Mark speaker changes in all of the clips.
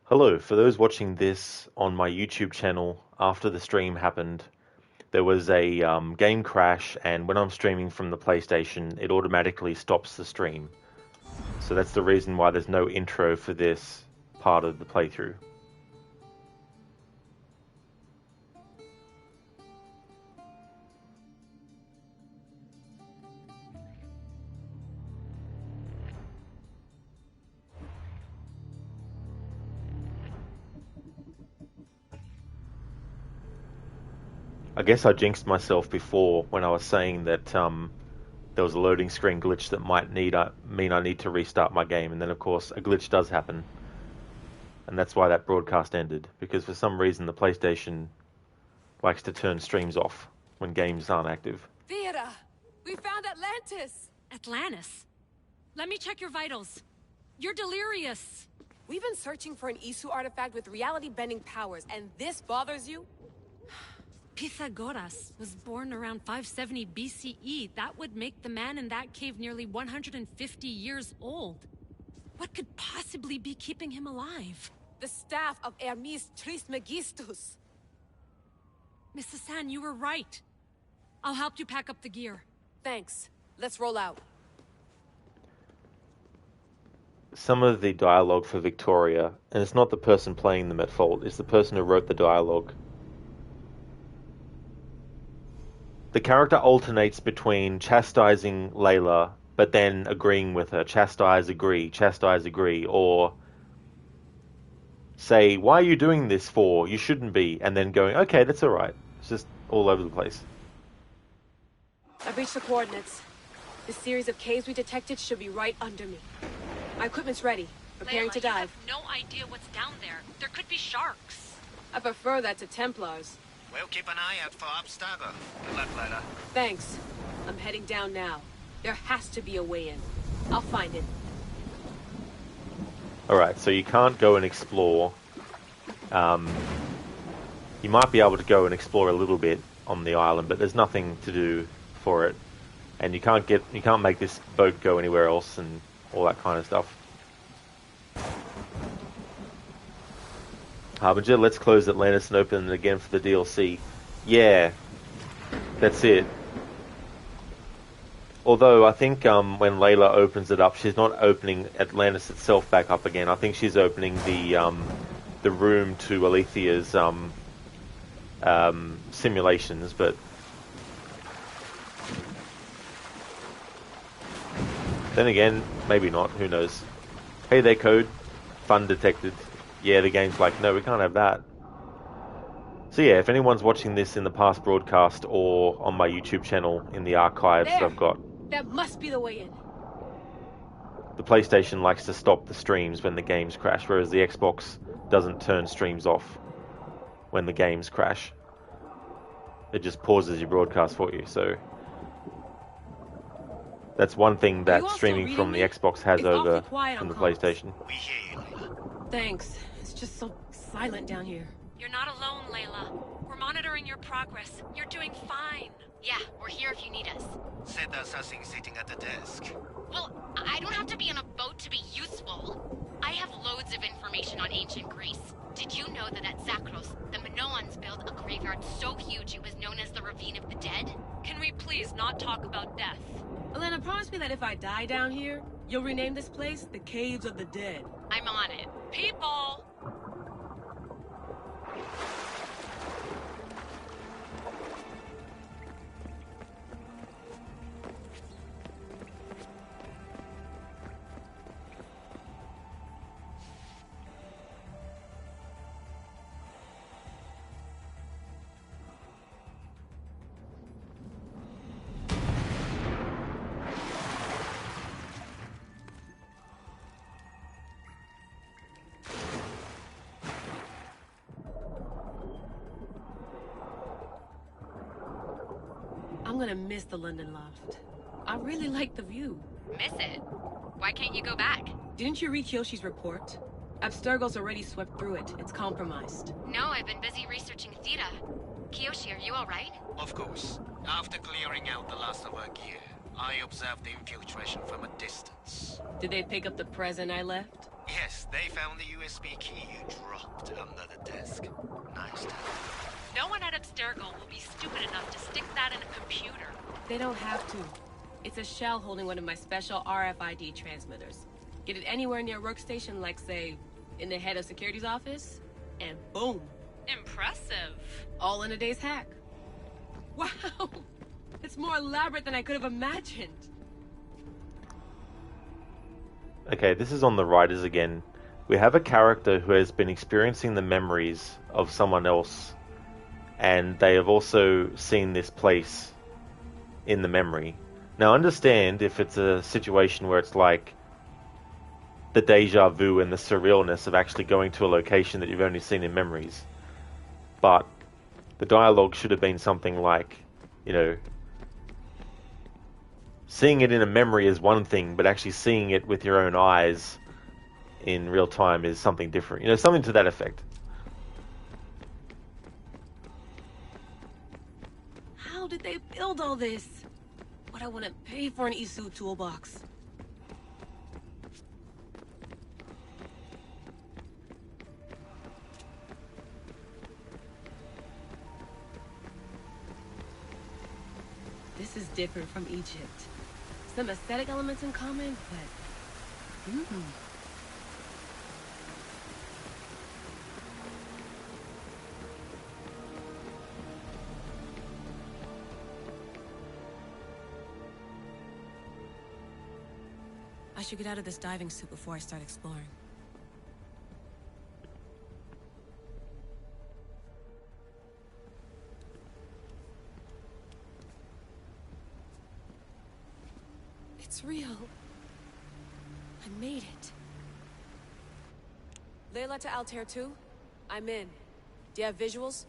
Speaker 1: Hello, for those watching this on my YouTube channel after the stream happened, there was a game crash, and when I'm streaming from the PlayStation, it automatically stops the stream. So that's the reason why there's no intro for this part of the playthrough. I guess I jinxed myself before when I was saying that there was a loading screen glitch that might mean I need to restart my game, and then of course a glitch does happen, and that's why that broadcast ended, because for some reason the PlayStation likes to turn streams off when games aren't active.
Speaker 2: Theodore, we found Atlantis!
Speaker 3: Atlantis? Let me check your vitals. You're delirious.
Speaker 2: We've been searching for an Isu artifact with reality-bending powers, and this bothers you?
Speaker 3: Pythagoras was born around 570 BCE. That would make the man in that cave nearly 150 years old. What could possibly be keeping him alive?
Speaker 2: The staff of Hermes Trismegistus.
Speaker 3: Mrs. San, you were right. I'll help you pack up the gear.
Speaker 2: Thanks. Let's roll out.
Speaker 1: Some of the dialogue for Victoria, and it's not the person playing them at fault, it's the person who wrote the dialogue. The character alternates between chastising Layla, but then agreeing with her. Chastise, agree, or say, why are you doing this for? You shouldn't be. And then going, okay, that's alright. It's just all over the place.
Speaker 2: I've reached the coordinates. The series of caves we detected should be right under me. My equipment's ready. Preparing
Speaker 3: Layla,
Speaker 2: to dive.
Speaker 3: You have no idea what's down there. There could be sharks.
Speaker 2: I prefer that to Templars.
Speaker 4: We'll keep an eye out for Abstergo. Good luck, Layla.
Speaker 2: Thanks. I'm heading down now. There has to be a way in. I'll find it.
Speaker 1: Alright, so you can't go and explore. You might be able to go and explore a little bit on the island, but there's nothing to do for it. And you can't make this boat go anywhere else and all that kind of stuff. Harbinger, let's close Atlantis and open it again for the DLC. Yeah, that's it. Although I think when Layla opens it up, she's not opening Atlantis itself back up again. I think she's opening the room to Alethea's simulations, but then again, maybe not. Who knows? Hey there, Code. Fun detected. Yeah, the game's like, no, we can't have that. So yeah, if anyone's watching this in the past broadcast or on my YouTube channel in the archives that I've got,
Speaker 2: that must be the way in.
Speaker 1: the PlayStation likes to stop the streams when the games crash, whereas the Xbox doesn't turn streams off when the games crash. It just pauses your broadcast for you, so that's one thing that streaming from the Xbox has over from the PlayStation.
Speaker 4: We hear you, Layla.
Speaker 2: Thanks. It's just so silent down here.
Speaker 3: You're not alone, Layla. We're monitoring your progress. You're doing fine. Yeah, we're here if you need us.
Speaker 4: Said there's something sitting at the desk.
Speaker 5: Well, I don't have to be on a boat to be useful. I have loads of information on ancient Greece. Did you know that at Zakros, the Minoans built a graveyard so huge it was known as the Ravine of the Dead?
Speaker 3: Can we please not talk about death?
Speaker 2: Elena, promise me that if I die down here, you'll rename this place the Caves of the Dead.
Speaker 5: I'm on it.
Speaker 3: People!
Speaker 2: I'm gonna miss the London loft. I really like the view.
Speaker 5: Miss it? Why can't you go back?
Speaker 2: Didn't you read Kyoshi's report? Abstergo's already swept through it. It's compromised.
Speaker 5: No, I've been busy researching Theta. Kiyoshi, are you alright?
Speaker 4: Of course. After clearing out the last of our gear, I observed the infiltration from a distance.
Speaker 2: Did they pick up the present I left?
Speaker 4: Yes, They found the USB key you dropped under the desk. Nice touch.
Speaker 3: No one at Abstergo will be stupid enough to stick that in a computer.
Speaker 2: They don't have to. It's a shell holding one of my special RFID transmitters. Get it anywhere near a workstation, like, say, in the head of security's office, and boom.
Speaker 3: Impressive.
Speaker 2: All in a day's hack. Wow! It's more elaborate than I could have imagined.
Speaker 1: Okay, this is on the writers again. We have a character who has been experiencing the memories of someone else, and they have also seen this place in the memory. Now, understand if it's a situation where it's like the deja vu and the surrealness of actually going to a location that you've only seen in memories. But the dialogue should have been something like, you know, seeing it in a memory is one thing, but actually seeing it with your own eyes in real time is something different. You know, something to that effect.
Speaker 2: How did they build all this? What I wouldn't pay for an Isu toolbox. This is different from Egypt. Some aesthetic elements in common, but... I should get out of this diving suit before I start exploring. It's real. I made it. Layla to Altair 2? I'm in. Do you have visuals?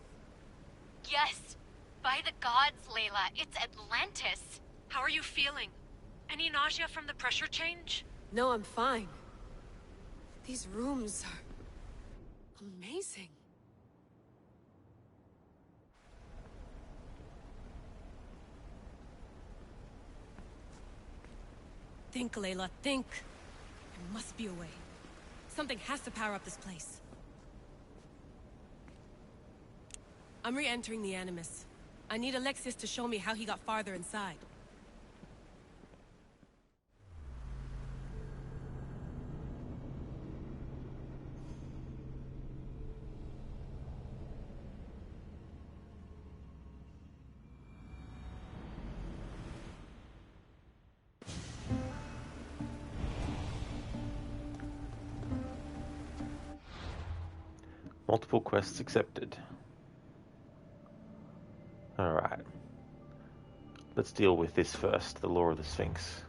Speaker 5: Yes! By the gods, Layla, it's Atlantis!
Speaker 3: How are you feeling? Any nausea from the pressure change?
Speaker 2: No, I'm fine. These rooms are... amazing. Think, Layla, think. There must be a way. Something has to power up this place. I'm re-entering the Animus. I need Alexius to show me how he got farther inside.
Speaker 1: Multiple quests accepted. Alright. Let's deal with this first, the Law of the Sphinx.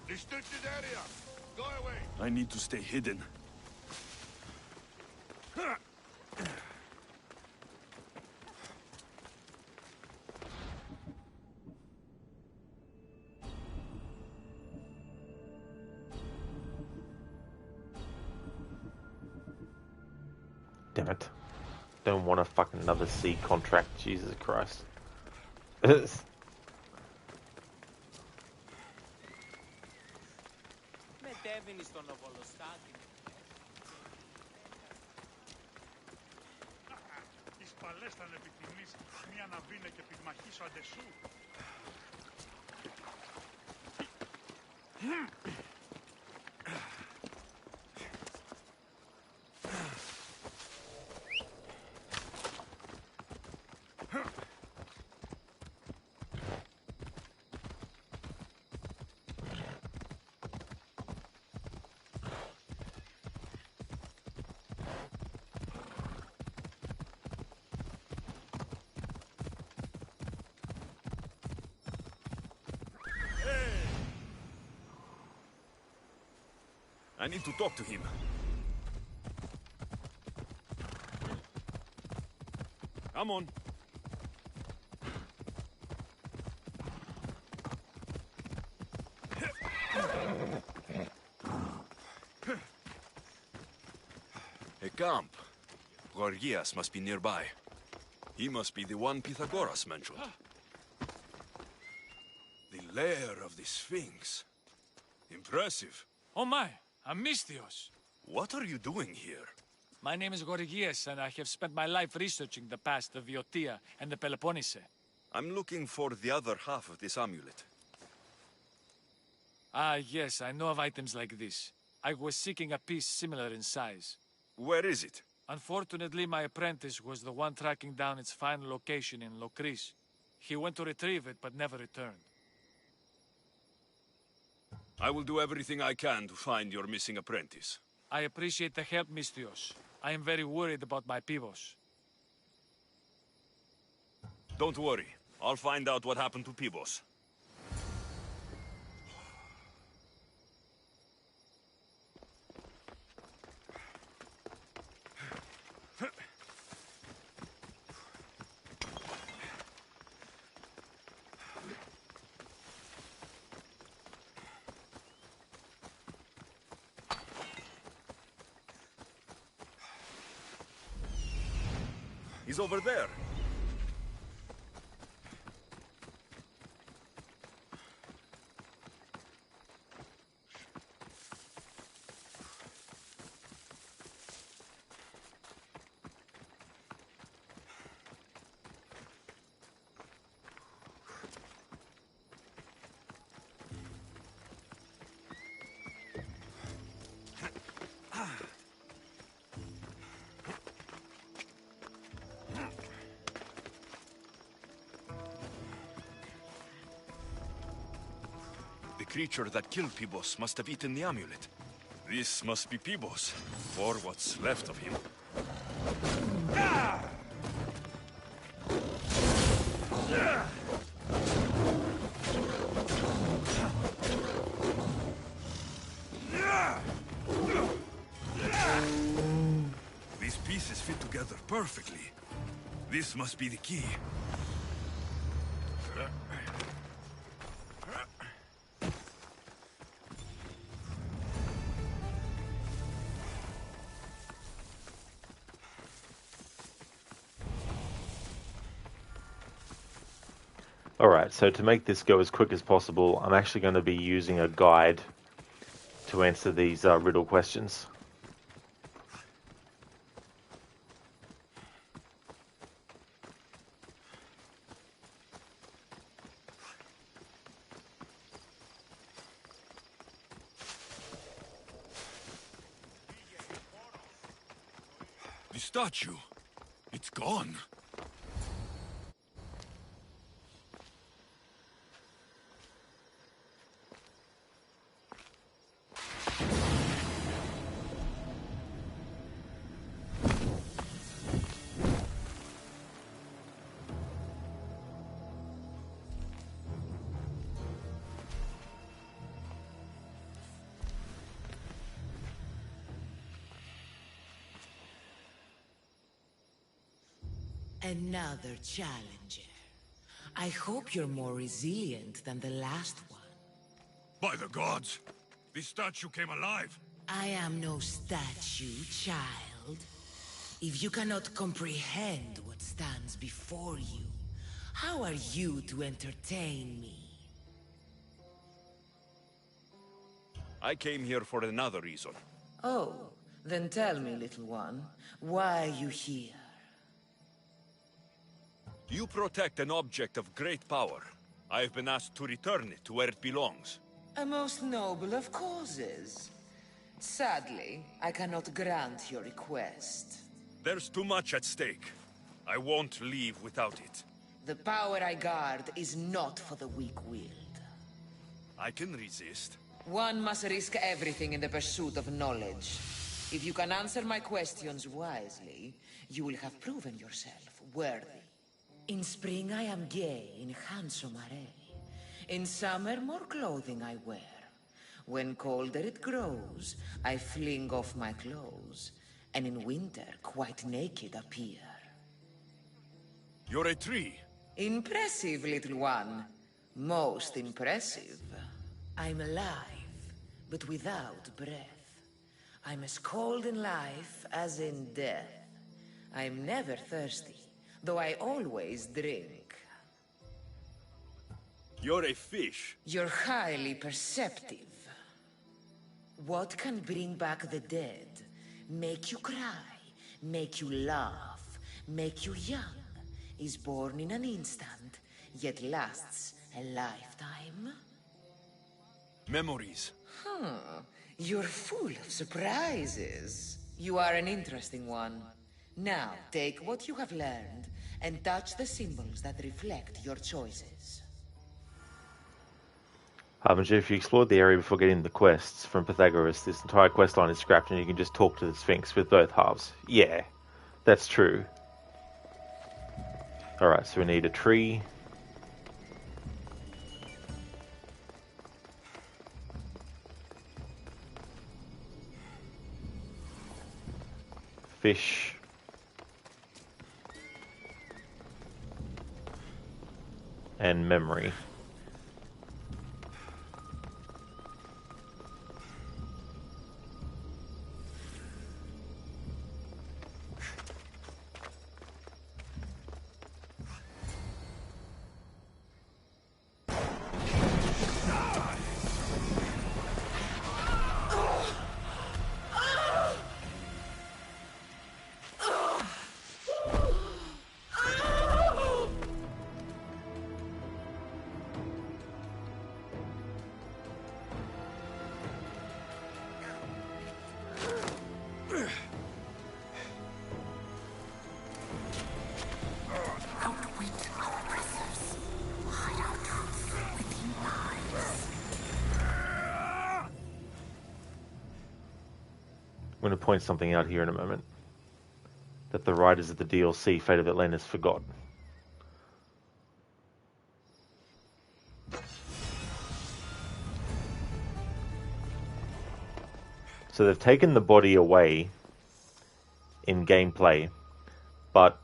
Speaker 6: Restricted area. Go away.
Speaker 7: I need to stay hidden.
Speaker 1: Damn it. Don't want a fucking another C contract, Jesus Christ.
Speaker 6: Τις παλές θα επιθυμείς μία να μπίνε και πυγμαχίσω αντεσού.
Speaker 7: I need to talk to him. Come on. A camp. Gorgias must be nearby. He must be the one Pythagoras mentioned. The lair of the Sphinx. Impressive.
Speaker 8: Oh my, Amistios.
Speaker 7: What are you doing here?
Speaker 8: My name is Gorgias, and I have spent my life researching the past of Viotia and the Peloponnese.
Speaker 7: I'm looking for the other half of this amulet.
Speaker 8: Ah, yes, I know of items like this. I was seeking a piece similar in size.
Speaker 7: Where is it?
Speaker 8: Unfortunately, my apprentice was the one tracking down its final location in Locris. He went to retrieve it, but never returned.
Speaker 7: I will do everything I can to find your missing apprentice.
Speaker 8: I appreciate the help, Mistios. I am very worried about my Pibos.
Speaker 7: Don't worry. I'll find out what happened to Pibos. He's over there. The creature that killed Pibos must have eaten the amulet. This must be Pibos, or what's left of him. These pieces fit together perfectly. This must be the key.
Speaker 1: Alright, so to make this go as quick as possible, I'm actually going to be using a guide to answer these riddle questions.
Speaker 7: The statue. It's gone.
Speaker 9: Another challenger. I hope you're more resilient than the last one.
Speaker 7: By the gods! The statue came alive!
Speaker 9: I am no statue, child. If you cannot comprehend what stands before you, how are you to entertain me?
Speaker 7: I came here for another reason.
Speaker 9: Oh, then tell me, little one, why are you here?
Speaker 7: You protect an object of great power. I've been asked to return it to where it belongs.
Speaker 9: A most noble of causes. Sadly, I cannot grant your request.
Speaker 7: There's too much at stake. I won't leave without it.
Speaker 9: The power I guard is not for the weak-willed.
Speaker 7: I can resist.
Speaker 9: One must risk everything in the pursuit of knowledge. If you can answer my questions wisely, you will have proven yourself worthy. In spring I am gay in handsome array. In summer more clothing I wear. When colder it grows, I fling off my clothes, and in winter quite naked appear.
Speaker 7: You're a tree.
Speaker 9: Impressive, little one. Most impressive. I'm alive, but without breath. I'm as cold in life as in death. I'm never thirsty, though I always drink.
Speaker 7: You're a fish.
Speaker 9: You're highly perceptive. What can bring back the dead? Make you cry, make you laugh, make you young. Is born in an instant, yet lasts a lifetime?
Speaker 7: Memories.
Speaker 9: You're full of surprises. You are an interesting one. Now, take what you have learned and touch the symbols that reflect your choices.
Speaker 1: Harbinger, if you explored the area before getting the quests from Pythagoras, this entire quest line is scrapped and you can just talk to the Sphinx with both halves. Yeah, that's true. Alright, so we need a tree. Fish. And memory. I'm going to point something out here in a moment that the writers of the DLC Fate of Atlantis forgot. So they've taken the body away in gameplay, but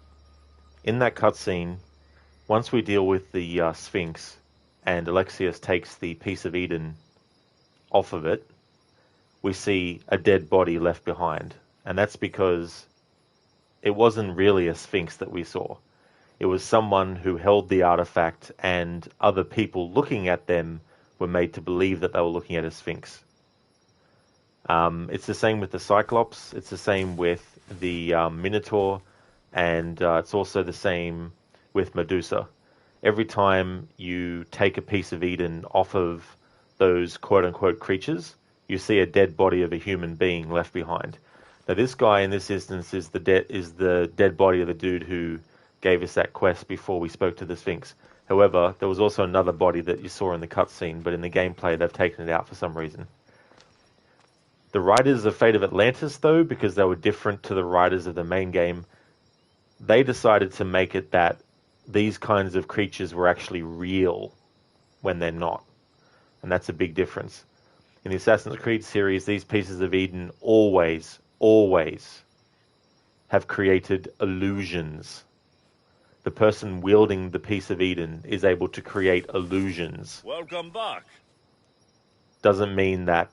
Speaker 1: in that cutscene, once we deal with the Sphinx and Alexius takes the piece of Eden off of it, we see a dead body left behind. And that's because it wasn't really a Sphinx that we saw. It was someone who held the artifact, and other people looking at them were made to believe that they were looking at a Sphinx. It's the same with the Cyclops, it's the same with the Minotaur, and it's also the same with Medusa. Every time you take a piece of Eden off of those quote-unquote creatures, you see a dead body of a human being left behind. Now this guy in this instance is the dead body of the dude who gave us that quest before we spoke to the Sphinx. However, there was also another body that you saw in the cutscene, but in the gameplay they've taken it out for some reason. The writers of Fate of Atlantis, though, because they were different to the writers of the main game, they decided to make it that these kinds of creatures were actually real when they're not. And that's a big difference. In the Assassin's Creed series, these pieces of Eden always have created illusions. The person wielding the piece of Eden is able to create illusions.
Speaker 7: Welcome back.
Speaker 1: Doesn't mean that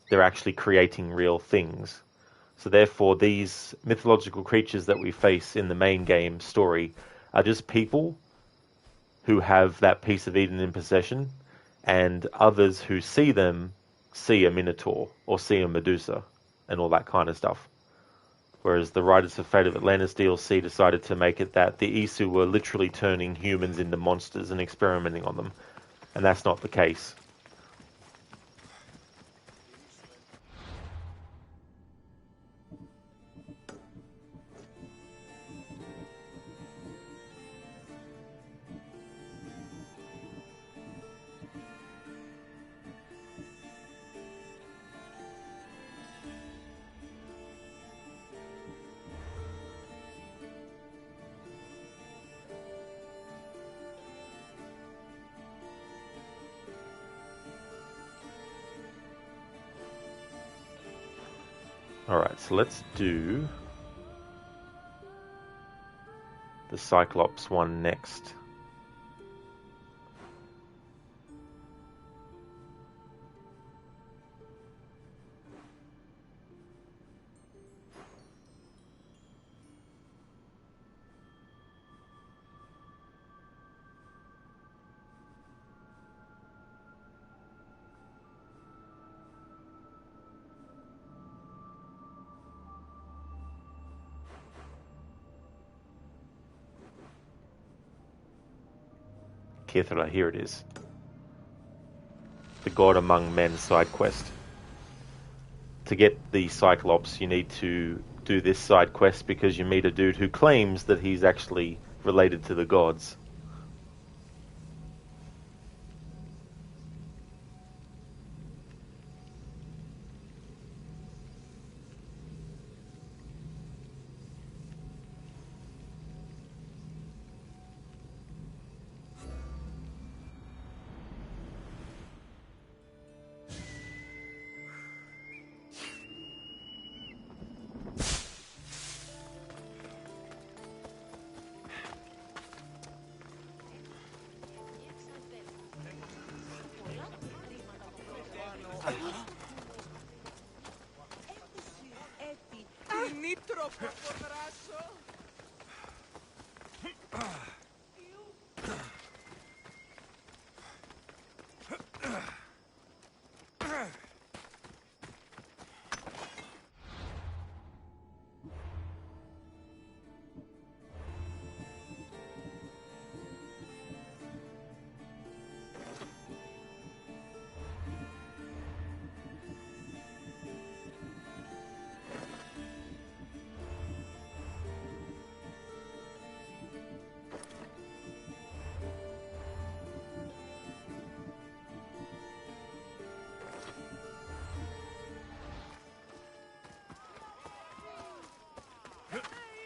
Speaker 1: they're actually creating real things. So therefore, these mythological creatures that we face in the main game story are just people who have that piece of Eden in possession, and others who see them see a Minotaur or see a Medusa and all that kind of stuff. Whereas the writers of Fate of Atlantis DLC decided to make it that the Isu were literally turning humans into monsters and experimenting on them. And that's not the case. Alright, so let's do the Cyclops one next. Kithra, here it is. The God Among Men side quest. To get the Cyclops, you need to do this side quest because you meet a dude who claims that he's actually related to the gods.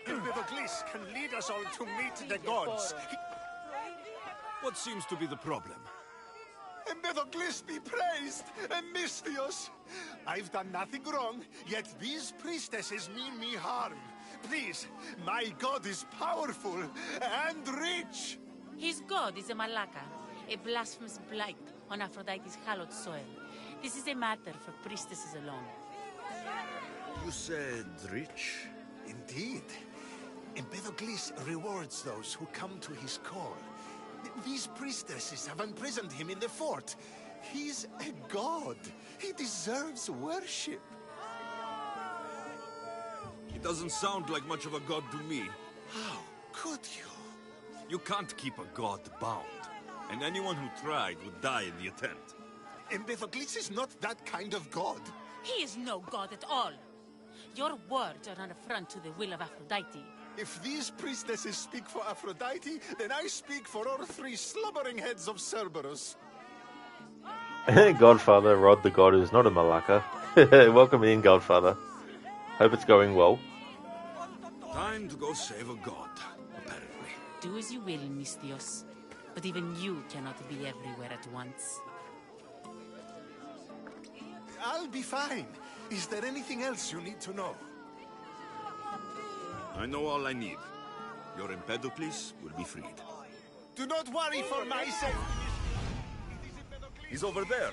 Speaker 10: Empedocles can lead us all to meet the gods.
Speaker 7: What seems to be the problem?
Speaker 10: Empedocles be praised, and Misthios. I've done nothing wrong, yet these priestesses mean me harm. Please, my god is powerful and rich.
Speaker 11: His god is a Malaka, a blasphemous blight on Aphrodite's hallowed soil. This is a matter for priestesses alone.
Speaker 7: You said rich?
Speaker 10: Indeed. Empedocles rewards those who come to his call. These priestesses have imprisoned him in the fort. He's a god. He deserves worship.
Speaker 7: He doesn't sound like much of a god to me.
Speaker 10: How could you?
Speaker 7: You can't keep a god bound. And anyone who tried would die in the attempt.
Speaker 10: Empedocles is not that kind of god.
Speaker 11: He is no god at all. Your words are an affront to the will of Aphrodite.
Speaker 10: If these priestesses speak for Aphrodite, then I speak for all three slubbering heads of Cerberus.
Speaker 1: Godfather, Rod the God who's not a Malaka. Welcome in, Godfather. Hope it's going well.
Speaker 7: Time to go save a god, apparently.
Speaker 11: Do as you will, Misthios. But even you cannot be everywhere at once.
Speaker 10: I'll be fine. Is there anything else you need to know?
Speaker 7: I know all I need. Your Empedocles will be freed.
Speaker 10: Do not worry for my sake.
Speaker 7: He's over there.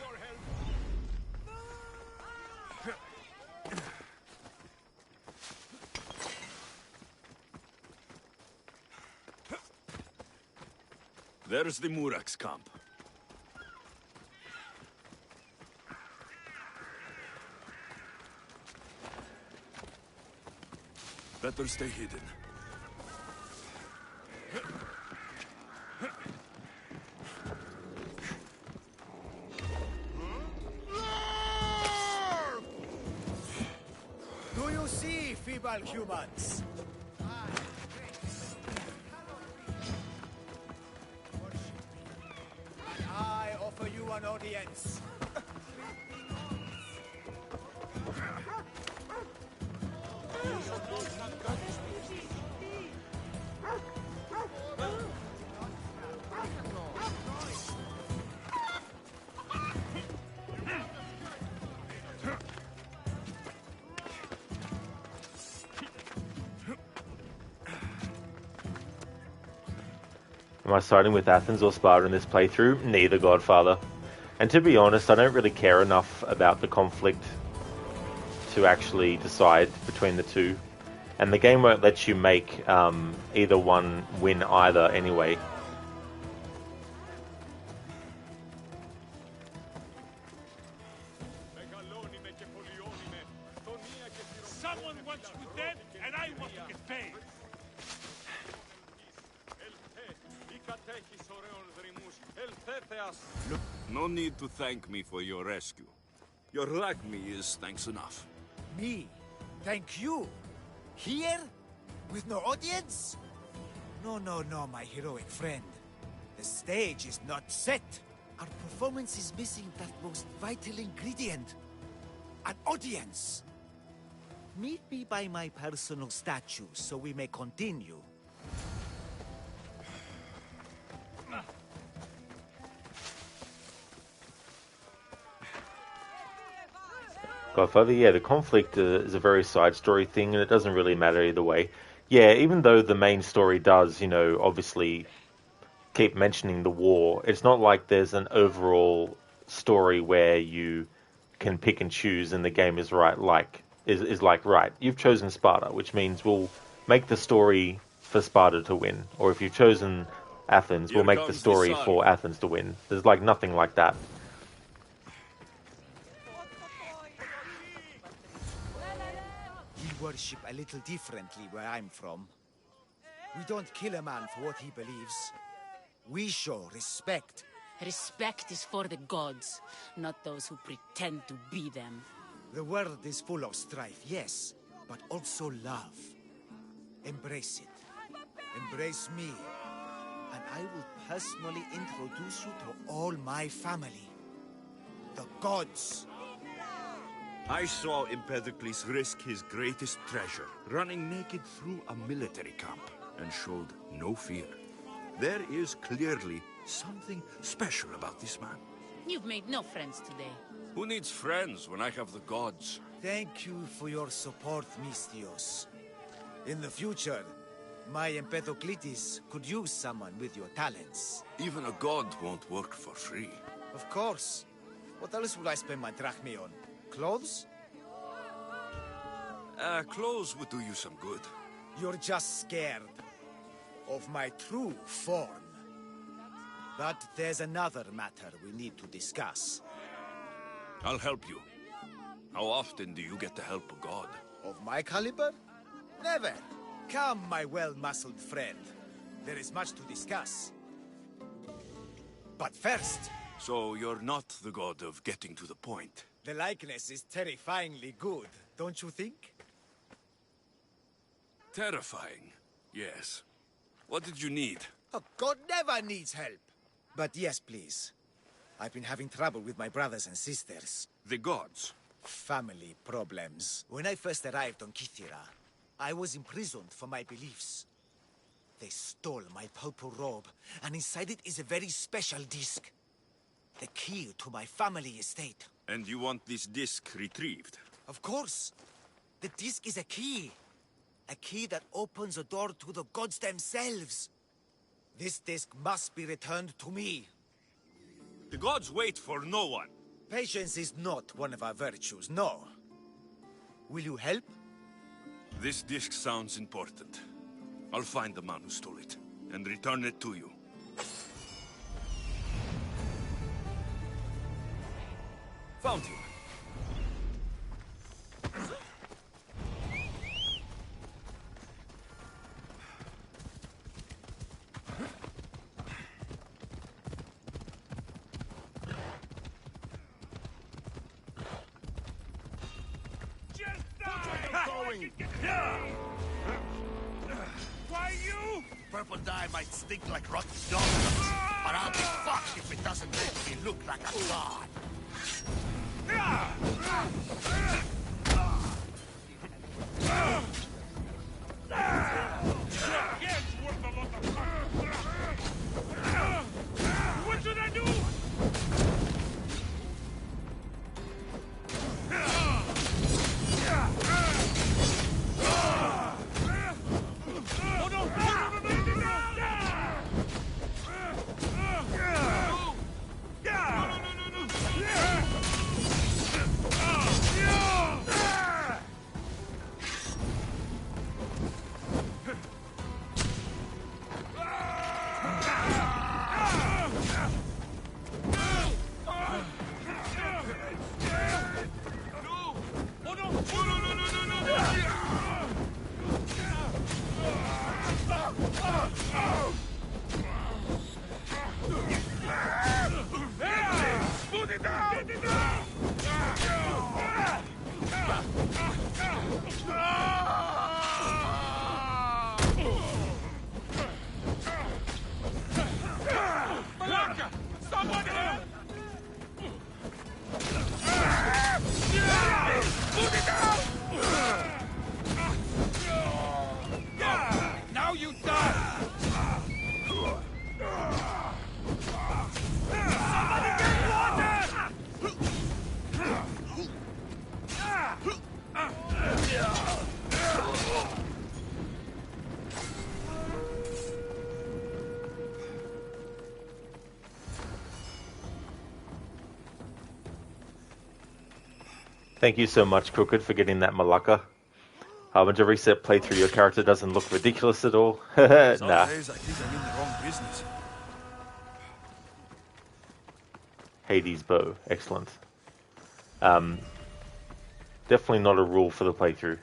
Speaker 7: There's the Murak's camp. Better stay hidden.
Speaker 12: Do you see, feeble humans? I offer you an audience.
Speaker 1: Am I siding with Athens or Sparta in this playthrough? Neither, Godfather. And to be honest, I don't really care enough about the conflict to actually decide between the two. And the game won't let you make either one win either anyway.
Speaker 6: Someone wants you dead, and I want to get paid.
Speaker 7: No need to thank me for your rescue. Your like me is thanks enough.
Speaker 12: Me? Thank you? Here? With no audience? No, my heroic friend. The stage is not set. Our performance is missing that most vital ingredient. An audience. Meet me by my personal statue so we may continue.
Speaker 1: Godfather, yeah, the conflict is a very side story thing, and it doesn't really matter either way. Yeah, even though the main story does, obviously keep mentioning the war, it's not like there's an overall story where you can pick and choose and the game is right, right, you've chosen Sparta, which means we'll make the story for Sparta to win. Or if you've chosen Athens, we'll make the story for Athens to win. There's nothing like that.
Speaker 12: We worship a little differently where I'm from. We don't kill a man for what he believes. We show respect.
Speaker 11: Respect is for the gods, not those who pretend to be them.
Speaker 12: The world is full of strife, yes, but also love. Embrace it. Embrace me. And I will personally introduce you to all my family. The gods.
Speaker 7: I saw Empedocles risk his greatest treasure, running naked through a military camp, and showed no fear. There is clearly something special about this man.
Speaker 11: You've made no friends today.
Speaker 7: Who needs friends when I have the gods?
Speaker 12: Thank you for your support, Mystios. In the future, my Empedocles could use someone with your talents.
Speaker 7: Even a god won't work for free.
Speaker 12: Of course. What else would I spend my drachmae on? Clothes?
Speaker 7: Clothes would do you some good.
Speaker 12: You're just scared of my true form. But there's another matter we need to discuss.
Speaker 7: I'll help you. How often do you get to help a god?
Speaker 12: Of my caliber? Never. Come, my well-muscled friend. There is much to discuss. But first...
Speaker 7: So you're not the god of getting to the point?
Speaker 12: The likeness is terrifyingly good, don't you think?
Speaker 7: Terrifying, yes. What did you need?
Speaker 12: A god never needs help. But yes, please. I've been having trouble with my brothers and sisters.
Speaker 7: The gods?
Speaker 12: Family problems. When I first arrived on Kythera, I was imprisoned for my beliefs. They stole my purple robe, and inside it is a very special disc. The key to my family estate.
Speaker 7: And you want this disc retrieved?
Speaker 12: Of course. The disc is a key. A key that opens a door to the gods themselves. This disc must be returned to me.
Speaker 7: The gods wait for no one.
Speaker 12: Patience is not one of our virtues, no. Will you help?
Speaker 7: This disc sounds important. I'll find the man who stole it, and return it to you. Found you.
Speaker 6: Why you?
Speaker 10: Purple dye might stink like rotten dog, but I'll be fucked if it doesn't make me look like a god.
Speaker 6: What should I do?
Speaker 1: Thank you so much, Crooked, for getting that Malacca. Harbinger reset playthrough. Your character doesn't look ridiculous at all. Nah.
Speaker 7: Some days I think I'm in the wrong business.
Speaker 1: Hades bow. Excellent. Definitely not a rule for the playthrough.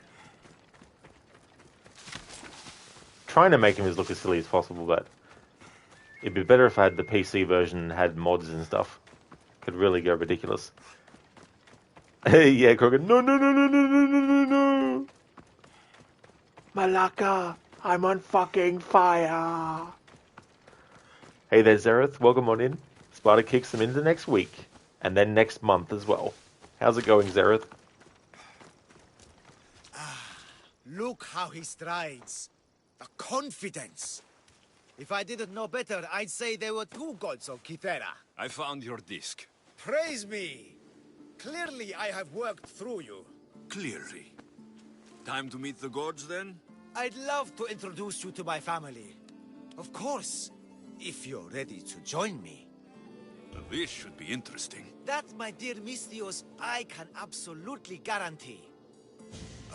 Speaker 1: Trying to make him look as silly as possible, but it'd be better if I had the PC version and had mods and stuff. Could really go ridiculous. Yeah, Crooked. No, no, no, no, no, no, no, no, no. Malacca, I'm on fucking fire. Hey there, Zereth. Welcome on in. Sparta kicks them into next week, and then next month as well. How's it going, Zereth?
Speaker 12: Look how he strides. The confidence. If I didn't know better, I'd say there were two gods of Kythera.
Speaker 7: I found your disc.
Speaker 12: Praise me! Clearly I have worked through you.
Speaker 7: Clearly. Time to meet the gods, then?
Speaker 12: I'd love to introduce you to my family. Of course, if you're ready to join me.
Speaker 7: This should be interesting.
Speaker 12: That, my dear Misthios, I can absolutely guarantee.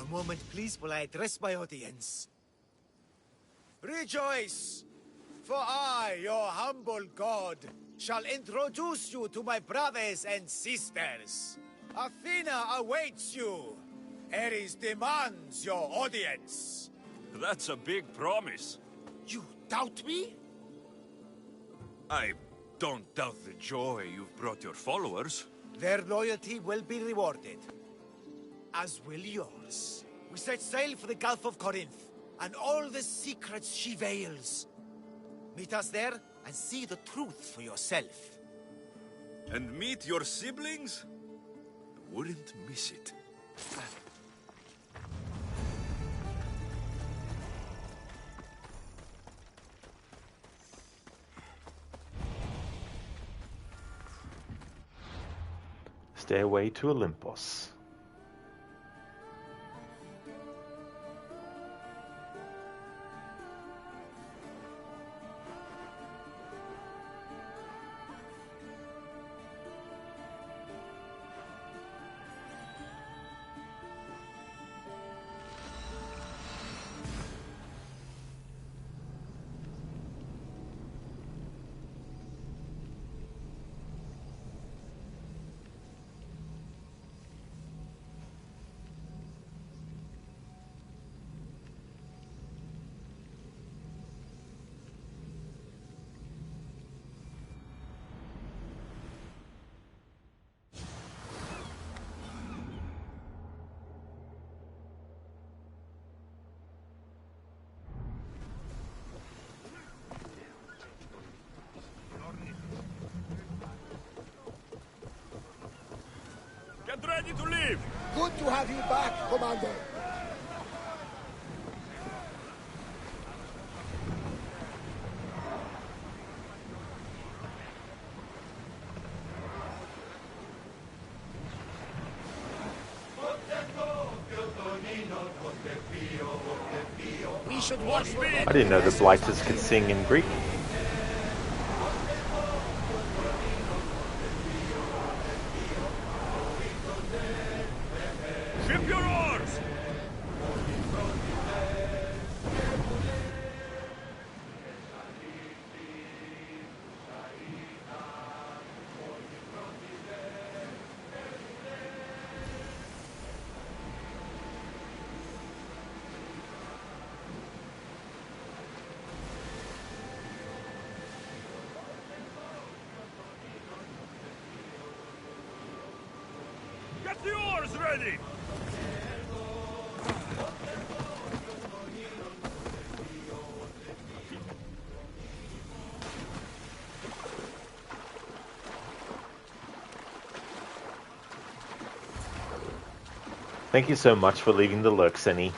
Speaker 12: A moment, please, while I address my audience. Rejoice! For I, your humble god, shall introduce you to my brothers and sisters. Athena awaits you. Ares demands your audience.
Speaker 7: That's a big promise.
Speaker 12: You doubt me?
Speaker 7: I don't doubt the joy you've brought your followers.
Speaker 12: Their loyalty will be rewarded. As will yours. We set sail for the Gulf of Corinth, and all the secrets she veils. Meet us there, and see the truth for yourself.
Speaker 7: And meet your siblings? I wouldn't miss it.
Speaker 1: Stairway to Olympus.
Speaker 7: Get ready to leave!
Speaker 10: Good to have you back, Commander.
Speaker 12: We should watch me.
Speaker 1: I didn't know the Blighters could sing in Greek.
Speaker 7: Ship your oars! Get the oars ready!
Speaker 1: Thank you so much for leaving the lurk, Senny.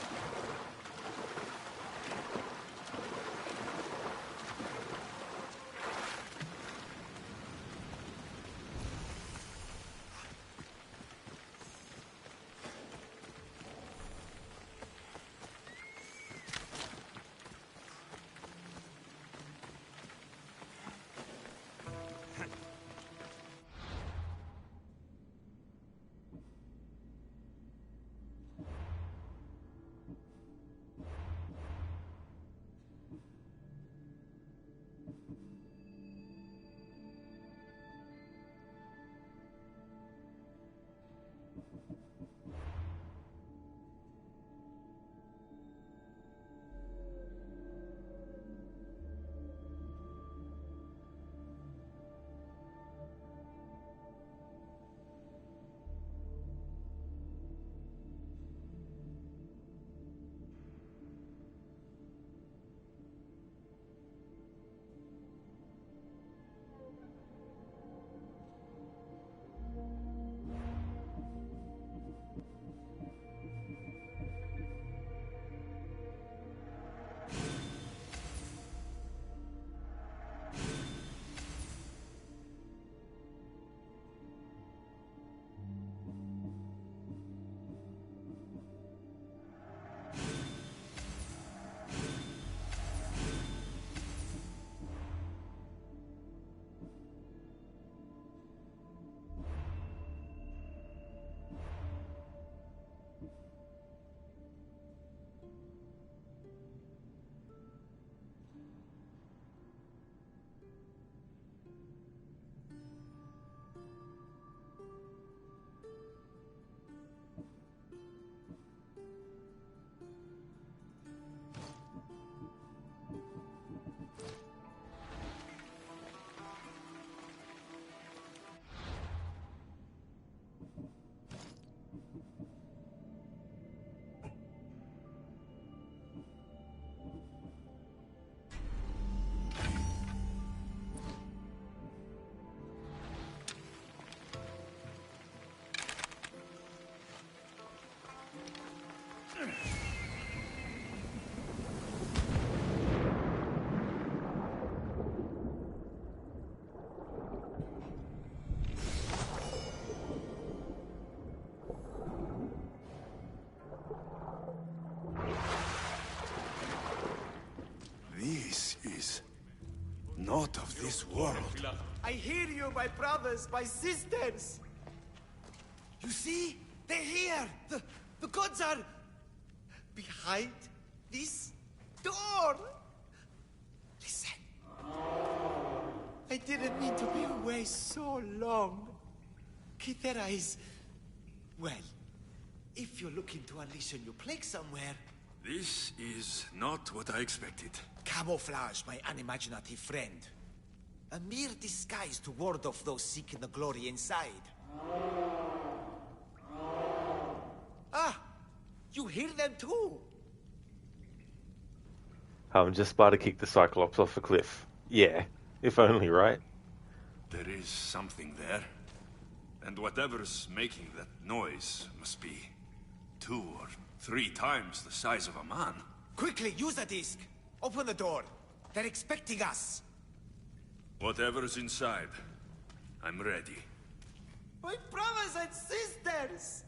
Speaker 10: This is not of this world.
Speaker 12: I hear you, my brothers, my sisters! You see? They're here! The gods are... behind this door! Listen. I didn't mean to be away so long. Kythera is... well, if you're looking to unleash a new plague somewhere...
Speaker 7: This is not what I expected.
Speaker 12: Camouflage, my unimaginative friend. A mere disguise to ward off those seeking the glory inside. Ah! You hear them too!
Speaker 1: Just Sparta Kick the Cyclops off a cliff. Yeah, if only, right?
Speaker 7: There is something there. And whatever's making that noise must be 2 or 3 times the size of a man.
Speaker 12: Quickly, use the disc! Open the door. They're expecting us.
Speaker 7: Whatever's inside, I'm ready.
Speaker 12: My brothers and sisters!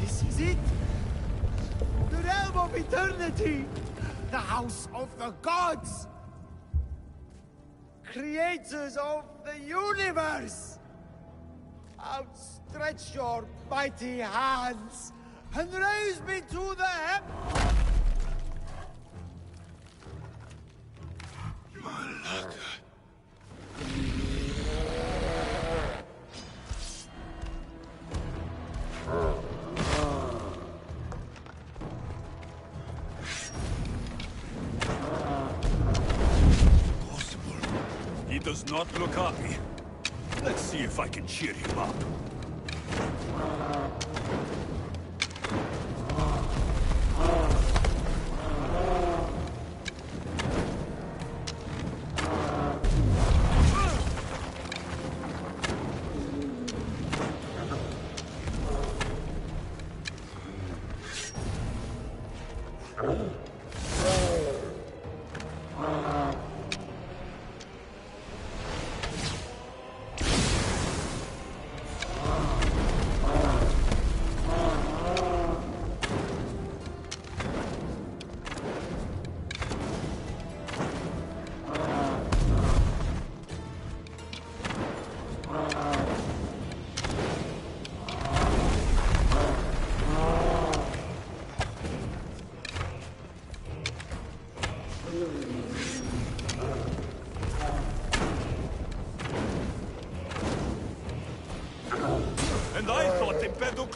Speaker 12: This is it! The realm of eternity! The house of the gods! Creators of the universe! Outstretch your mighty hands and raise me to the heavens!
Speaker 7: Malaka. He does not look happy. Let's see if I can cheer him up.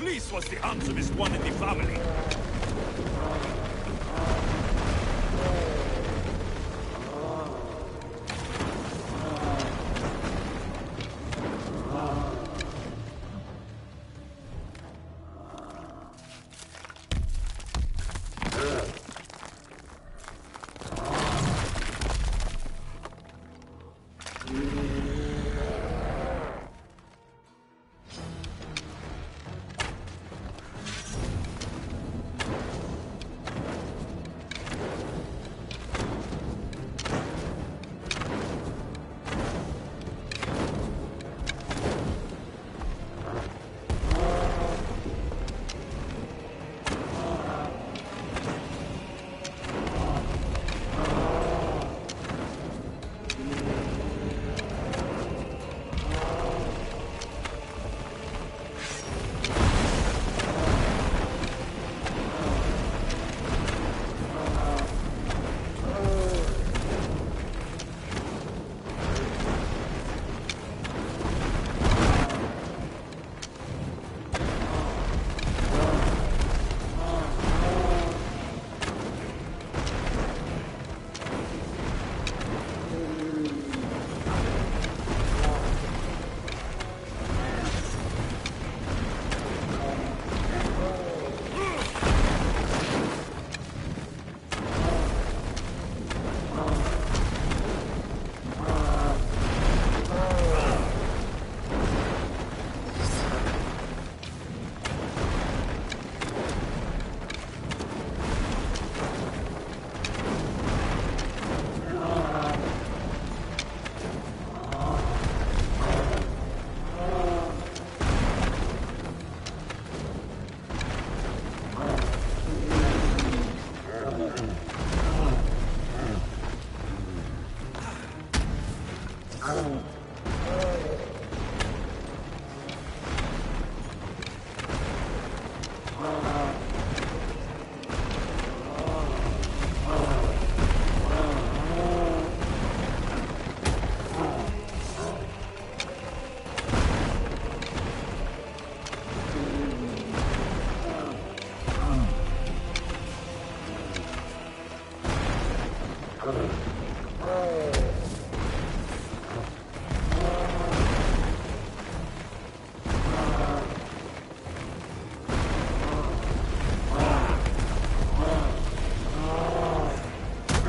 Speaker 7: Cleese was the handsomest one in the family.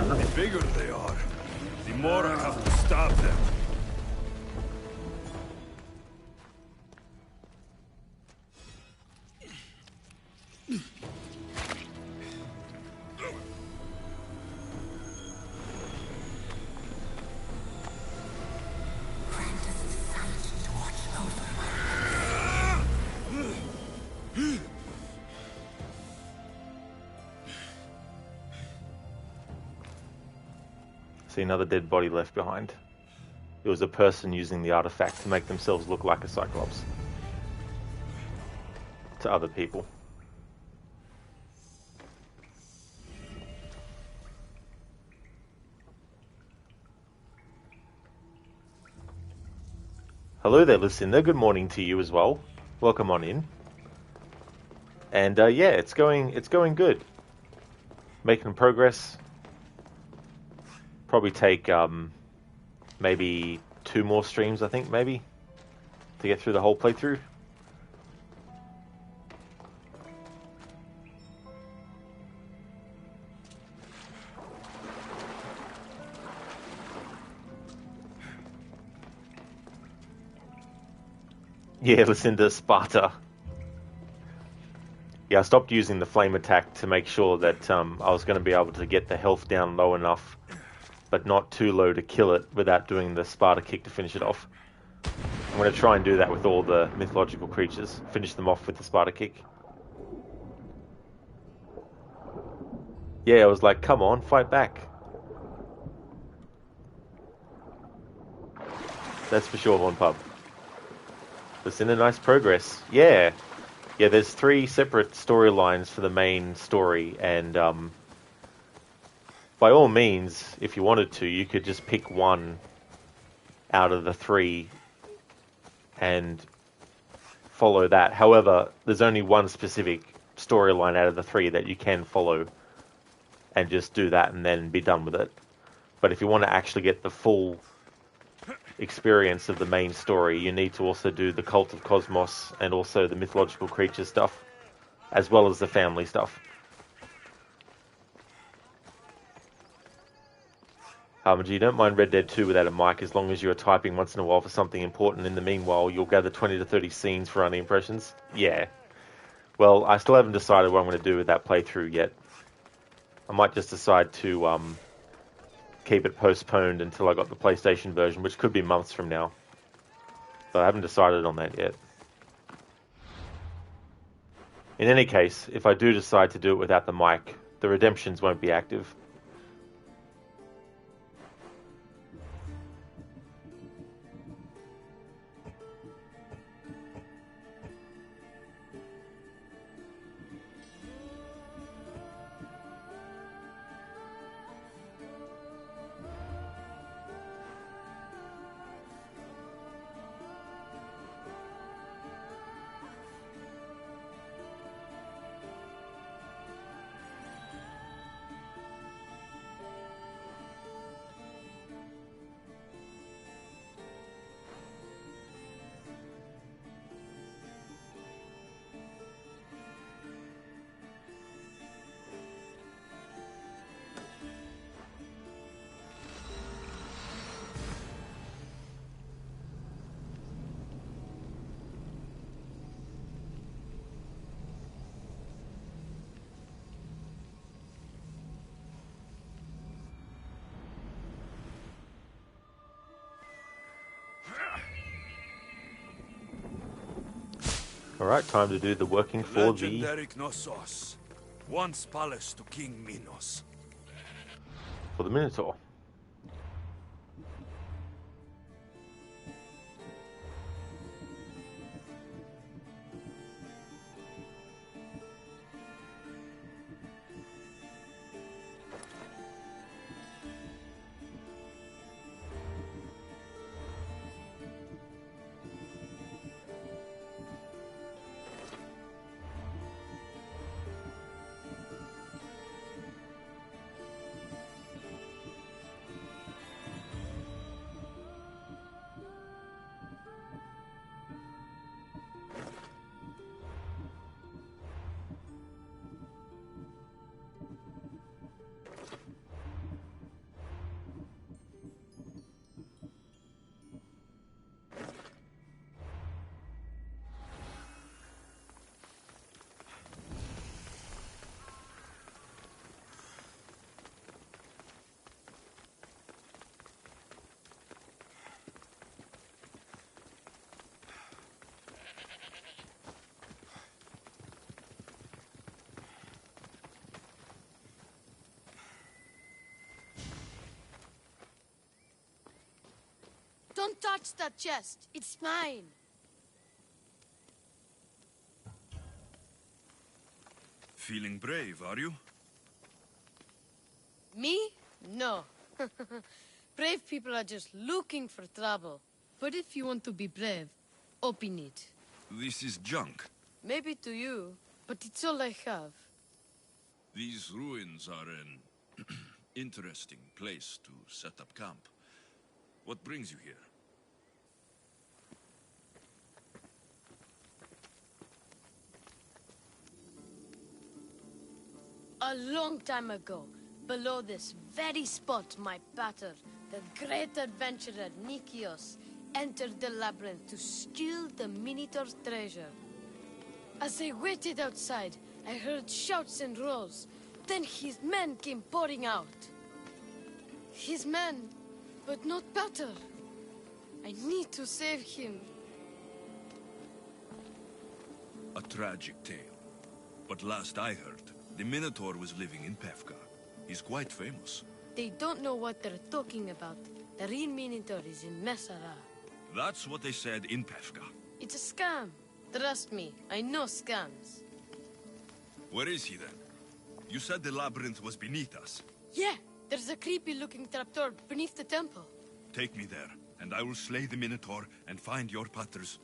Speaker 7: The bigger they are, the more I have to stop them.
Speaker 1: See another dead body left behind. It was a person using the artifact to make themselves look like a Cyclops to other people. Hello there, Lucinda. Good morning to you as well. Welcome on in. And yeah, it's going good. Making progress. Probably take maybe 2 more streams, I think, maybe, to get through the whole playthrough. Yeah, listen to Sparta. Yeah, I stopped using the flame attack to make sure that I was going to be able to get the health down low enough, but not too low to kill it without doing the Sparta Kick to finish it off. I'm going to try and do that with all the mythological creatures. Finish them off with the Sparta Kick. Yeah, I was like, come on, fight back. That's for sure, Horn Pub. It's in a nice progress. Yeah. Yeah, there's 3 separate storylines for the main story, and by all means, if you wanted to, you could just pick one out of the 3 and follow that. However, there's only one specific storyline out of the three that you can follow and just do that and then be done with it. But if you want to actually get the full experience of the main story, you need to also do the Cult of Cosmos and also the mythological creature stuff, as well as the family stuff. You don't mind Red Dead 2 without a mic as long as you're typing once in a while for something important. In the meanwhile, you'll gather 20 to 30 scenes for running impressions. Yeah. Well, I still haven't decided what I'm going to do with that playthrough yet. I might just decide to keep it postponed until I got the PlayStation version, which could be months from now. But I haven't decided on that yet. In any case, if I do decide to do it without the mic, the redemptions won't be active. Alright, time to do the working for
Speaker 7: Legendary Knossos, once palace to King Minos.
Speaker 1: For the Minotaur.
Speaker 13: Don't touch that chest. It's mine.
Speaker 7: Feeling brave, are you?
Speaker 13: Me? No. Brave people are just looking for trouble. But if you want to be brave, open it.
Speaker 7: This is junk.
Speaker 13: Maybe to you, but it's all I have.
Speaker 7: These ruins are an interesting place to set up camp. What brings you here?
Speaker 13: A long time ago, below this very spot, my pater, the great adventurer Nikios, entered the labyrinth to steal the Minotaur's treasure. As I waited outside, I heard shouts and roars. Then his men came pouring out. His men, but not pater. I need to save him.
Speaker 7: A tragic tale. But last I heard, the Minotaur was living in Pevka. He's quite famous.
Speaker 13: They don't know what they're talking about. The real Minotaur is in Messara.
Speaker 7: That's what they said in Pevka.
Speaker 13: It's a scam. Trust me, I know scams.
Speaker 7: Where is he then? You said the labyrinth was beneath us.
Speaker 13: Yeah, there's a creepy-looking trapdoor beneath the temple.
Speaker 7: Take me there, and I will slay the Minotaur and find your pater's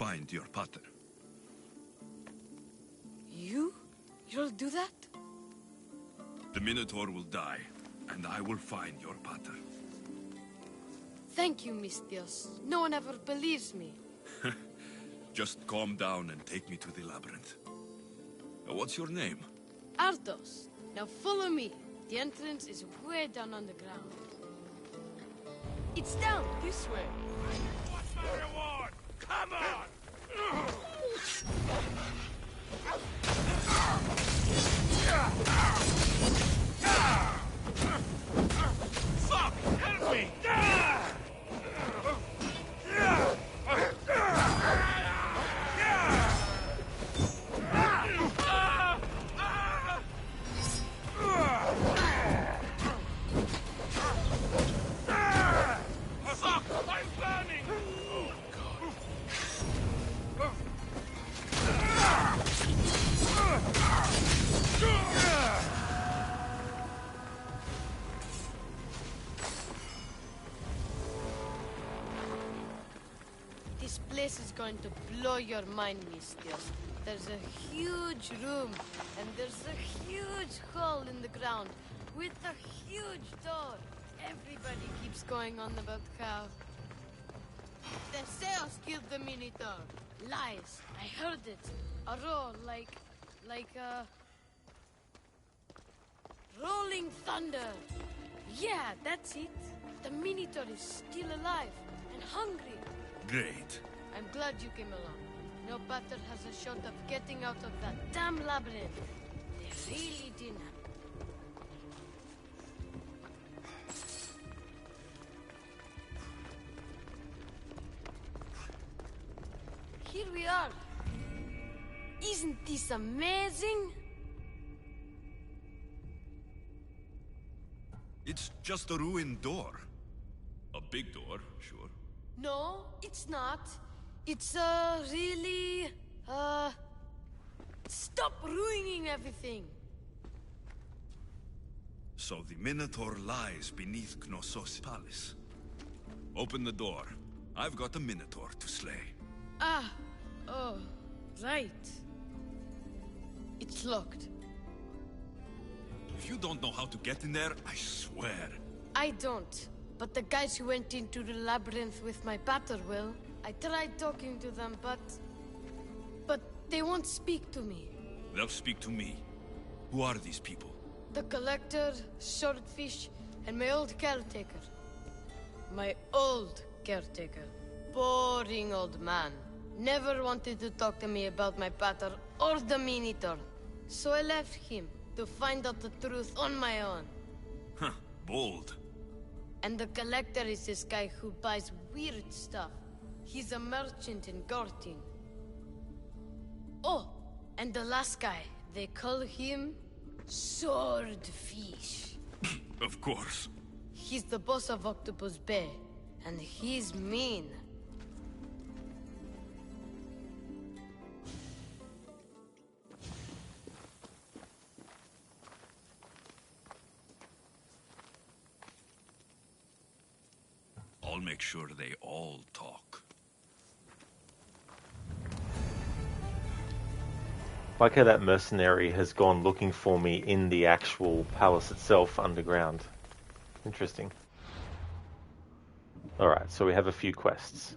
Speaker 7: find your pater.
Speaker 13: You'll do that?
Speaker 7: The Minotaur will die, and I will find your pater.
Speaker 13: Thank you, Mistios. No one ever believes me.
Speaker 7: Just calm down and take me to the labyrinth. What's your name?
Speaker 13: Ardos. Now follow me. The entrance is way down on the ground. It's down this way.
Speaker 6: What's my reward? Come on! Fuck! Help me! Fuck! I'm burning! Oh, God.
Speaker 13: This place is going to blow your mind, Mistios. There's a huge room, and there's a huge hole in the ground, with a huge door. Everybody keeps going on about how Theseus killed the Minotaur. Lies. I heard it. A roar like rolling thunder. Yeah, that's it. The Minotaur is still alive and hungry.
Speaker 7: Great.
Speaker 13: I'm glad you came along. No pater has a shot of getting out of that damn labyrinth. They really didn't. Here we are. Isn't this amazing?
Speaker 7: It's just a ruined door. A big door, sure.
Speaker 13: No, it's not. It's really stop ruining everything.
Speaker 7: So the Minotaur lies beneath Knossos' palace. Open the door. I've got a Minotaur to slay.
Speaker 13: Oh, right. It's locked.
Speaker 7: If you don't know how to get in there, I swear.
Speaker 13: I don't. But the guys who went into the labyrinth with my pater will. I tried talking to them, but they won't speak to me.
Speaker 7: They'll speak to me. Who are these people?
Speaker 13: The collector, swordfish, and my old caretaker. My old caretaker. Boring old man. Never wanted to talk to me about my pater or the Minotaur. So I left him to find out the truth on my own.
Speaker 7: Huh, bold.
Speaker 13: And the collector is this guy who buys weird stuff. He's a merchant in Gortin. Oh, and the last guy, they call him Swordfish.
Speaker 7: Of course.
Speaker 13: He's the boss of Octopus Bay, and he's mean.
Speaker 7: I'll make sure they all talk.
Speaker 1: Like how that mercenary has gone looking for me in the actual palace itself underground. Interesting. Alright, so we have a few quests.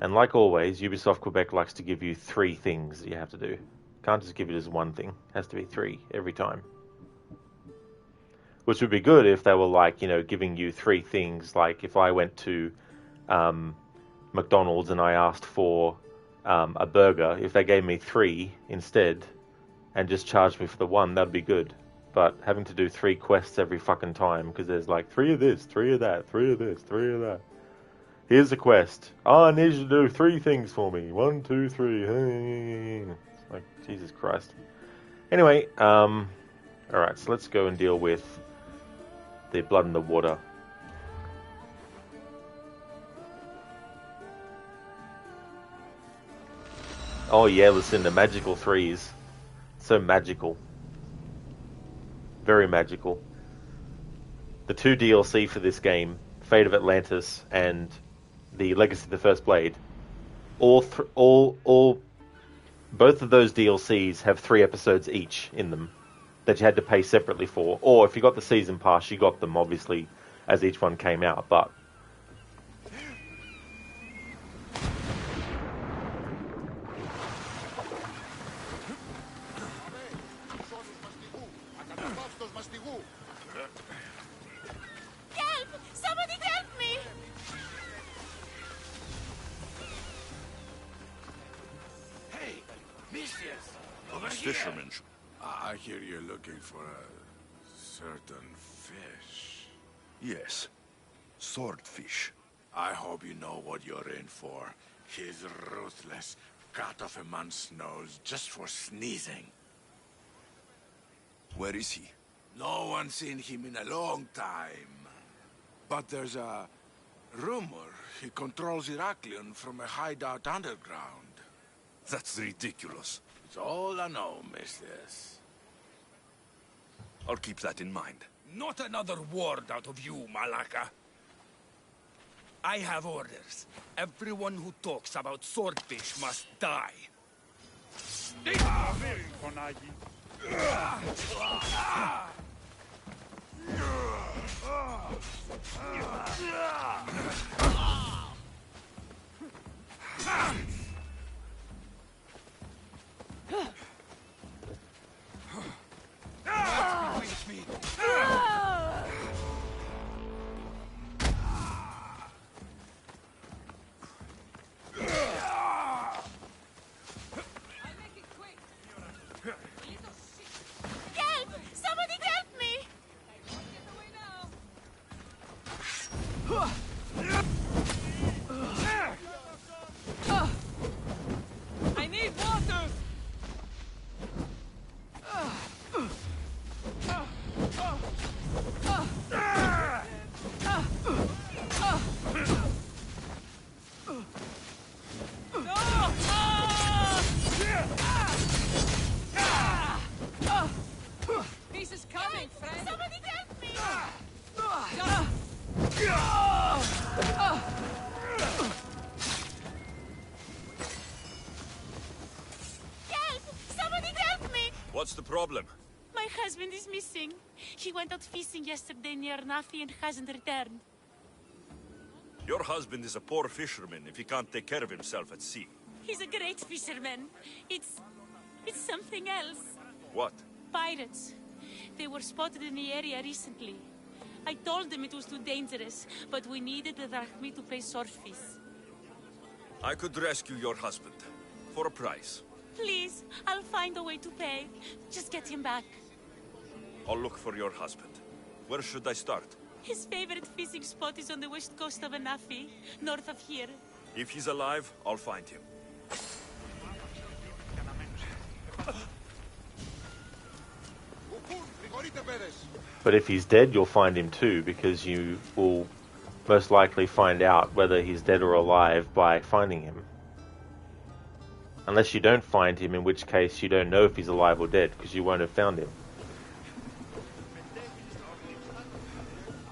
Speaker 1: And like always, Ubisoft Quebec likes to give you 3 things that you have to do. Can't just give it as one thing. It has to be 3 every time. Which would be good if they were like, you know, giving you 3 things. Like if I went to McDonald's and I asked for a burger, if they gave me 3 instead and just charged me for the 1, that'd be good. But having to do 3 quests every fucking time because there's like 3 of this, 3 of that, 3 of this, 3 of that. Here's a quest. Oh, I need you to do 3 things for me. 1, 2, 3. It's like, Jesus Christ. Anyway, alright, so let's go and deal with the blood in the water. Oh yeah, listen, the magical 3s. So magical. Very magical. The 2 DLC for this game, Fate of Atlantis and the Legacy of the First Blade, both of those DLCs have 3 episodes each in them that you had to pay separately for. Or if you got the season pass, you got them obviously as each one came out. But
Speaker 11: Help! Somebody help me!
Speaker 7: Hey, Mistress! Fisherman. I hear you're looking for a certain fish. Yes. Swordfish. I hope you know what you're in for. He's ruthless. Cut off a man's nose just for sneezing. Where is he? No one's seen him in a long time. But there's a rumor he controls Heraklion from a hideout underground. That's ridiculous. It's all I know, mistress. I'll keep that in mind.
Speaker 14: Not another word out of you, Malaka. I have orders. Everyone who talks about swordfish must die.
Speaker 11: Help! Somebody help me!
Speaker 14: I need water!
Speaker 11: Peace is coming, friend! Somebody help me! Help! Somebody help me!
Speaker 7: What's the problem?
Speaker 11: My husband is missing. He went out fishing yesterday near Nafi and hasn't returned.
Speaker 7: Your husband is a poor fisherman if he can't take care of himself at sea.
Speaker 11: He's a great fisherman. It's something else.
Speaker 7: What?
Speaker 11: Pirates. They were spotted in the area recently. I told them it was too dangerous, but we needed the drachmi to pay sword fees.
Speaker 7: I could rescue your husband. For a price.
Speaker 11: Please, I'll find a way to pay. Just get him back.
Speaker 7: I'll look for your husband. Where should I start?
Speaker 11: His favorite fishing spot is on the west coast of Anafi, north of here.
Speaker 7: If he's alive, I'll find him.
Speaker 1: But if he's dead, you'll find him too, because you will most likely find out whether he's dead or alive by finding him. Unless you don't find him, in which case you don't know if he's alive or dead, because you won't have found him.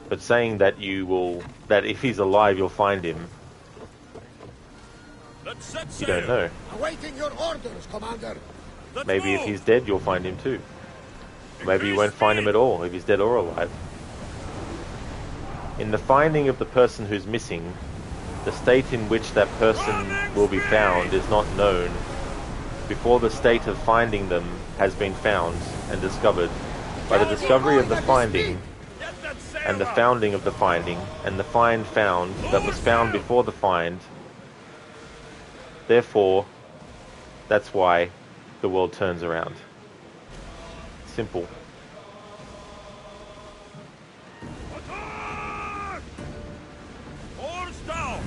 Speaker 1: But saying that that if he's alive you'll find him, you don't know.
Speaker 10: Awaiting your orders, Commander.
Speaker 1: Maybe if he's dead you'll find him too. Maybe you won't find him at all, if he's dead or alive. In the finding of the person who's missing, the state in which that person will be found is not known before the state of finding them has been found and discovered. By the discovery of the finding, and the founding of the finding, and the find found that was found before the find, therefore, that's why the world turns around. Simple.
Speaker 7: Oars down!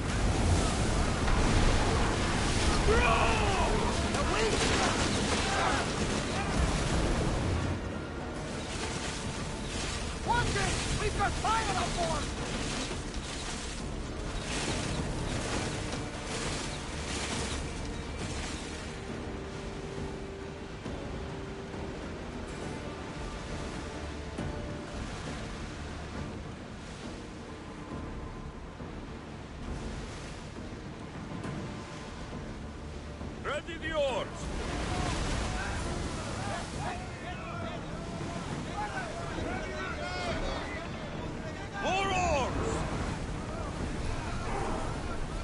Speaker 10: Watch it! We've got fire on board!
Speaker 14: Ready the oars! More oars!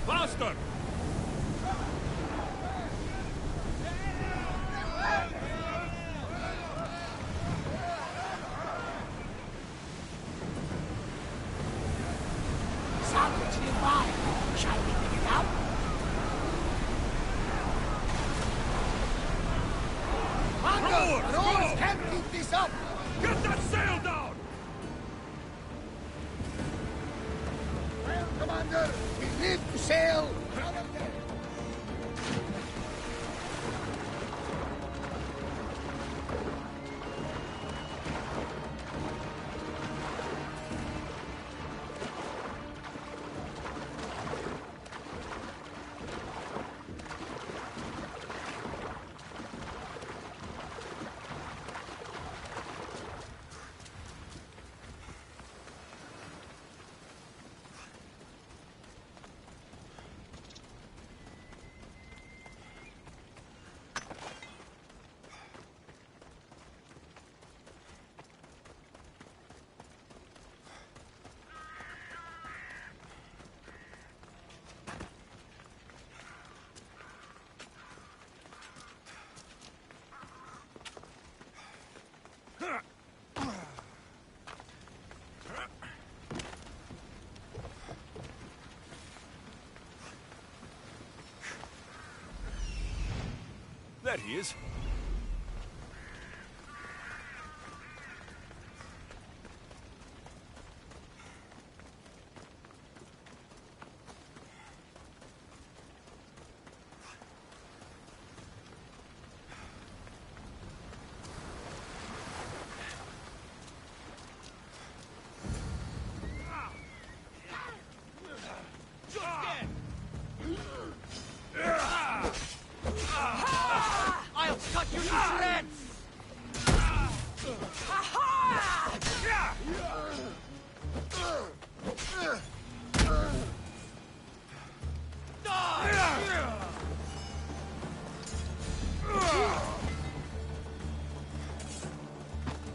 Speaker 14: Faster!
Speaker 12: Salvage nearby. Shall we pick it up?
Speaker 14: Rowers,
Speaker 12: Rowers can't keep this up!
Speaker 14: Get that sail down!
Speaker 12: Well, Commander, we live to sail.
Speaker 14: There he is.
Speaker 12: I'll cut you to shreds!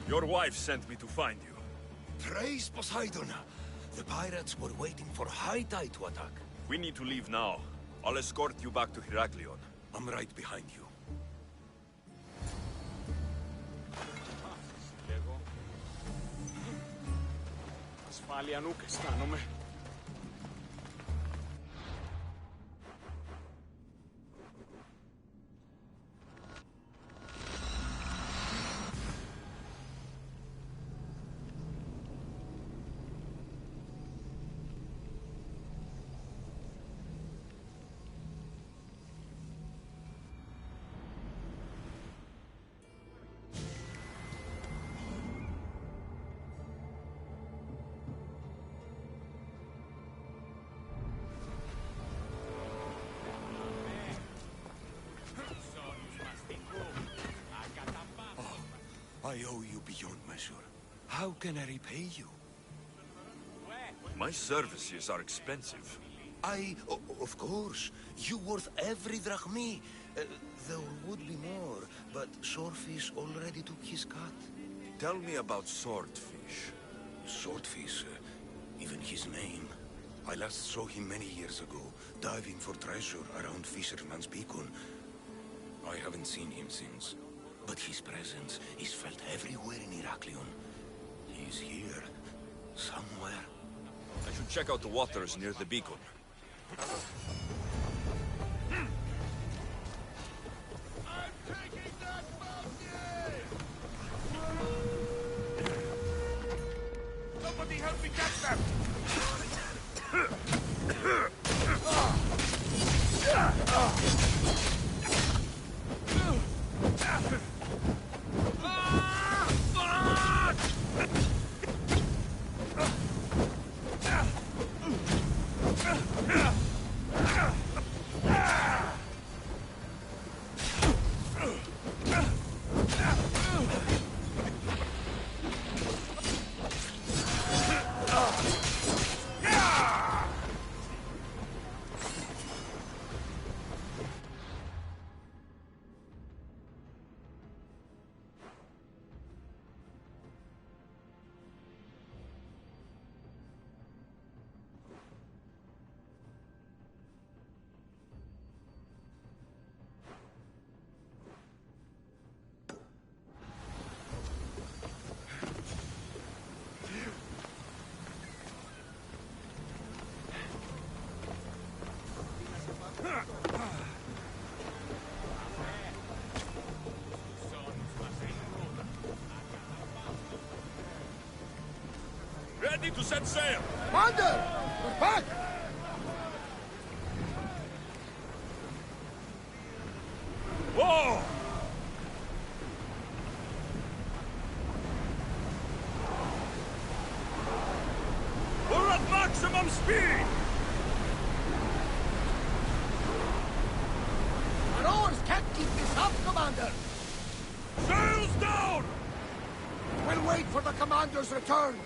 Speaker 14: Your wife sent me to find you.
Speaker 7: Praise Poseidon! The pirates were waiting for high tide to attack.
Speaker 14: We need to leave now. I'll escort you back to Heraklion.
Speaker 7: I'm right behind you.
Speaker 12: Ασφάλεια νουκ αισθάνομαι.
Speaker 7: I owe you beyond measure. How can I repay you?
Speaker 14: My services are expensive.
Speaker 7: Of course. You worth every drachmi. There would be more, but Swordfish already took his cut.
Speaker 14: Tell me about Swordfish.
Speaker 7: Swordfish, even his name. I last saw him many years ago, diving for treasure around Fisherman's Beacon. I haven't seen him since. But his presence is felt everywhere in Heraklion. He's here, somewhere.
Speaker 14: I should check out the waters near the beacon.
Speaker 12: Somebody help me catch them!
Speaker 14: ready to set sail.
Speaker 10: Commander! We're back!
Speaker 14: Whoa! We're at maximum speed!
Speaker 10: Our oars can't keep this up, Commander!
Speaker 14: Sails down!
Speaker 10: We'll wait for the Commander's return!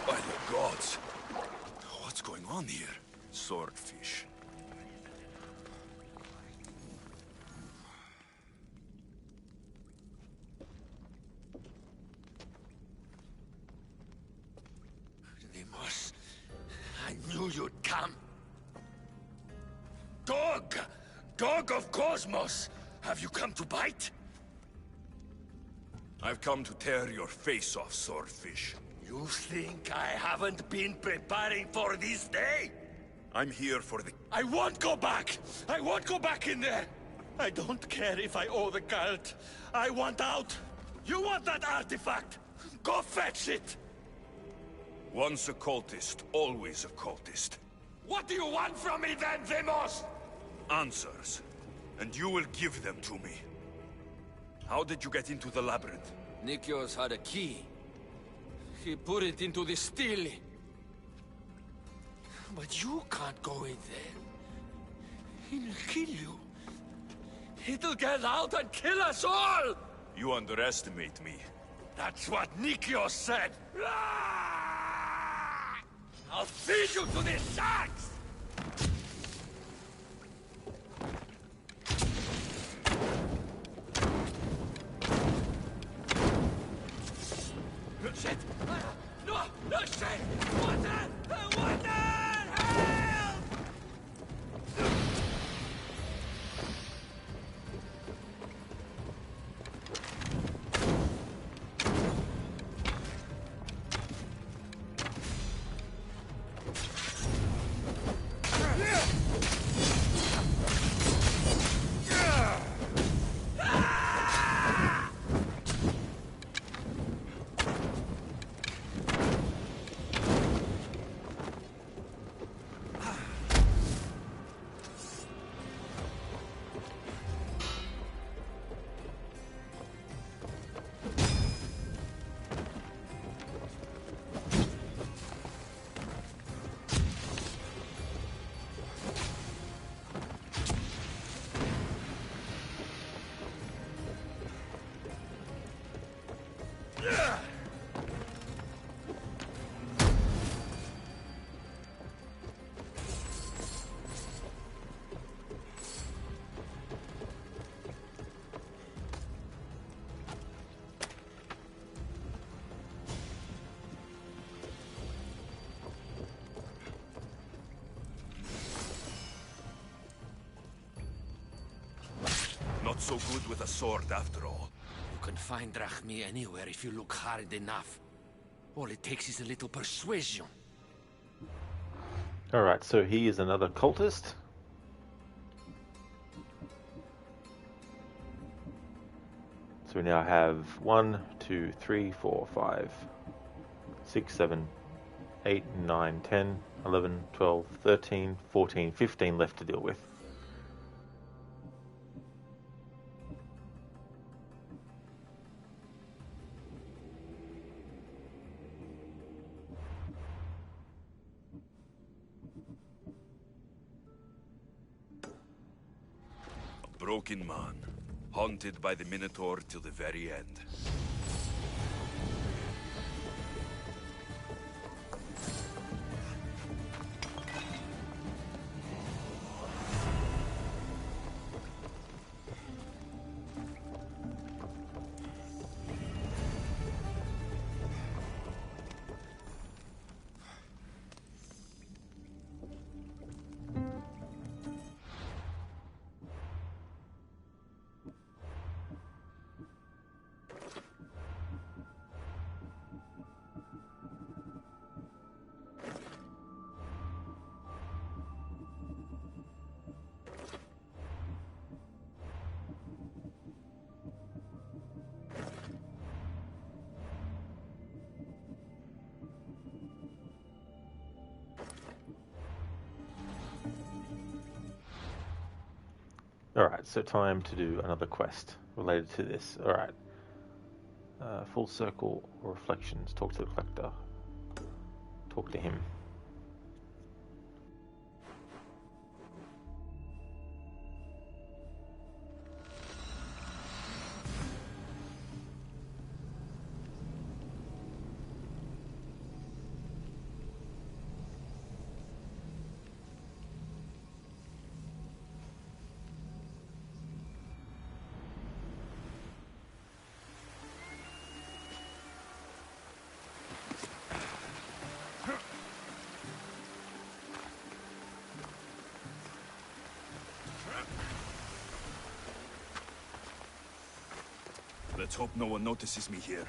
Speaker 14: By the gods! What's going on here? Swordfish.
Speaker 15: Deimos, I knew you'd come. Dog! Dog of Cosmos! Have you come to bite?
Speaker 14: I've come to tear your face off, Swordfish.
Speaker 15: You think I haven't been preparing for this day?
Speaker 14: I'm here for the...
Speaker 15: I won't go back! I won't go back in there! I don't care if I owe the cult. I want out! You want that artifact? Go fetch it!
Speaker 14: Once a cultist, always a cultist.
Speaker 15: What do you want from me then, Deimos?
Speaker 14: Answers. And you will give them to me. How did you get into the labyrinth?
Speaker 15: Nikios had a key. He put it into the stele. But you can't go in there. It'll kill you. It'll get out and kill us all!
Speaker 14: You underestimate me.
Speaker 15: That's what Nikios said! I'll feed you to the sharks! Shit! No! No shit! Water! Water! Help!
Speaker 14: Not so good with a sword after all.
Speaker 15: You can find Drachmi anywhere if you look hard enough. All it takes is a little persuasion.
Speaker 1: Alright, so he is another cultist. So we now have 1, 2, 3, 4, 5, 6, 7, 8, 9, 10, 11, 12, 13, 14, 15 left to deal with.
Speaker 14: Broken man, haunted by the Minotaur till the very end.
Speaker 1: Alright, so time to do another quest related to this. Alright. Full circle reflections. Talk to the collector. Talk to him.
Speaker 7: Let's hope no one notices me here.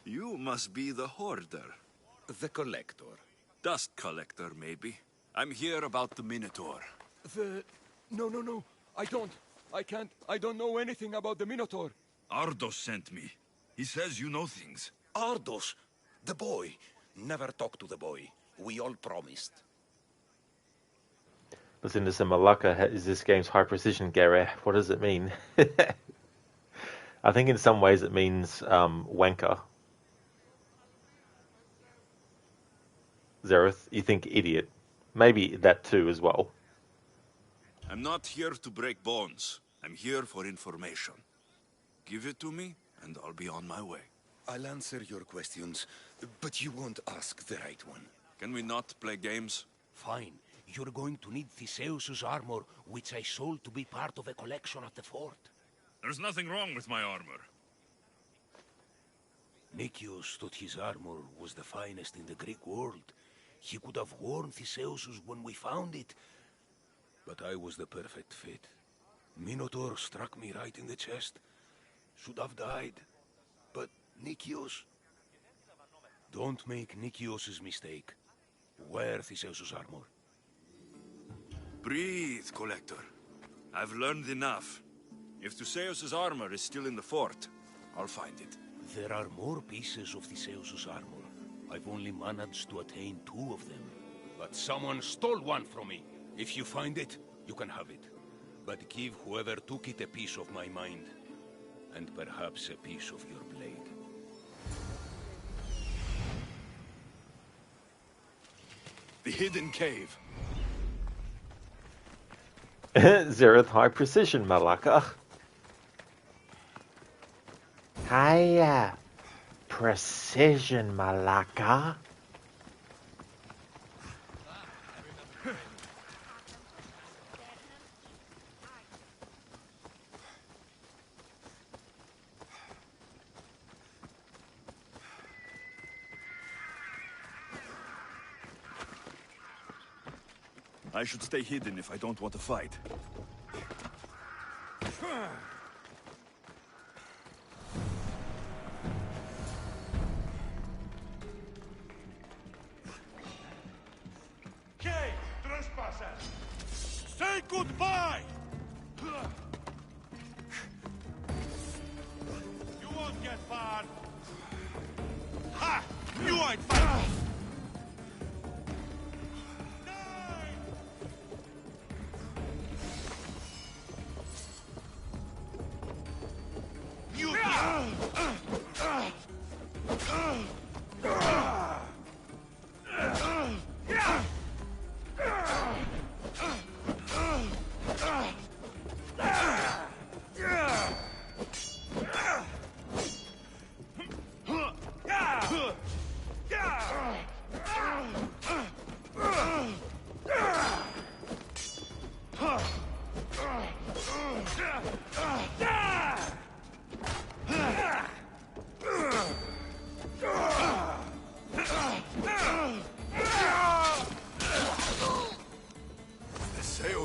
Speaker 7: You must be the hoarder.
Speaker 14: The collector.
Speaker 7: Dust collector, maybe. I'm here about the Minotaur.
Speaker 16: No. I don't. I can't. I don't know anything about the Minotaur.
Speaker 7: Ardos sent me. He says you know things.
Speaker 14: Ardos? The boy. Never talk to the boy. We all promised.
Speaker 1: Listen to some Malaka. Is this game's high precision, Gary? What does it mean? I think in some ways it means wanker. Zereth, you think idiot. Maybe that too as well.
Speaker 7: I'm not here to break bones. I'm here for information. Give it to me, and I'll be on my way.
Speaker 14: I'll answer your questions, but you won't ask the right one.
Speaker 7: Can we not play games?
Speaker 14: Fine. You're going to need Theseus's armor, which I sold to be part of a collection at the fort.
Speaker 7: There's nothing wrong with my armor.
Speaker 14: Nicias thought his armor was the finest in the Greek world. He could have worn Theseus's when we found it, but I was the perfect fit. Minotaur struck me right in the chest. Should have died, but Nicias... Don't make Nicias's mistake. Wear Theseus's armor.
Speaker 7: Breathe, Collector. I've learned enough. If Theseus's armor is still in the fort, I'll find it.
Speaker 14: There are more pieces of Theseus's armor. I've only managed to attain 2 of them. But someone stole one from me. If you find it, you can have it. But give whoever took it a piece of my mind. And perhaps a piece of your blade.
Speaker 7: The hidden cave.
Speaker 1: Zereth high precision, Malaka. Hiya. Precision, Malaka.
Speaker 7: I should stay hidden if I don't want to fight.
Speaker 15: Say goodbye! You won't get far. Ha! You ain't fighting! You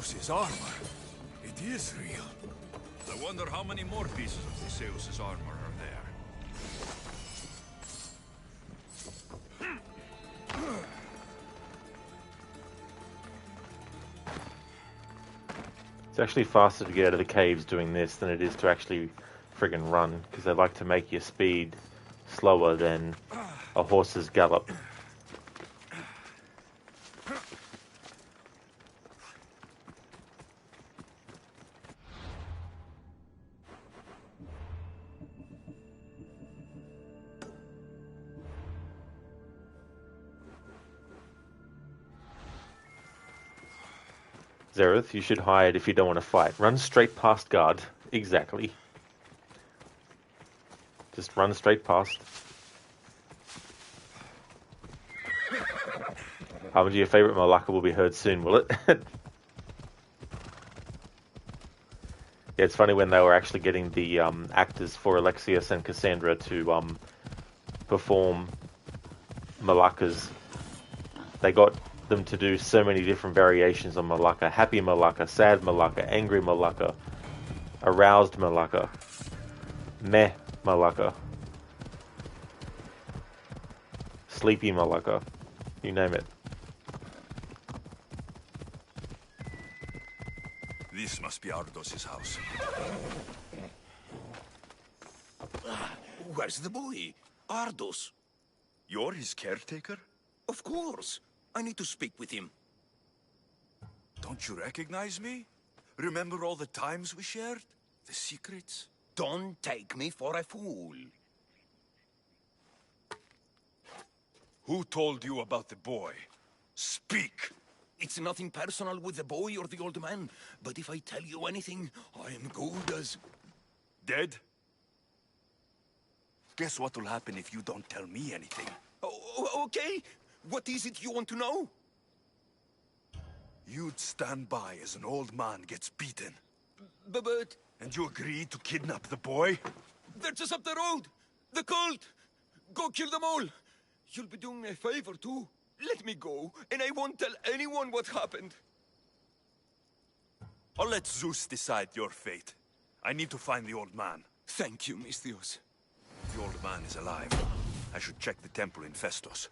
Speaker 10: Theseus' armor. It is real.
Speaker 7: I wonder how many more pieces of Theseus' armor are there.
Speaker 1: It's actually faster to get out of the caves doing this than it is to actually friggin' run, because they like to make your speed slower than a horse's gallop. Zereth, you should hide if you don't want to fight. Run straight past guard. Exactly. Just run straight past. Harbinger, your favourite Malacca will be heard soon, will it? Yeah, it's funny when they were actually getting the actors for Alexius and Cassandra to perform Malaccas. They got them to do so many different variations on Malacca. Happy Malacca, sad Malacca, angry Malacca, aroused Malacca, meh Malacca, sleepy Malacca, you name it.
Speaker 7: This must be Ardos's house.
Speaker 14: Where's the boy? Ardos.
Speaker 7: You're his caretaker?
Speaker 14: Of course. I need to speak with him.
Speaker 7: Don't you recognize me? Remember all the times we shared? The secrets?
Speaker 14: Don't take me for a fool.
Speaker 7: Who told you about the boy? Speak!
Speaker 14: It's nothing personal with the boy or the old man, but if I tell you anything, I am good as...
Speaker 7: Dead? Guess what will happen if you don't tell me anything?
Speaker 14: Okay. What is it you want to know?
Speaker 7: You'd stand by as an old man gets beaten.
Speaker 14: But...
Speaker 7: And you agreed to kidnap the boy?
Speaker 14: They're just up the road. The cult. Go kill them all. You'll be doing me a favor, too. Let me go, and I won't tell anyone what happened.
Speaker 7: I'll let Zeus decide your fate. I need to find the old man.
Speaker 14: Thank you, Misthios.
Speaker 7: The old man is alive. I should check the temple in Festos.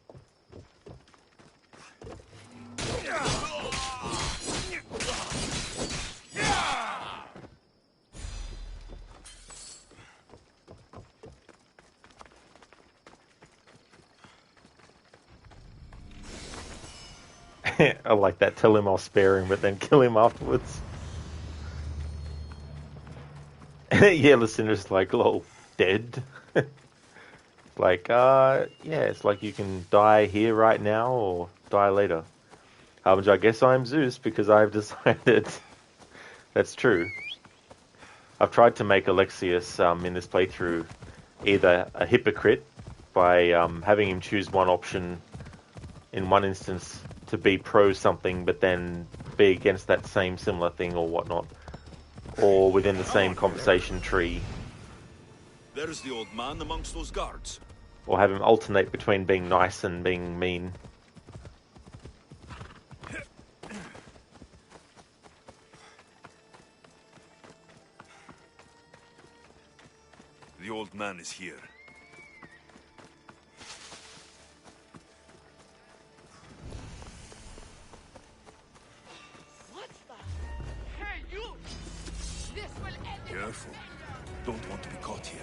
Speaker 1: I like that. Tell him I'll spare him, but then kill him afterwards. Yeah, Lucinda's like, lol, dead. Like, yeah, it's like you can die here right now or die later. Harbinger, I guess I'm Zeus because I've decided. That's true. I've tried to make Alexius in this playthrough either a hypocrite by having him choose one option in one instance to be pro something, but then be against that same similar thing or whatnot, or within the same conversation tree.
Speaker 7: There's the old man amongst those guards.
Speaker 1: Or have him alternate between being nice and being mean.
Speaker 7: The old man is here.
Speaker 13: What's that?
Speaker 14: careful. Don't want to be caught here.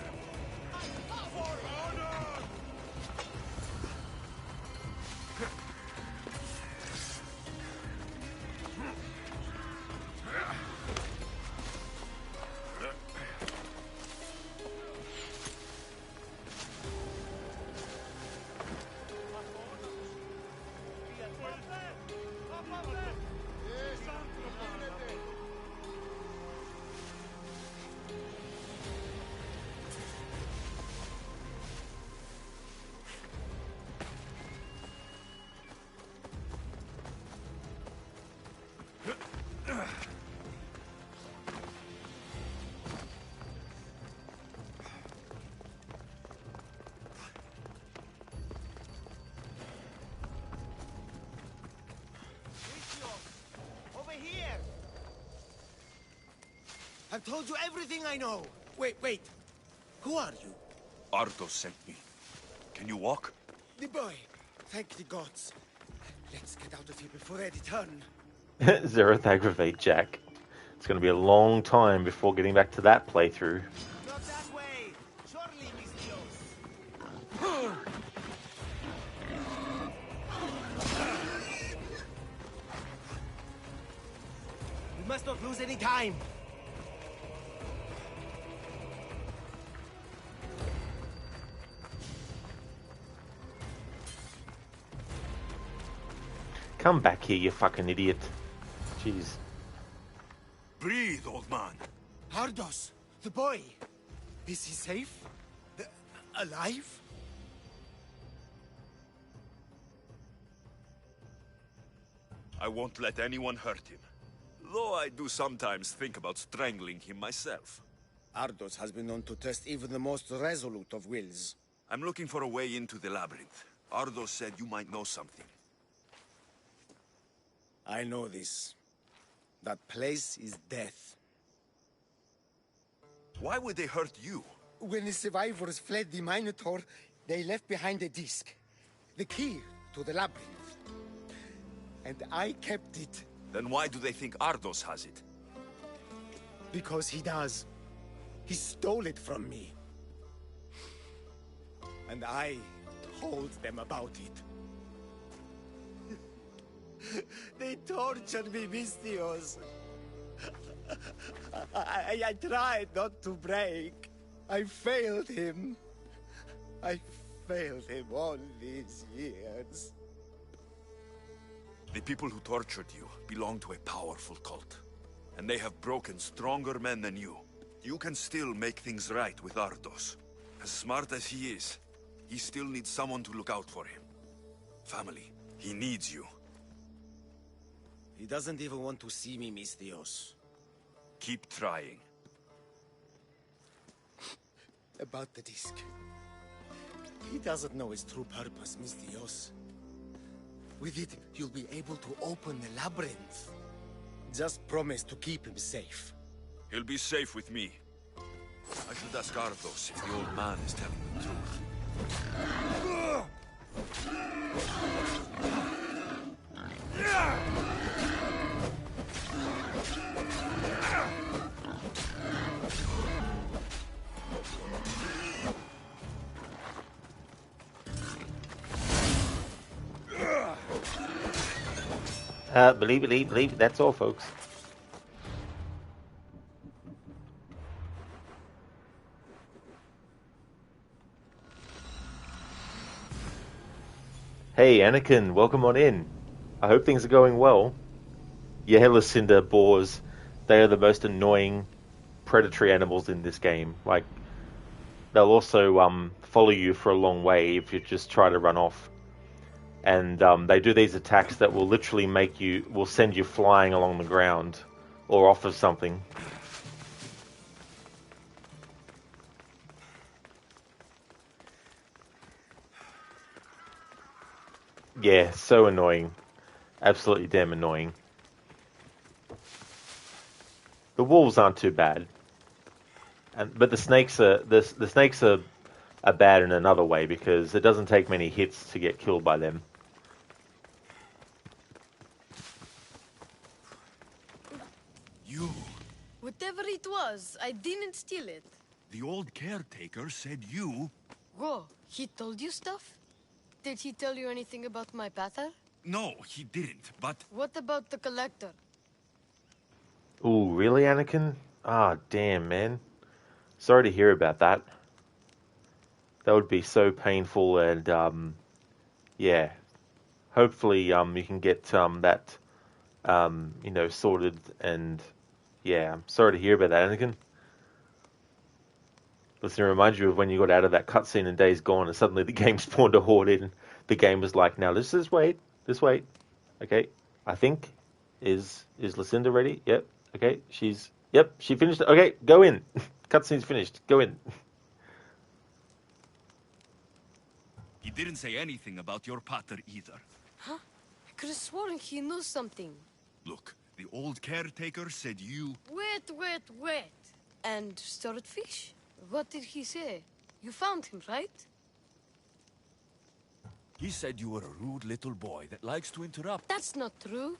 Speaker 12: Over here! I've told you everything I know. Wait. Who are you?
Speaker 7: Arthos sent me. Can you walk?
Speaker 12: The boy. Thank the gods. Let's get out of here before they return.
Speaker 1: Zereth aggravate Jack. It's going to be a long time before getting back to that playthrough.
Speaker 12: Not that way! Surely, Mistios! We must not lose any time!
Speaker 1: Come back here, you fucking idiot. Jeez.
Speaker 7: Breathe, old man.
Speaker 12: Ardos, the boy. Is he safe? Alive?
Speaker 7: I won't let anyone hurt him. Though I do sometimes think about strangling him myself.
Speaker 12: Ardos has been known to test even the most resolute of wills.
Speaker 7: I'm looking for a way into the labyrinth. Ardos said you might know something.
Speaker 12: I know this. That place is death.
Speaker 7: Why would they hurt you?
Speaker 12: When the survivors fled the Minotaur, they left behind a disc. The key to the labyrinth. And I kept it.
Speaker 7: Then why do they think Ardos has it?
Speaker 12: Because he does. He stole it from me. And I told them about it. They tortured me, Mistios. I tried not to break. I failed him. I failed him all these years.
Speaker 7: The people who tortured you belong to a powerful cult. And they have broken stronger men than you. You can still make things right with Ardos. As smart as he is, he still needs someone to look out for him. Family. He needs you.
Speaker 12: He doesn't even want to see me, Mistios.
Speaker 7: Keep trying.
Speaker 12: About the disc. He doesn't know its true purpose, Mistios. With it, you'll be able to open the labyrinth. Just promise to keep him safe.
Speaker 7: He'll be safe with me. I should ask Arthos if the old man is telling the truth.
Speaker 1: Believe it. That's all, folks. Hey, Anakin, welcome on in. I hope things are going well. Yeah, Lucinda boars. They are the most annoying predatory animals in this game. Like, they'll also follow you for a long way if you just try to run off. And they do these attacks that will literally will send you flying along the ground or off of something. Yeah, so annoying. Absolutely damn annoying. The wolves aren't too bad. But the snakes are bad in another way because it doesn't take many hits to get killed by them.
Speaker 13: Whatever it was, I didn't steal it.
Speaker 7: The old caretaker said you...
Speaker 13: Whoa, he told you stuff? Did he tell you anything about my pater?
Speaker 7: No, he didn't, but...
Speaker 13: What about the collector?
Speaker 1: Ooh, really, Anakin? Ah, damn, man. Sorry to hear about that. That would be so painful, and, yeah. Hopefully, you can get, that, sorted, and, yeah. I'm sorry to hear about that, Anakin. Listen, it reminds you of when you got out of that cutscene in Days Gone, and suddenly the game spawned a horde in. The game was like, now, just wait. Okay, I think, is Lucinda ready? Yep, okay, yep, she finished it. Okay, go in. Cutscene's finished. Go in.
Speaker 7: He didn't say anything about your pater either.
Speaker 13: Huh? I could have sworn he knew something.
Speaker 7: Look, the old caretaker said you...
Speaker 13: Wait. And Swordfish? What did he say? You found him, right?
Speaker 16: He said you were a rude little boy that likes to interrupt.
Speaker 13: That's not true.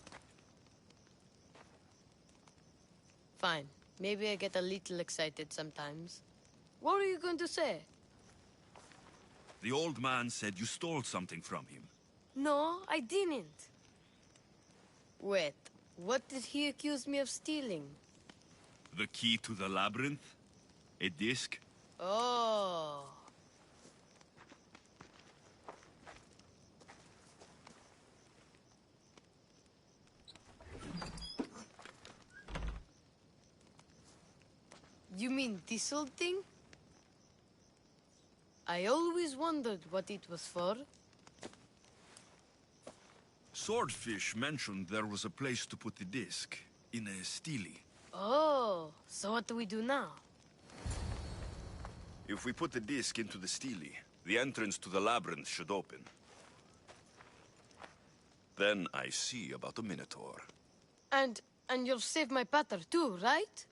Speaker 13: Fine. Maybe I get a little excited sometimes. What are you going to say?
Speaker 7: The old man said you stole something from him.
Speaker 13: No, I didn't. Wait, what did he accuse me of stealing?
Speaker 7: The key to the labyrinth? A disc?
Speaker 13: Oh. You mean this old thing? I always wondered what it was for.
Speaker 7: Swordfish mentioned there was a place to put the disc. In a stele.
Speaker 13: Oh, so what do we do now?
Speaker 7: If we put the disc into the stele, the entrance to the labyrinth should open. Then I see about the Minotaur.
Speaker 13: And you'll save my pater too, right?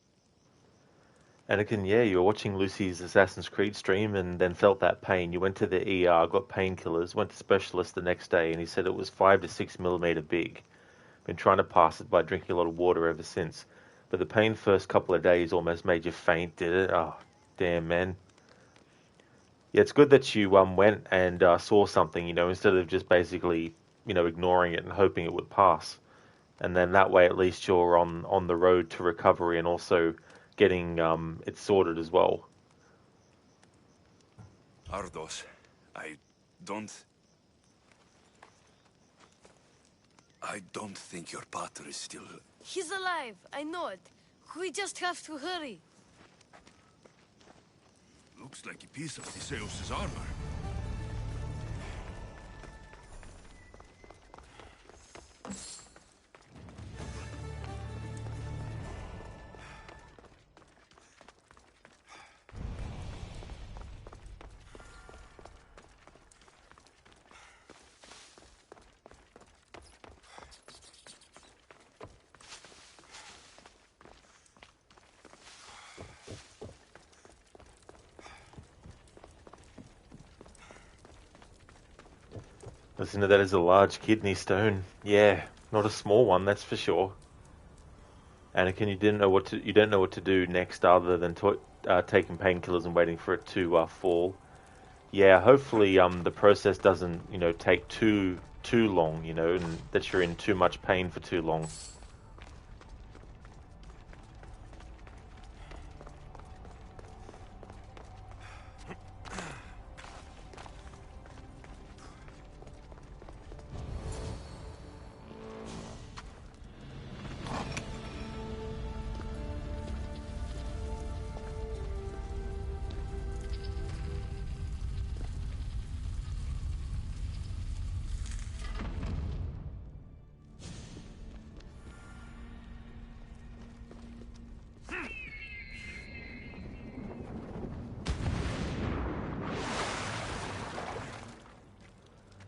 Speaker 1: Anakin, yeah, you were watching Lucy's Assassin's Creed stream and then felt that pain. You went to the ER, got painkillers, went to specialist the next day, and he said it was 5 to 6 millimeter big. Been trying to pass it by drinking a lot of water ever since. But the pain first couple of days almost made you faint, did it? Oh, damn, man. Yeah, it's good that you went and saw something, instead of just basically, ignoring it and hoping it would pass. And then that way at least you're on the road to recovery and also getting it sorted as well.
Speaker 7: Ardos, I don't think your pater is still...
Speaker 13: He's alive, I know it. We just have to hurry.
Speaker 7: Looks like a piece of Theseus' armor.
Speaker 1: Listen to that, is a large kidney stone. Yeah, not a small one, that's for sure. Anakin, you don't know what to do next other than taking painkillers and waiting for it to fall. Yeah, hopefully the process doesn't take too long, and that you're in too much pain for too long.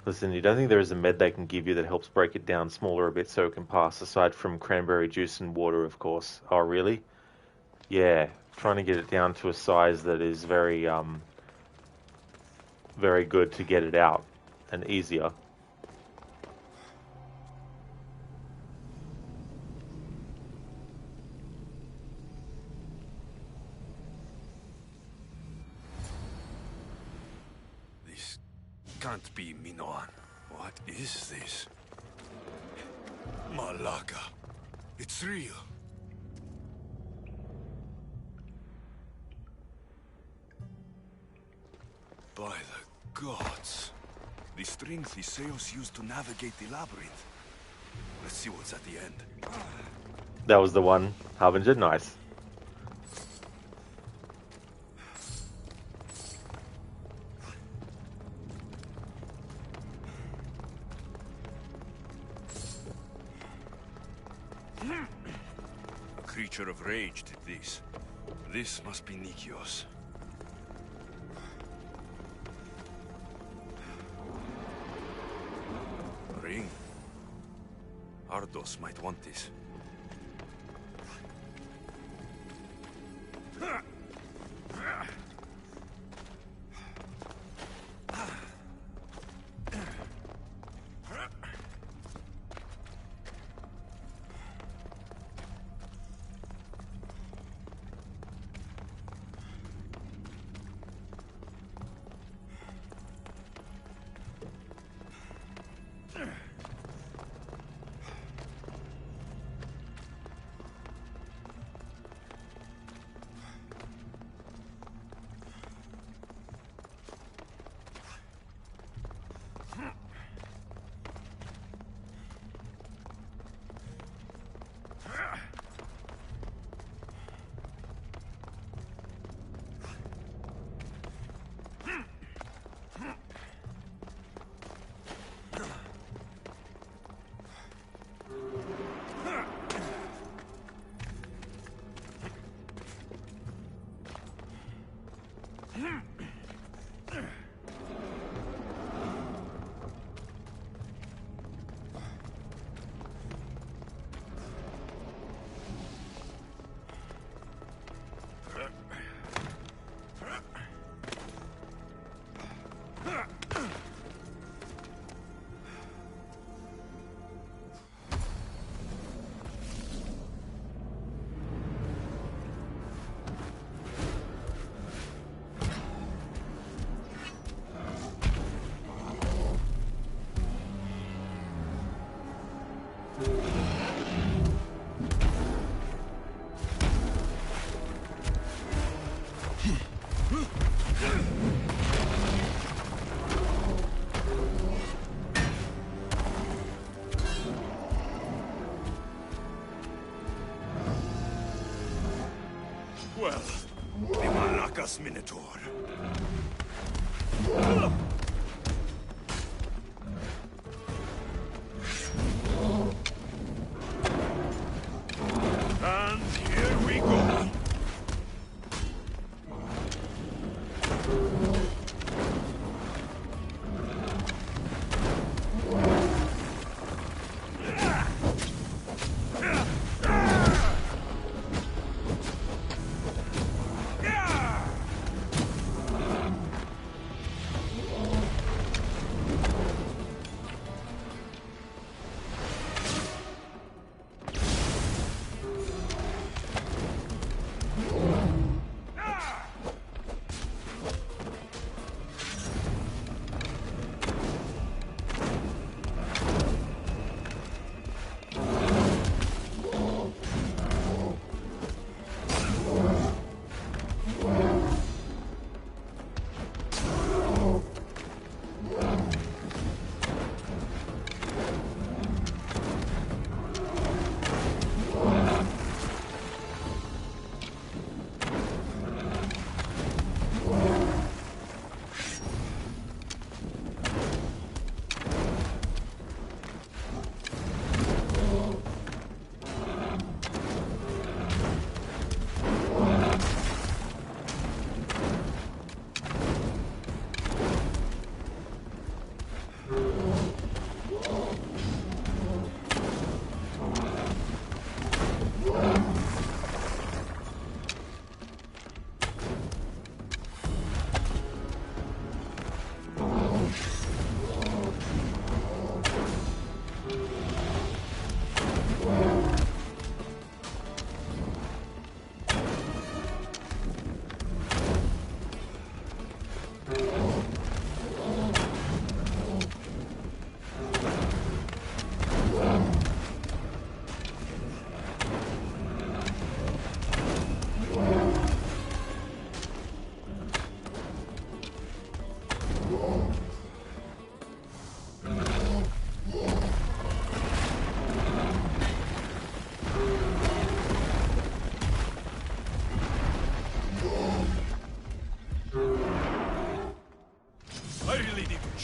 Speaker 1: Listen, you don't think there is a med they can give you that helps break it down smaller a bit so it can pass, aside from cranberry juice and water, of course? Oh, really? Yeah, trying to get it down to a size that is very, very good to get it out, and easier.
Speaker 7: can't be Minoan. What is this? Malaka. It's real. By the gods. The strength Theseus used to navigate the labyrinth. Let's see what's at the end.
Speaker 1: That was the one. Harbinger, nice.
Speaker 7: A creature of rage did this. This must be Nikios. A ring. Ardos might want this. Well, the Malakas Minotaur. And here we go.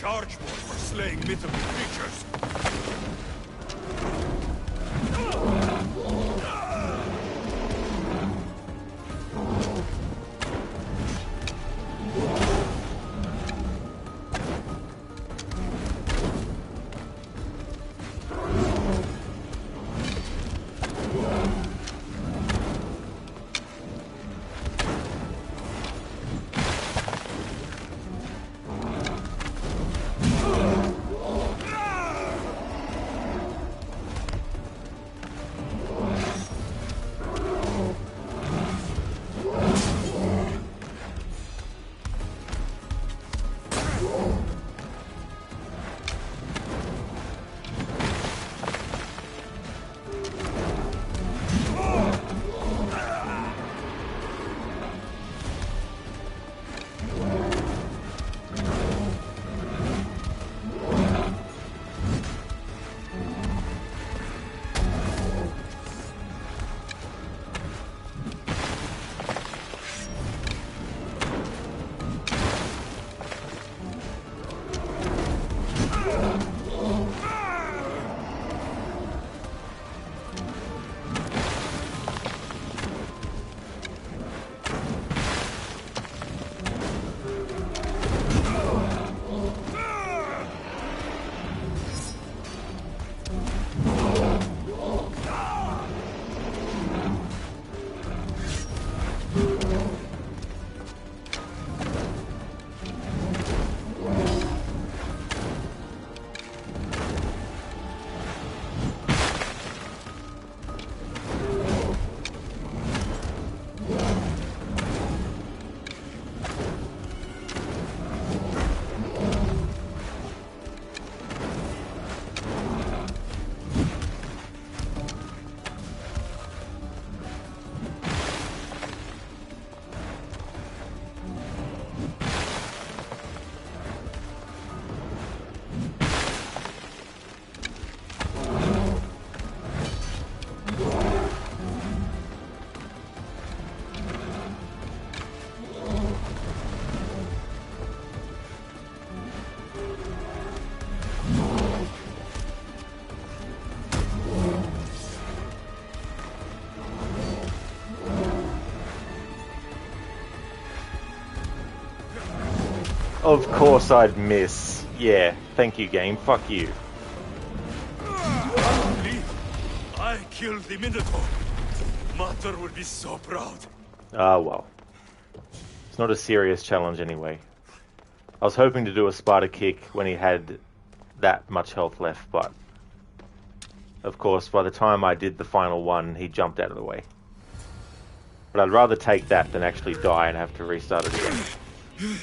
Speaker 7: charge more for slaying mythical creatures.
Speaker 1: Of course I'd miss. Yeah, thank you, game. Fuck you.
Speaker 7: I killed the Minotaur. Mother will be so proud.
Speaker 1: Ah, well. It's not a serious challenge anyway. I was hoping to do a Sparta Kick when he had that much health left, but... Of course, by the time I did the final one, he jumped out of the way. But I'd rather take that than actually die and have to restart it again.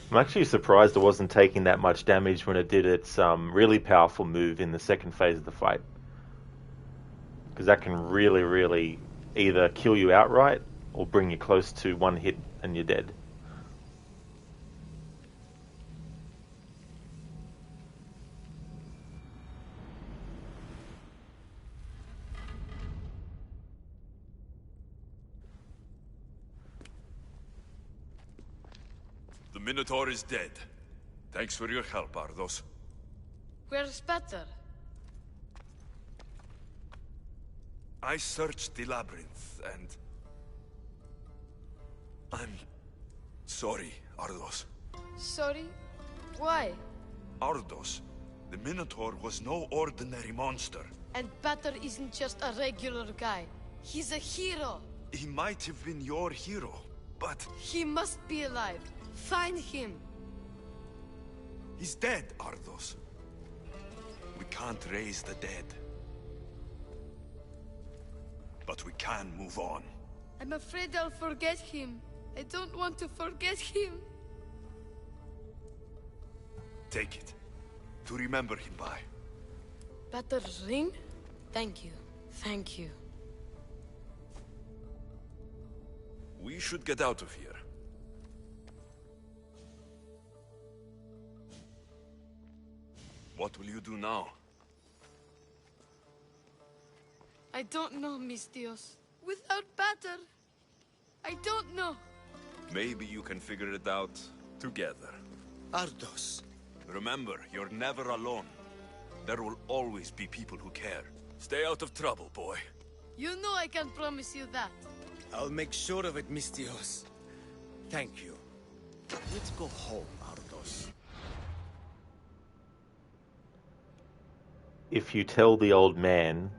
Speaker 1: I'm actually surprised it wasn't taking that much damage when it did its really powerful move in the second phase of the fight. Because that can really either kill you outright or bring you close to one hit and you're dead.
Speaker 7: The Minotaur is dead. Thanks for your help, Ardos.
Speaker 13: Where's Peter?
Speaker 7: I searched the labyrinth, and... I'm... sorry, Ardos.
Speaker 13: Sorry? Why?
Speaker 7: Ardos, the Minotaur was no ordinary monster.
Speaker 13: And Peter isn't just a regular guy. He's a hero.
Speaker 7: He might have been your hero, but...
Speaker 13: He must be alive. Find him.
Speaker 7: He's dead, Ardos. We can't raise the dead. But we can move on.
Speaker 13: I'm afraid I'll forget him. I don't want to forget him.
Speaker 7: Take it. To remember him by.
Speaker 13: Peter's ring? Thank you. Thank you.
Speaker 7: We should get out of here. What will you do now?
Speaker 13: I don't know, Mistios. Without Pater, I don't know.
Speaker 7: Maybe you can figure it out together.
Speaker 10: Ardos.
Speaker 7: Remember, you're never alone. There will always be people who care. Stay out of trouble, boy.
Speaker 13: You know I can promise you that.
Speaker 12: I'll make sure of it, Mistios. Thank you. Let's go home, Ardos.
Speaker 1: If you tell the old man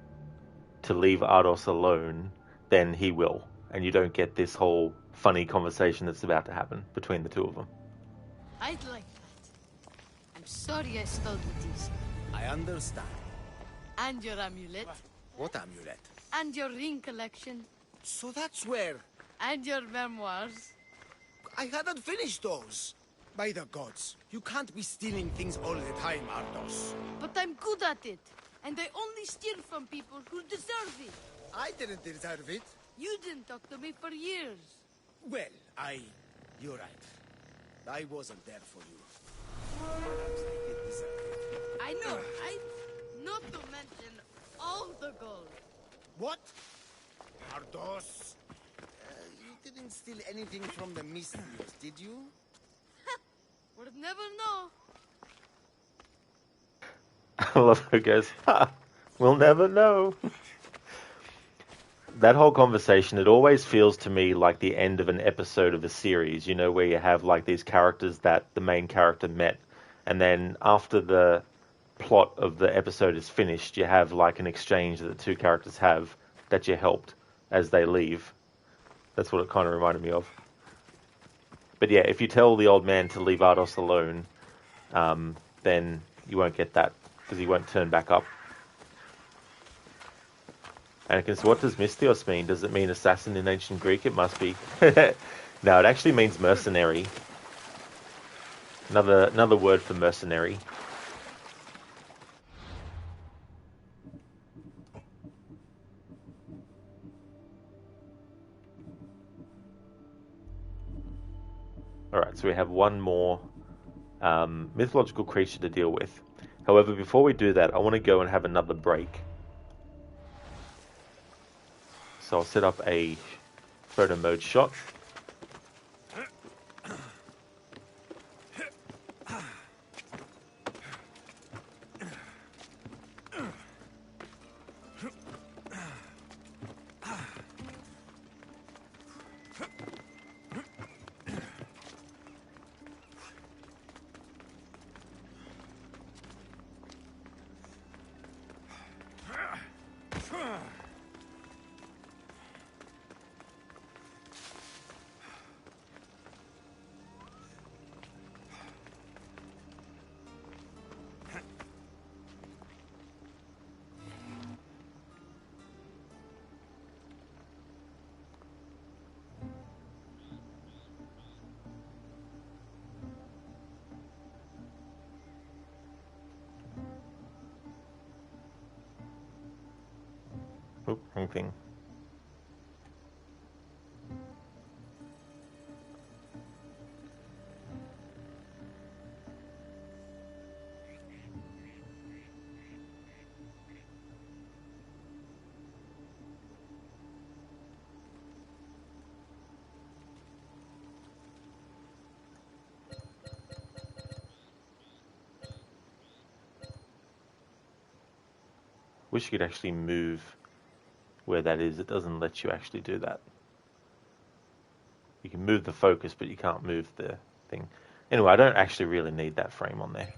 Speaker 1: to leave Ardos alone, then he will. And you don't get this whole funny conversation that's about to happen between the two of them.
Speaker 13: I'd like that. I'm sorry I stole the teas.
Speaker 12: I understand.
Speaker 13: And your amulet.
Speaker 12: What amulet?
Speaker 13: And your ring collection.
Speaker 12: So that's where...
Speaker 13: And your memoirs.
Speaker 12: I hadn't finished those. By the gods, you can't be stealing things all the time, Ardos.
Speaker 13: But I'm good at it. And I only steal from people who deserve it.
Speaker 12: I didn't deserve it.
Speaker 13: You didn't talk to me for years.
Speaker 12: Well, you're right. I wasn't there for you. Perhaps I did deserve it.
Speaker 13: I know, right? Not to mention all the gold.
Speaker 12: What? Ardos? You didn't steal anything from the Mistios, did you?
Speaker 13: We'll never know.
Speaker 1: I love how it goes, ha, we'll never know. That whole conversation, it always feels to me like the end of an episode of a series, you know, where you have like these characters that the main character met, and then after the plot of the episode is finished, you have like an exchange that the two characters have that you helped as they leave. That's what it kind of reminded me of. But yeah, if you tell the old man to leave Ardos alone, then you won't get that, because he won't turn back up. Anakin, so what does Mistios mean? Does it mean assassin in ancient Greek? It must be. No, it actually means mercenary. Another word for mercenary. Alright, so we have one more mythological creature to deal with. However, before we do that, I want to go and have another break. So I'll set up a photo mode shot. Oop, wrong thing. Wish you could actually move where that is. It doesn't let you actually do that. You can move the focus, but you can't move the thing. Anyway, I don't actually really need that frame on there.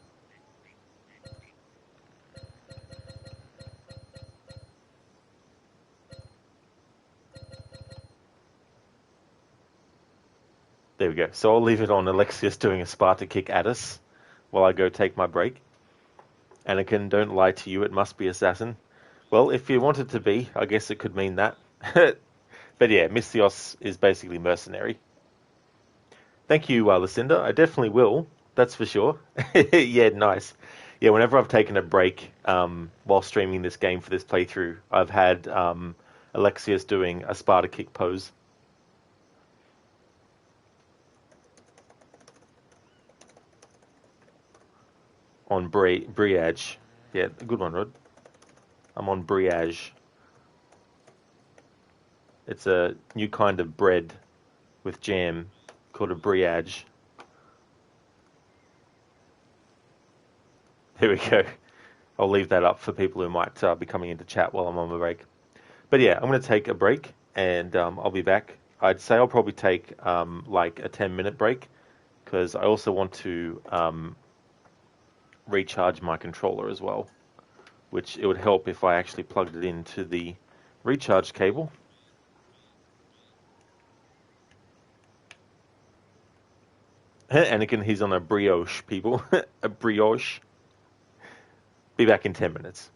Speaker 1: There we go. So I'll leave it on Alexius doing a Sparta Kick at us while I go take my break. Anakin, don't lie to you, it must be assassin. Well, if you want it to be, I guess it could mean that. But yeah, Mistios is basically mercenary. Thank you, Lucinda. I definitely will. That's for sure. Yeah, nice. Yeah, whenever I've taken a break while streaming this game for this playthrough, I've had Alexius doing a Sparta Kick pose. on brioche. Yeah, good one, Rod. I'm on brioche. It's a new kind of bread with jam called a brioche. There we go. I'll leave that up for people who might be coming into chat while I'm on my break. But yeah, I'm going to take a break, and I'll be back. I'd say I'll probably take like a 10-minute break, because I also want to recharge my controller as well, which it would help if I actually plugged it into the recharge cable. Anakin, he's on a brioche, people. A brioche. Be back in 10 minutes.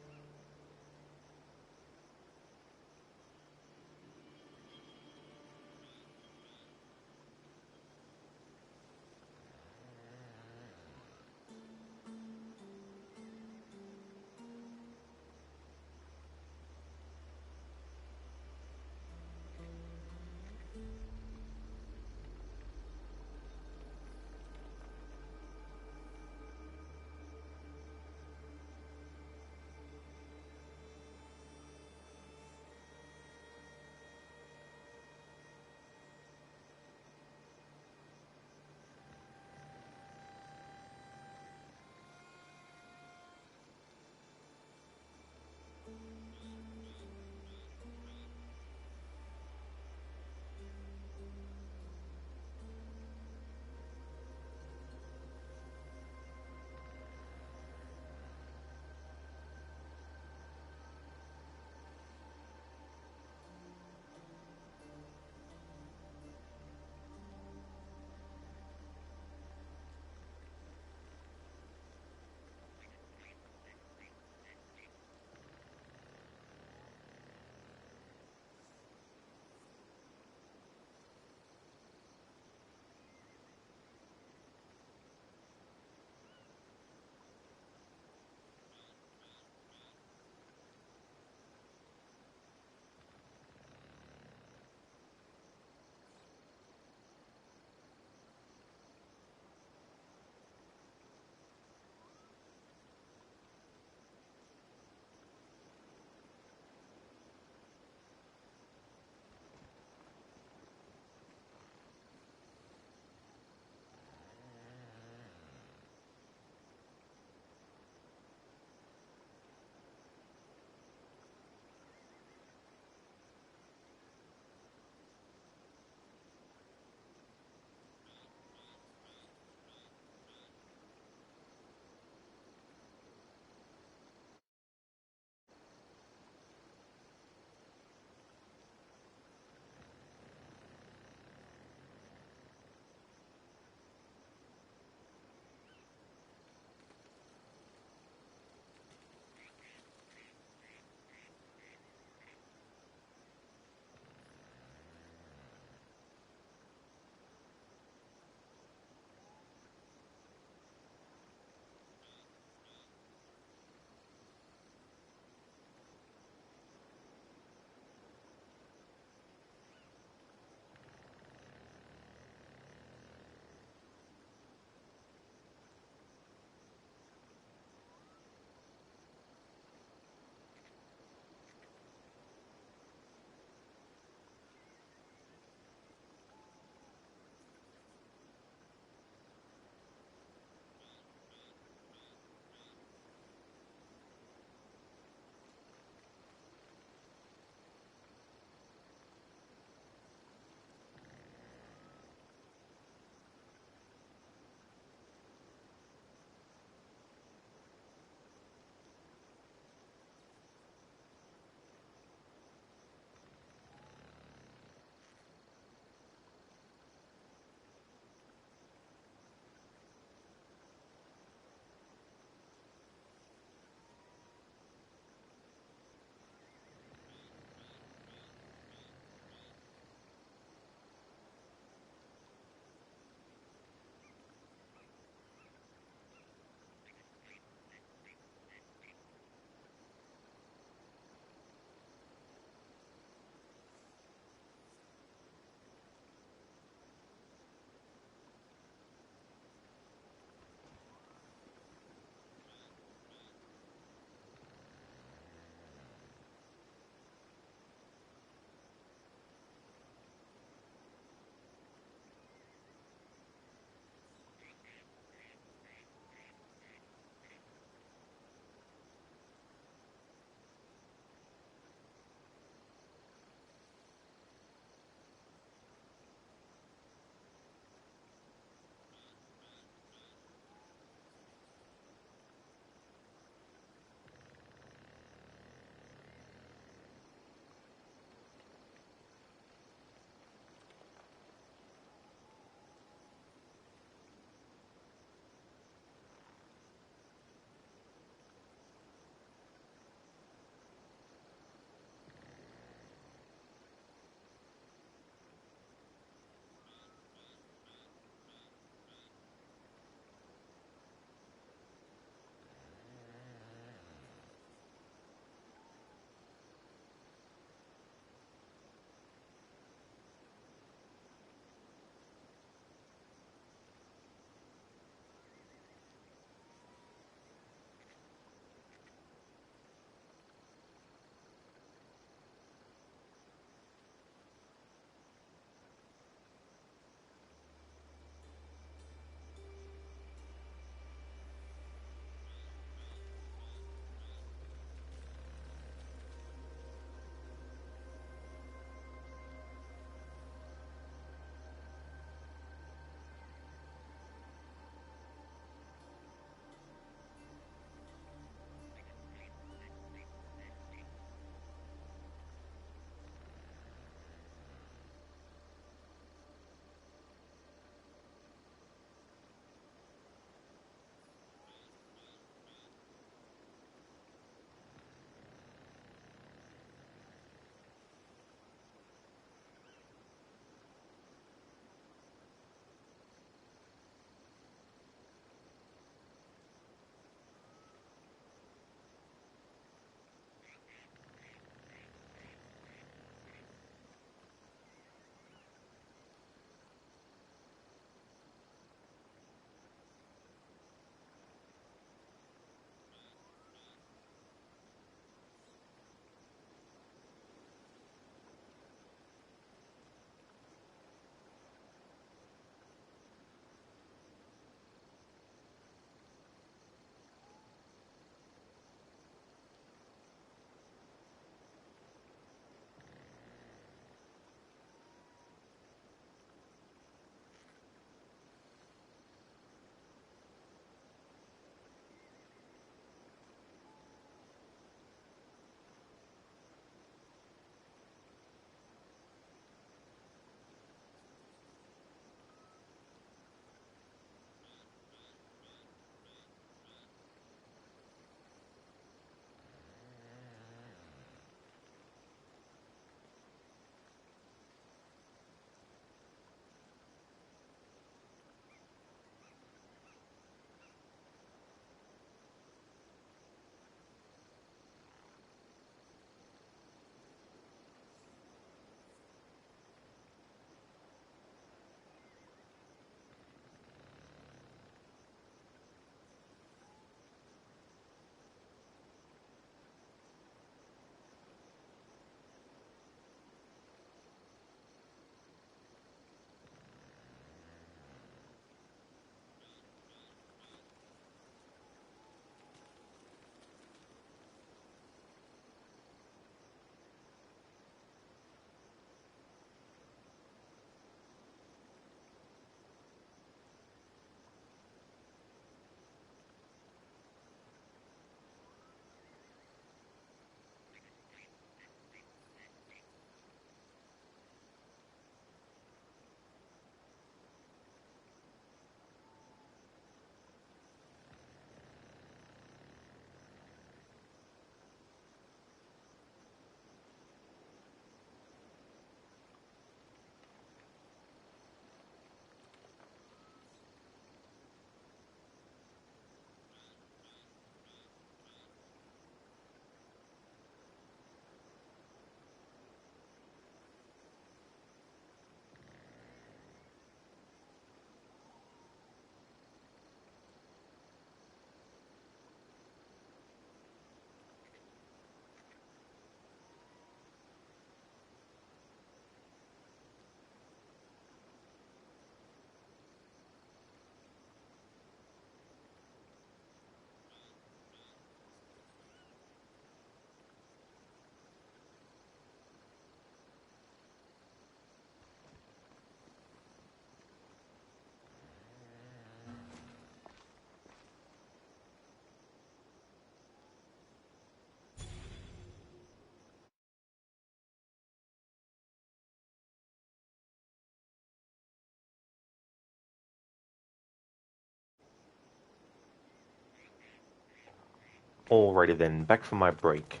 Speaker 1: Alrighty then, back from my break.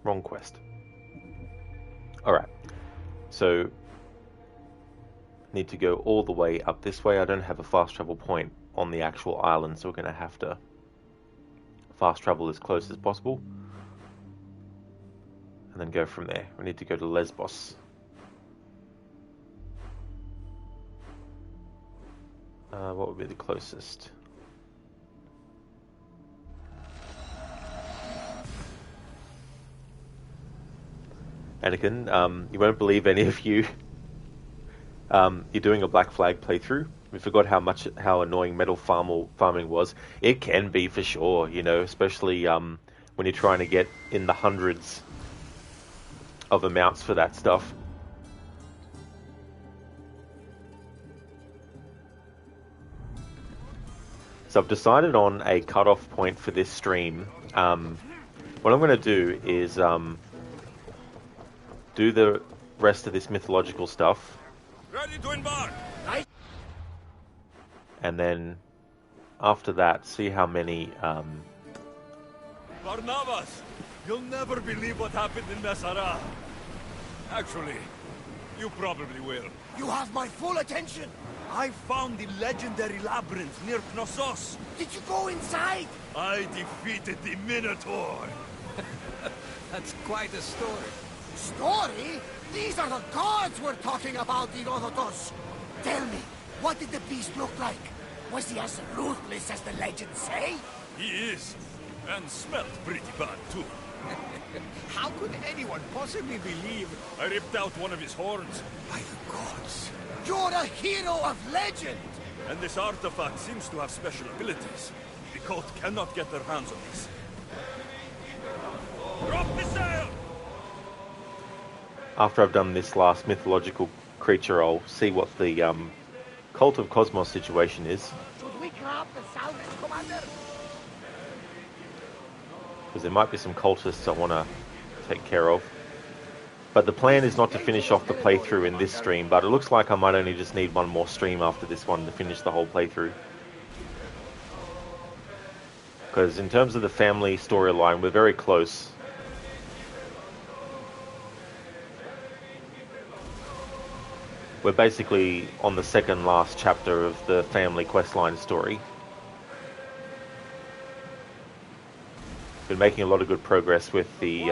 Speaker 1: Wrong quest. Alright, so need to go all the way up this way. I don't have a fast travel point on the actual island, so we're going to have to fast travel as close as possible. And then go from there. We need to go to Lesbos. What would be the closest? Anakin, you won't believe any of you. You're doing a Black Flag playthrough. We forgot how annoying metal farming was. It can be for sure, you know, especially when you're trying to get in the hundreds of amounts for that stuff. So I've decided on a cutoff point for this stream. What I'm going to do is do the rest of this mythological stuff.
Speaker 7: Ready to embark!
Speaker 1: And then after that, see how many...
Speaker 15: Barnabas, you'll never believe what happened in Messara. Actually, you probably will.
Speaker 12: You have my full attention.
Speaker 15: I found the legendary labyrinth near Knossos.
Speaker 12: Did you go inside?
Speaker 15: I defeated the Minotaur.
Speaker 12: That's quite a story. Story? These are the gods we're talking about, Herodotus. Tell me, what did the beast look like? Was he as ruthless as the legends say?
Speaker 15: He is. And smelled pretty bad, too.
Speaker 12: How could anyone possibly believe?
Speaker 15: I ripped out one of his horns.
Speaker 12: By the gods. You're a hero of legend!
Speaker 15: And this artifact seems to have special abilities. The cult cannot get their hands on this. Drop the sail!
Speaker 1: After I've done this last mythological creature, I'll see what the Cult of Cosmos situation is.
Speaker 12: Should we grab the South, Commander?
Speaker 1: Because there might be some cultists I want to take care of. But the plan is not to finish off the playthrough in this stream, but it looks like I might only just need one more stream after this one to finish the whole playthrough. Because in terms of the family storyline, we're very close. We're basically on the second last chapter of the family questline story. Been making a lot of good progress with the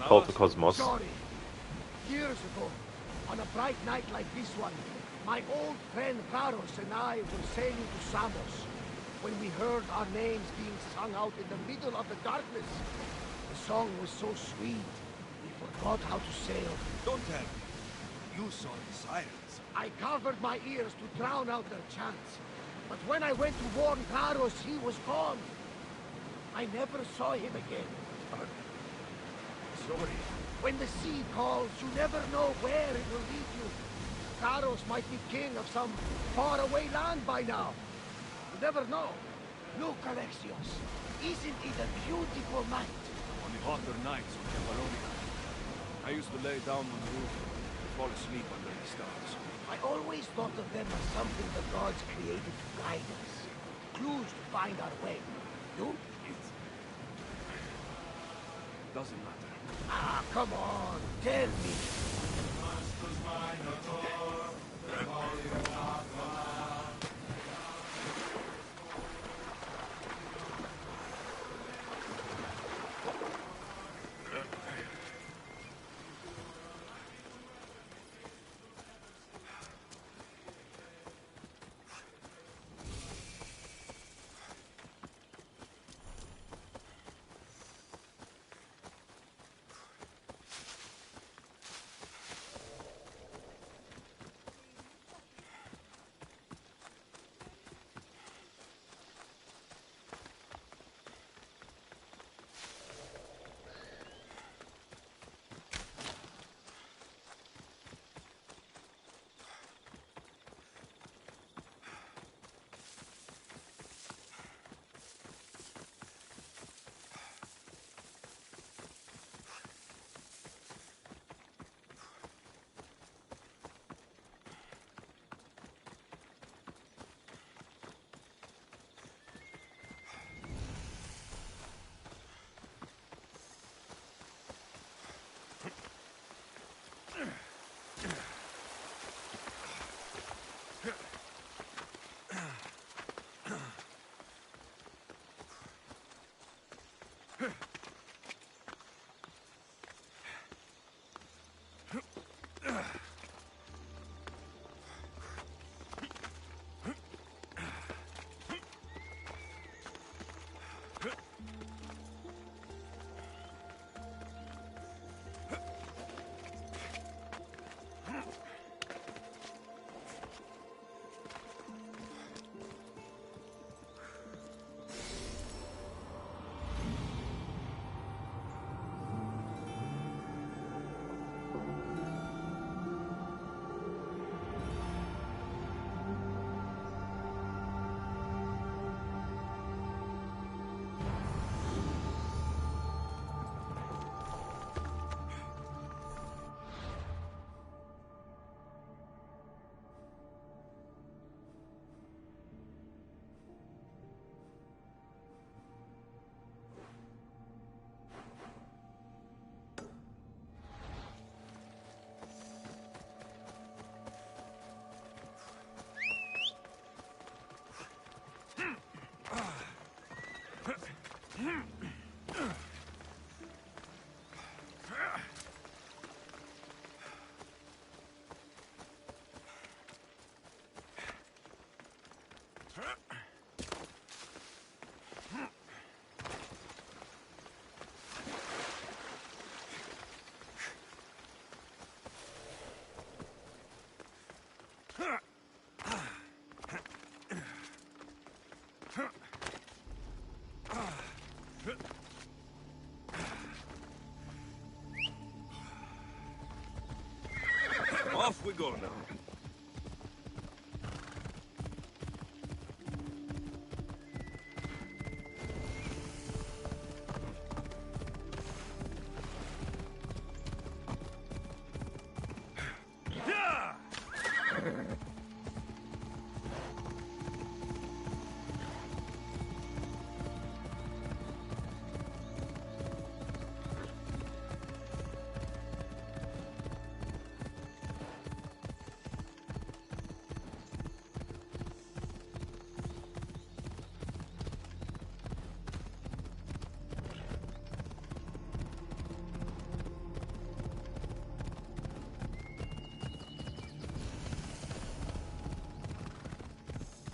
Speaker 1: Cult of Cosmos.
Speaker 12: Sorry. Years ago, on a bright night like this one, my old friend Varos and I were sailing to Samos when we heard our names being sung out in the middle of the darkness. The song was so sweet, we forgot how to sail.
Speaker 15: Don't tell me. You saw the sirens.
Speaker 12: I covered my ears to drown out their chants. But when I went to warn Varos, he was gone. I never saw him again.
Speaker 15: Sorry.
Speaker 12: When the sea calls, you never know where it will lead you. Varos might be king of some faraway land by now. You never know. Look, Alexios, isn't it a beautiful night?
Speaker 16: On the hotter nights on Kefalonia, I used to lay down on the roof and fall asleep under the stars.
Speaker 12: I always thought of them as something the gods created to guide us. Clues to find our way. You?
Speaker 16: It doesn't matter.
Speaker 12: Ah, come on, tell me.
Speaker 7: Off we go now.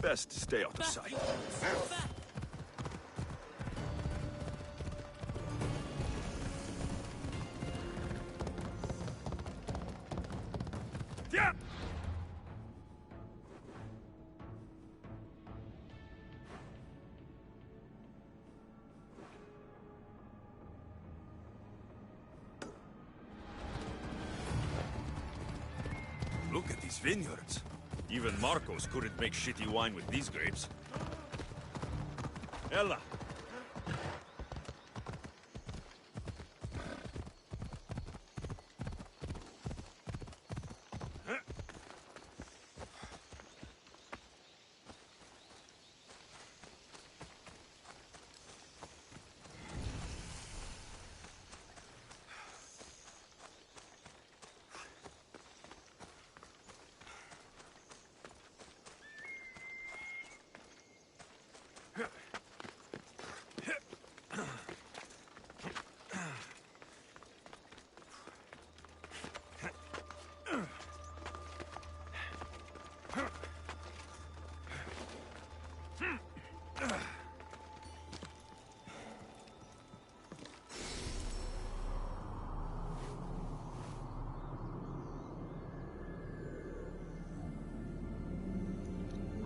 Speaker 7: Best to stay out of sight. Yeah. Look at these vineyards. Even Marcos couldn't make shitty wine with these grapes. Ella!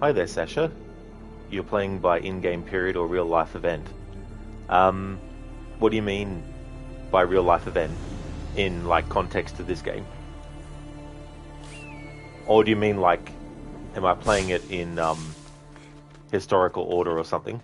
Speaker 1: Hi there, Sasha. You're playing by in-game period or real-life event. What do you mean by real-life event in, like, context to this game? Or do you mean, like, am I playing it in historical order or something?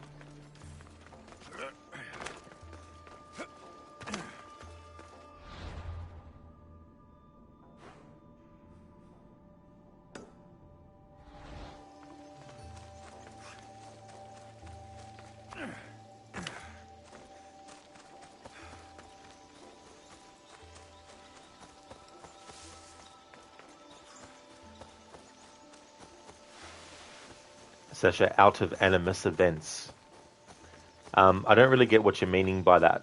Speaker 1: Sasha, out of animus events. I don't really get what you're meaning by that,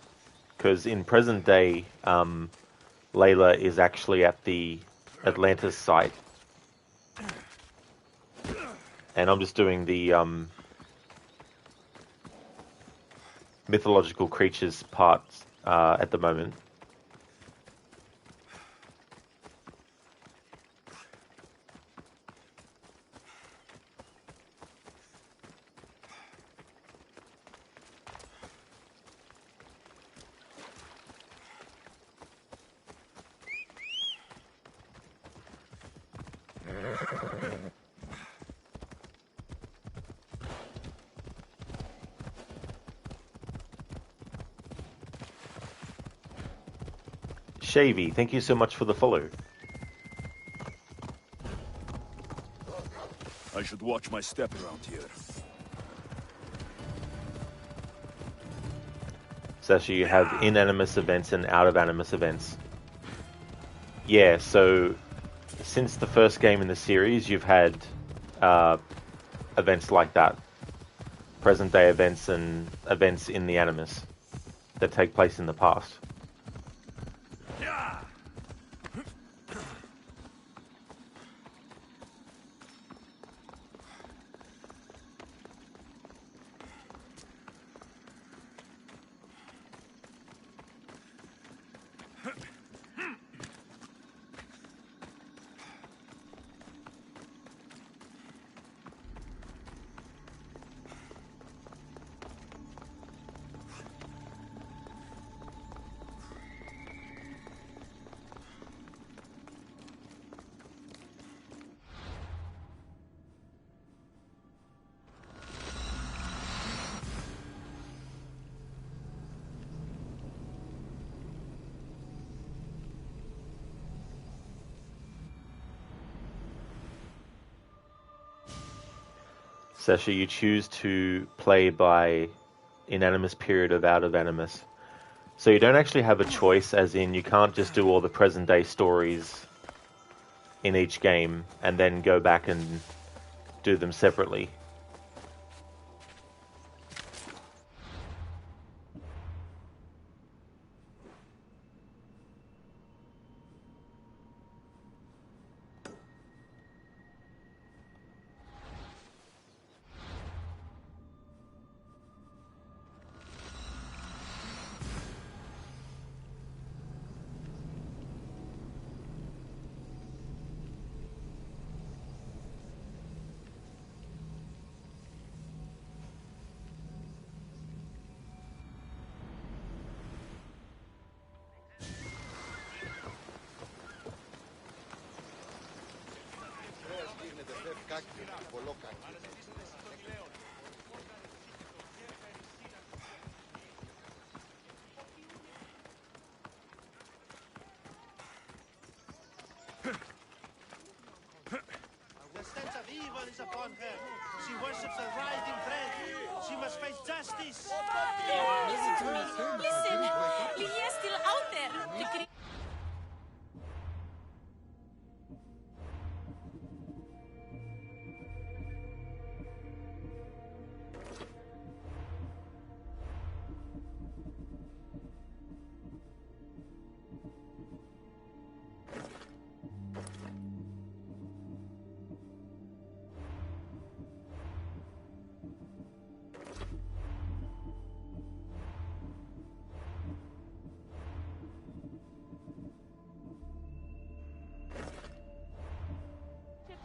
Speaker 1: because in present day, Layla is actually at the Atlantis site, and I'm just doing the mythological creatures part at the moment. Shavy, thank you so much for the follow.
Speaker 7: I should watch my step around here.
Speaker 1: Sasha, you have in-animus events and out-of-animus events. Yeah, so since the first game in the series, you've had events like that. Present-day events and events in the animus that take place in the past. Sasha, you choose to play by inanimus period of out of animus. So you don't actually have a choice, as in you can't just do all the present day stories in each game and then go back and do them separately.
Speaker 17: The sense of evil is upon her. She worships a writhing thread. She must face justice.
Speaker 11: Listen to me. Listen. Lydia's still out there.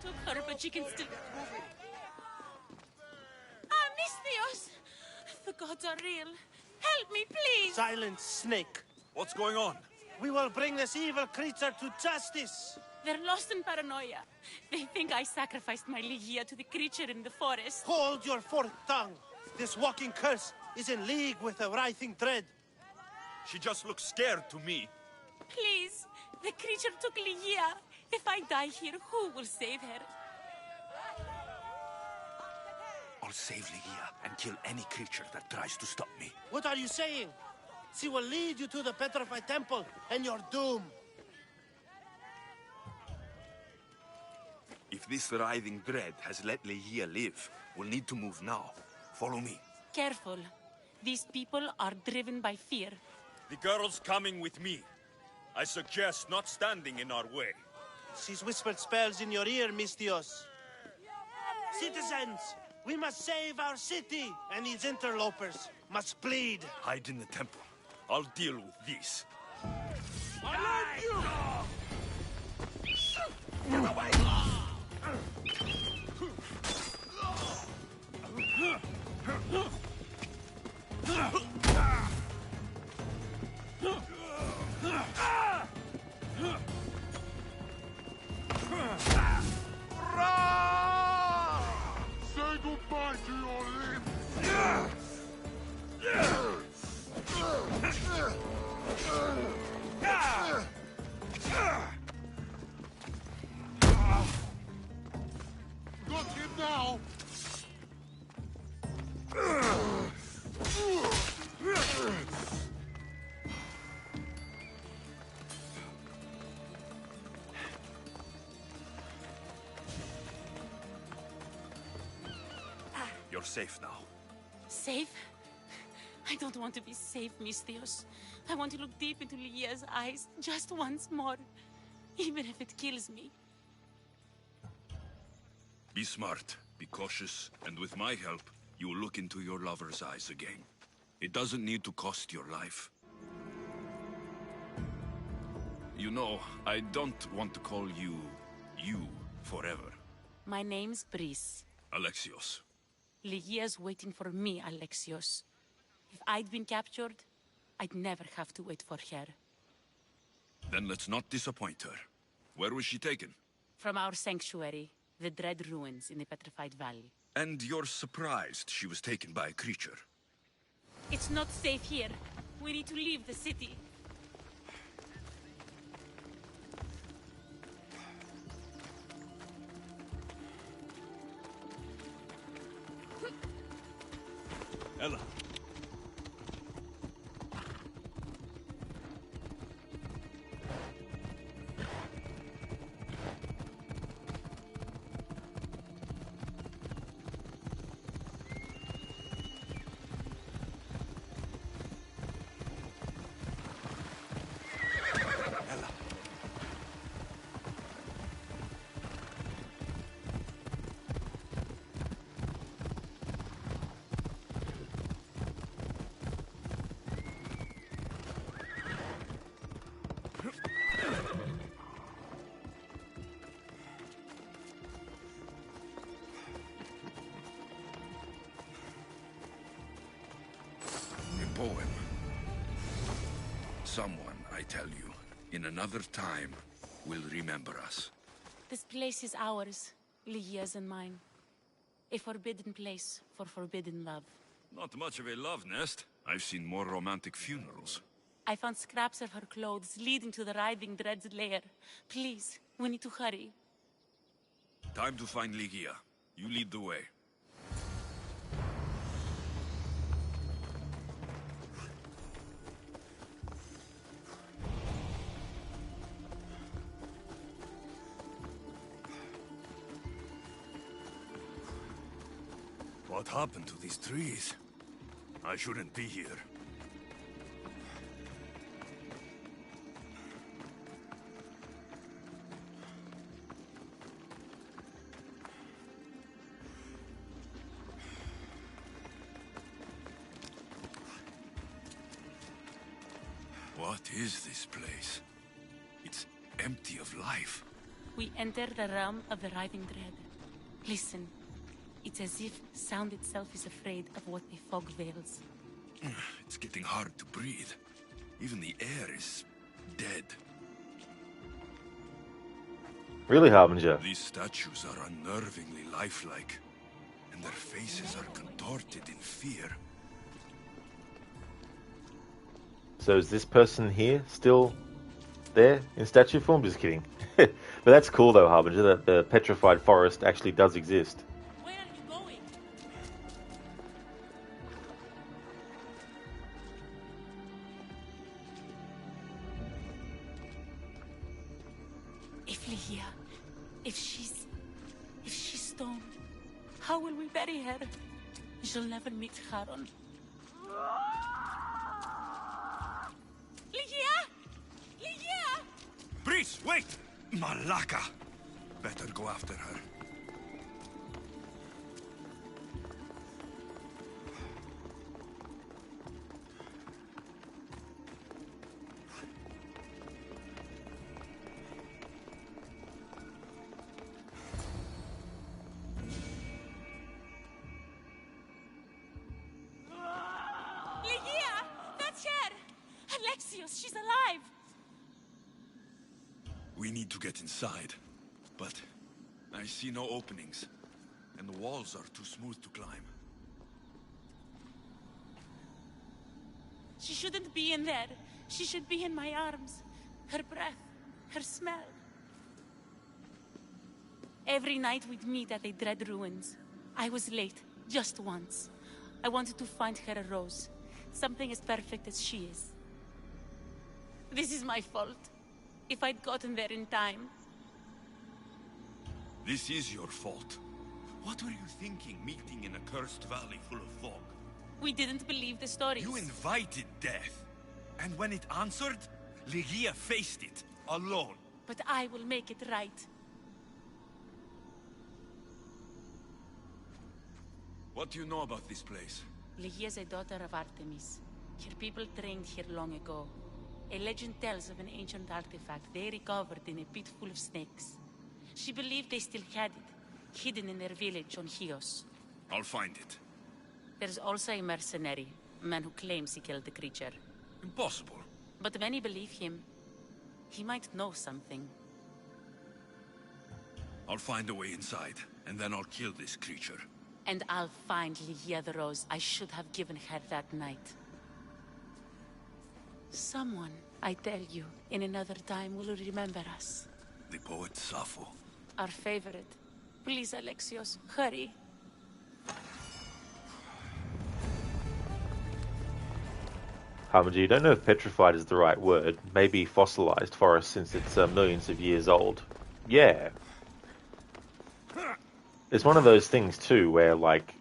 Speaker 11: Took her, but she can still... Ah, Misthios! The gods are real. Help me, please!
Speaker 17: Silence, snake.
Speaker 7: What's going on?
Speaker 17: We will bring this evil creature to justice.
Speaker 11: They're lost in paranoia. They think I sacrificed my Lygia to the creature in the forest.
Speaker 17: Hold your forked tongue. This walking curse is in league with the writhing dread.
Speaker 7: She just looks scared to me.
Speaker 11: Please, the creature took Lygia. If I die here, who will save her?
Speaker 14: I'll save Lygia and kill any creature that tries to stop me.
Speaker 17: What are you saying? She will lead you to the petrified temple and your doom.
Speaker 7: If this writhing dread has let Lygia live, we'll need to move now. Follow me.
Speaker 11: Careful. These people are driven by fear.
Speaker 7: The girl's coming with me. I suggest not standing in our way.
Speaker 17: She's whispered spells in your ear, Misthios. Citizens, we must save our city, and these interlopers must bleed.
Speaker 7: Hide in the temple. I'll deal with this.
Speaker 17: I love you!
Speaker 7: Get away!
Speaker 10: Say goodbye to your limbs! Got him now!
Speaker 7: You're safe now.
Speaker 11: Safe? I don't want to be safe, Misthios. I want to look deep into Lygia's eyes just once more, even if it kills me.
Speaker 7: Be smart, be cautious, and with my help, you will look into your lover's eyes again. It doesn't need to cost your life. You know, I don't want to call you forever.
Speaker 11: My name's Brice.
Speaker 7: Alexios.
Speaker 11: Lygia's waiting for me, Alexios. If I'd been captured, I'd never have to wait for her.
Speaker 7: Then let's not disappoint her. Where was she taken?
Speaker 11: From our sanctuary, the Dread Ruins in the Petrified Valley.
Speaker 7: And you're surprised she was taken by a creature?
Speaker 11: It's not safe here. We need to leave the city.
Speaker 16: Ella.
Speaker 14: Poem. Someone, I tell you, in another time, will remember us.
Speaker 11: This place is ours, Lygia's and mine. A forbidden place for forbidden love.
Speaker 14: Not much of a love nest. I've seen more romantic funerals.
Speaker 11: I found scraps of her clothes leading to the writhing dread's lair. Please, we need to hurry.
Speaker 14: Time to find Lygia. You lead the way.
Speaker 7: What happened to these trees? I shouldn't be here.
Speaker 14: What is this place? It's empty of life.
Speaker 11: We enter the realm of the writhing dread. Listen. It's as if sound itself is afraid of what the fog veils.
Speaker 14: It's getting hard to breathe. Even the air is dead.
Speaker 1: Really, Harbinger?
Speaker 14: These statues are unnervingly lifelike, and their faces are contorted in fear.
Speaker 1: So is this person here still there in statue form? Just kidding. But that's cool though, Harbinger, that the petrified forest actually does exist.
Speaker 11: If she's stone, how will we bury her? She'll never meet Charon. Lygia! Lygia!
Speaker 14: Breeze, wait! Malaka! Better go after her.
Speaker 11: She's alive!
Speaker 14: We need to get inside, but I see no openings, and the walls are too smooth to climb.
Speaker 11: She shouldn't be in there. She should be in my arms. Her breath, her smell. Every night we'd meet at the Dread Ruins. I was late, just once. I wanted to find her a rose. Something as perfect as she is. This is my fault. If I'd gotten there in time.
Speaker 14: This is your fault. What were you thinking, meeting in a cursed valley full of fog?
Speaker 11: We didn't believe the stories.
Speaker 14: You invited death. And when it answered, Lygia faced it, alone.
Speaker 11: But I will make it right.
Speaker 14: What do you know about this place?
Speaker 11: Lygia is a daughter of Artemis. Her people trained here long ago. A legend tells of an ancient artifact they recovered in a pit full of snakes. She believed they still had it, hidden in their village on Chios.
Speaker 14: I'll find it.
Speaker 11: There's also a mercenary, a man who claims he killed the creature.
Speaker 14: Impossible.
Speaker 11: But many believe him. He might know something.
Speaker 14: I'll find a way inside, and then I'll kill this creature.
Speaker 11: And I'll find Lygia the rose I should have given her that night. Someone, I tell you, in another time will remember us.
Speaker 14: The poet Sappho.
Speaker 11: Our favorite. Please, Alexios, hurry.
Speaker 1: You don't know if petrified is the right word. Maybe fossilized forest since it's millions of years old. Yeah. It's one of those things too where like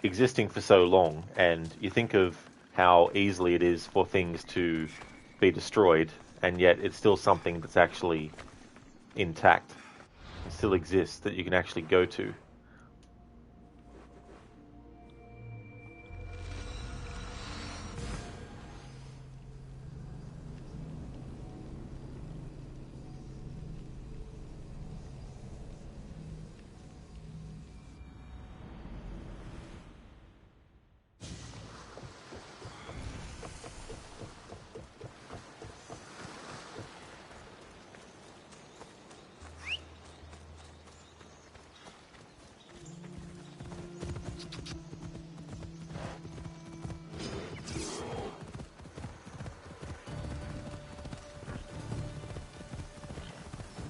Speaker 1: existing for so long and you think of how easily it is for things to be destroyed and yet it's still something that's actually intact. It still exists that you can actually go to.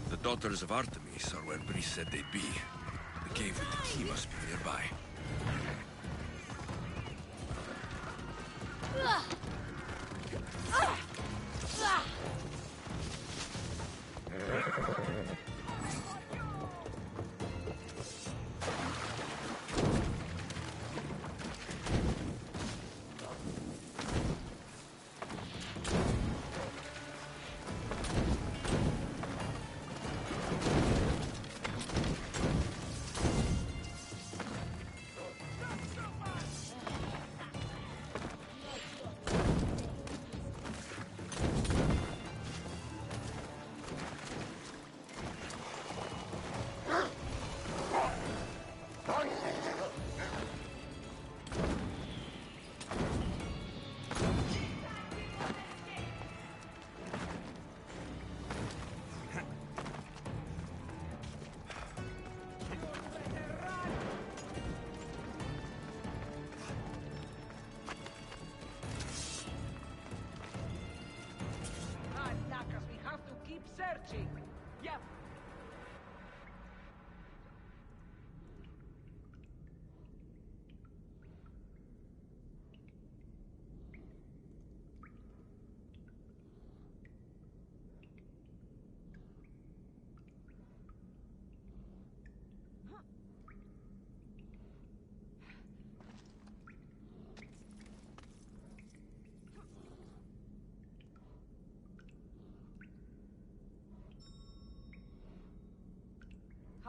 Speaker 7: The daughters of Artemis are where Brice said they'd be. The cave with the key must be nearby.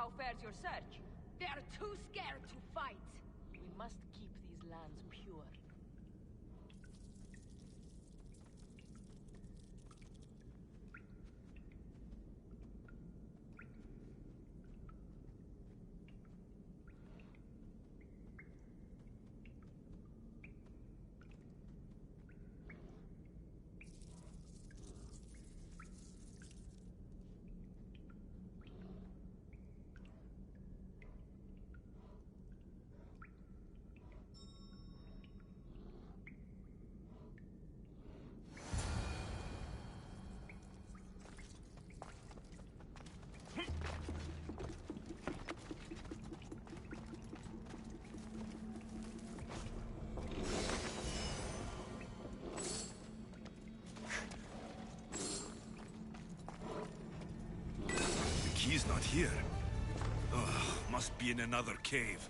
Speaker 18: How fares your search? They are too scared to fight. We must keep these lands pure.
Speaker 7: He's not here. Ugh, must be in another cave.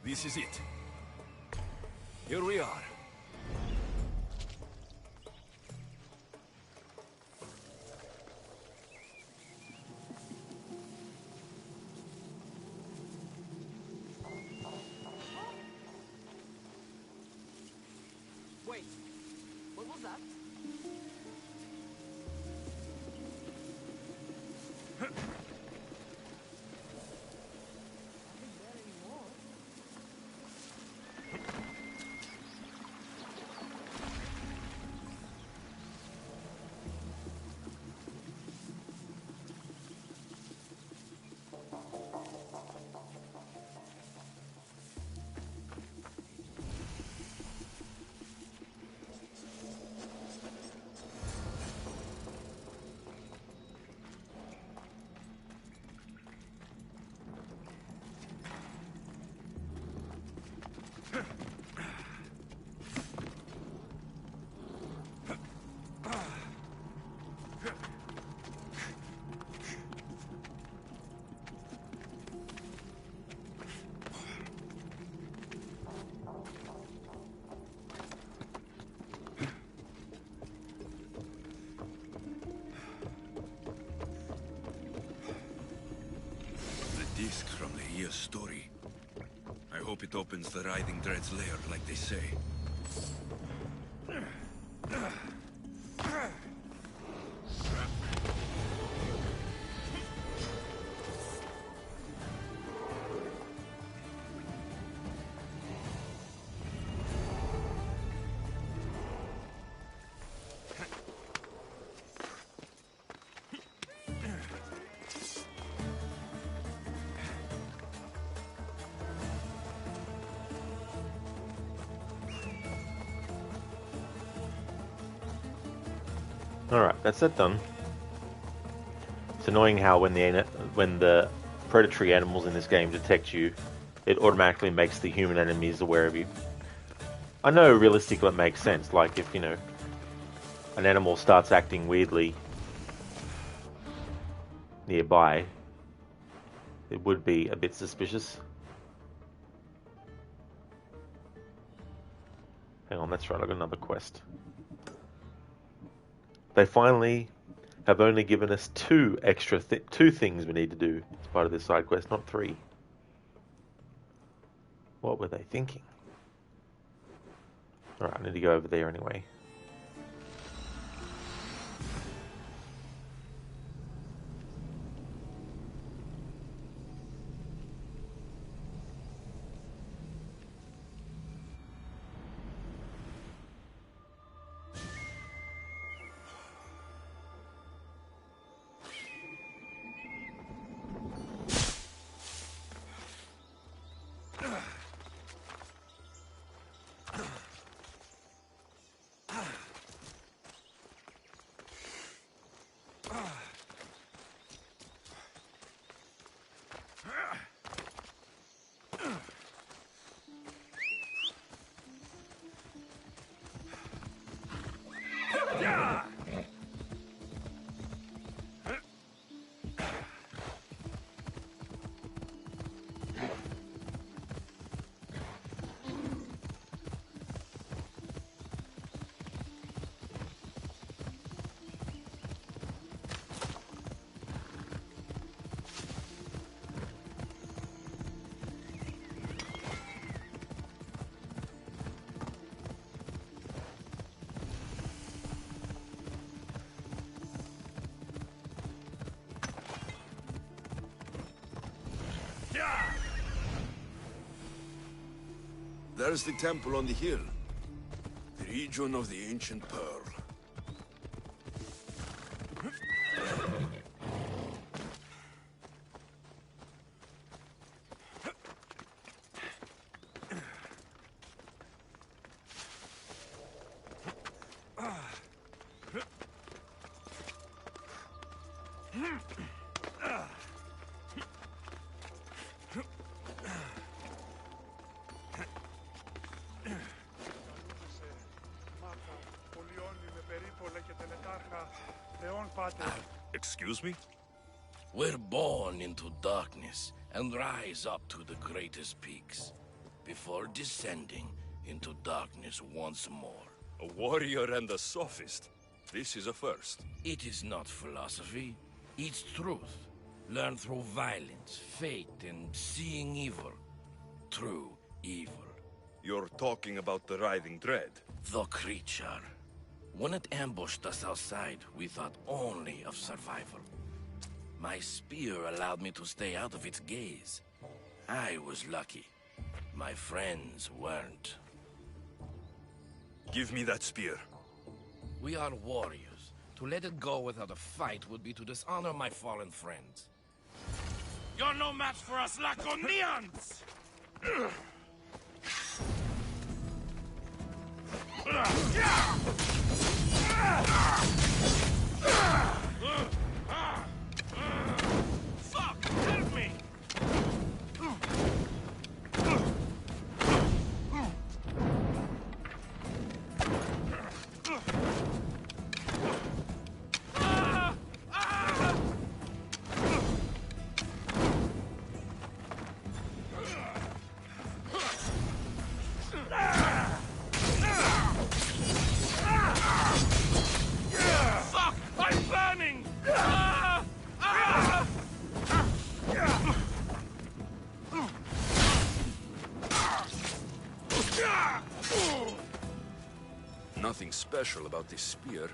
Speaker 16: This is it. Here we are.
Speaker 18: Wait, what was that?
Speaker 7: The disc from the year's story. I hope it opens the Writhing Dread's lair like they say.
Speaker 1: Alright, that's that done. It's annoying how when the predatory animals in this game detect you, it automatically makes the human enemies aware of you. I know realistically it makes sense, like if, an animal starts acting weirdly nearby, it would be a bit suspicious. Hang on, that's right, I've got another quest. They finally have only given us two things we need to do as part of this side quest, not 3. What were they thinking? Alright, I need to go over there anyway.
Speaker 7: There's the temple on the hill. The region of the ancient pearl.
Speaker 15: Excuse me?
Speaker 14: We're born into darkness and rise up to the greatest peaks, before descending into darkness once more.
Speaker 15: A warrior and a sophist. This is a first.
Speaker 14: It is not philosophy, it's truth. Learned through violence, fate, and seeing evil. True evil.
Speaker 7: You're talking about the writhing dread?
Speaker 14: The creature. When it ambushed us outside, we thought only of survival. My spear allowed me to stay out of its gaze. I was lucky. My friends weren't.
Speaker 7: Give me that spear.
Speaker 14: We are warriors. To let it go without a fight would be to dishonor my fallen friends.
Speaker 15: You're no match for us Laconians! Fuck! Help me! Fuck! I'm burning!
Speaker 7: Nothing special about this spear.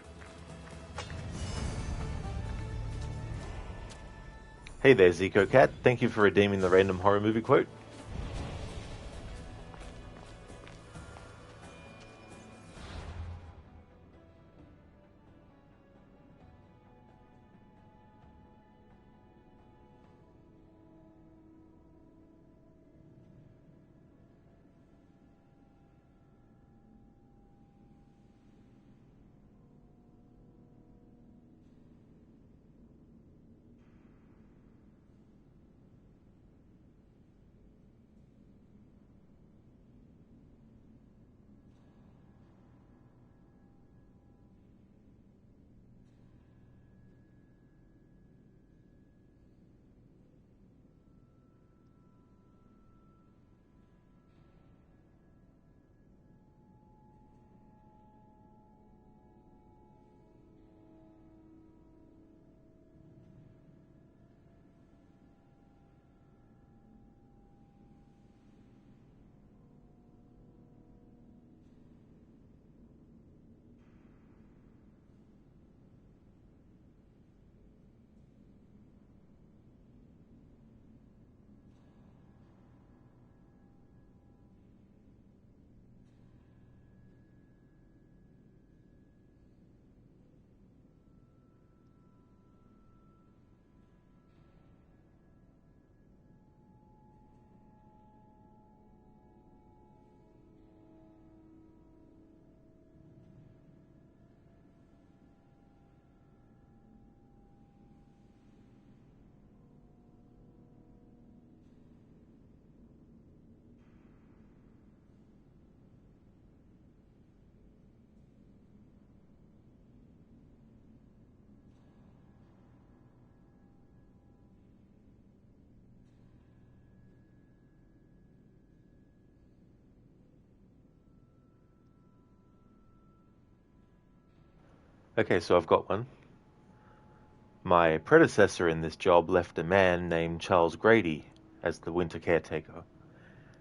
Speaker 1: Hey there, Zico Cat. Thank you for redeeming the random horror movie quote. Okay, so I've got one. My predecessor in this job left a man named Charles Grady as the winter caretaker.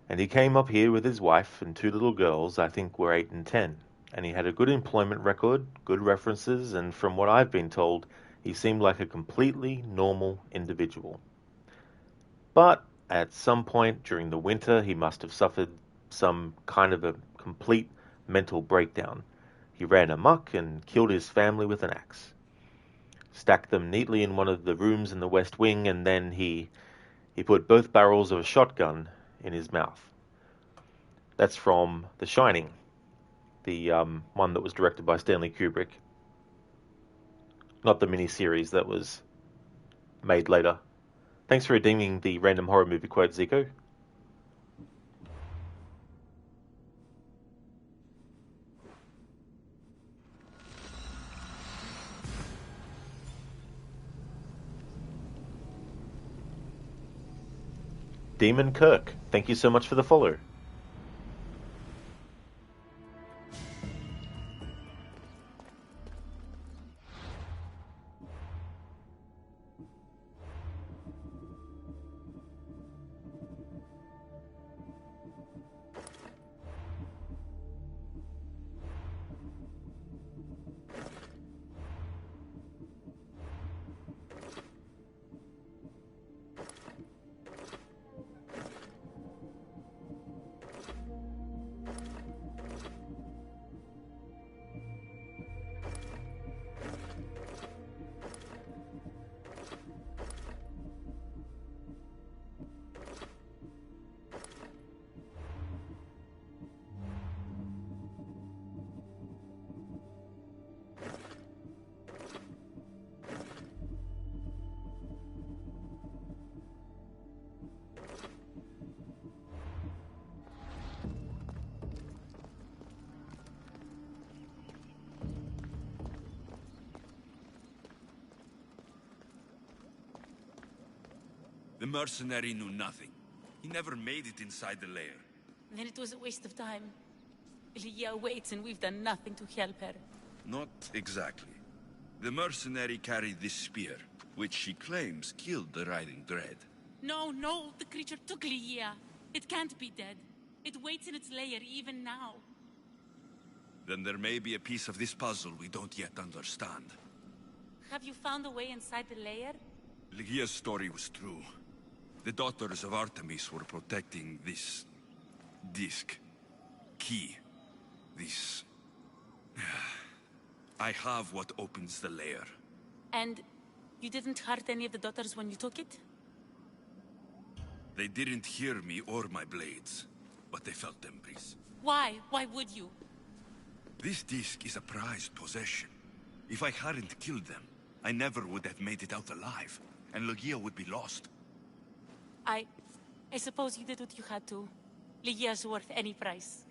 Speaker 1: And he came up here with his wife and two little girls, I think were 8 and 10. And he had a good employment record, good references, and from what I've been told, he seemed like a completely normal individual. But at some point during the winter, he must have suffered some kind of a complete mental breakdown. He ran amok and killed his family with an axe. Stacked them neatly in one of the rooms in the West Wing, and then he put both barrels of a shotgun in his mouth. That's from The Shining, the one that was directed by Stanley Kubrick. Not the miniseries that was made later. Thanks for redeeming the random horror movie quote, Zico. Demon Kirk, thank you so much for the follow.
Speaker 7: mercenary knew nothing. He never made it inside the lair.
Speaker 11: Then it was a waste of time. Lygia waits and we've done nothing to help her.
Speaker 7: Not exactly. The mercenary carried this spear, which she claims killed the riding dread.
Speaker 11: No, the creature took Lygia. It can't be dead. It waits in its lair even now.
Speaker 7: Then there may be a piece of this puzzle we don't yet understand.
Speaker 11: Have you found a way inside the lair?
Speaker 7: Lygia's story was true. The daughters of Artemis were protecting this... disc. Key. This... I have what opens the lair.
Speaker 11: And you didn't hurt any of the daughters when you took it?
Speaker 7: They didn't hear me or my blades, but they felt them breeze.
Speaker 11: Why? Why would you?
Speaker 7: This disc is a prized possession. If I hadn't killed them, I never would have made it out alive, and Lygia would be lost.
Speaker 11: I suppose you did what you had to. Lygia's worth any price.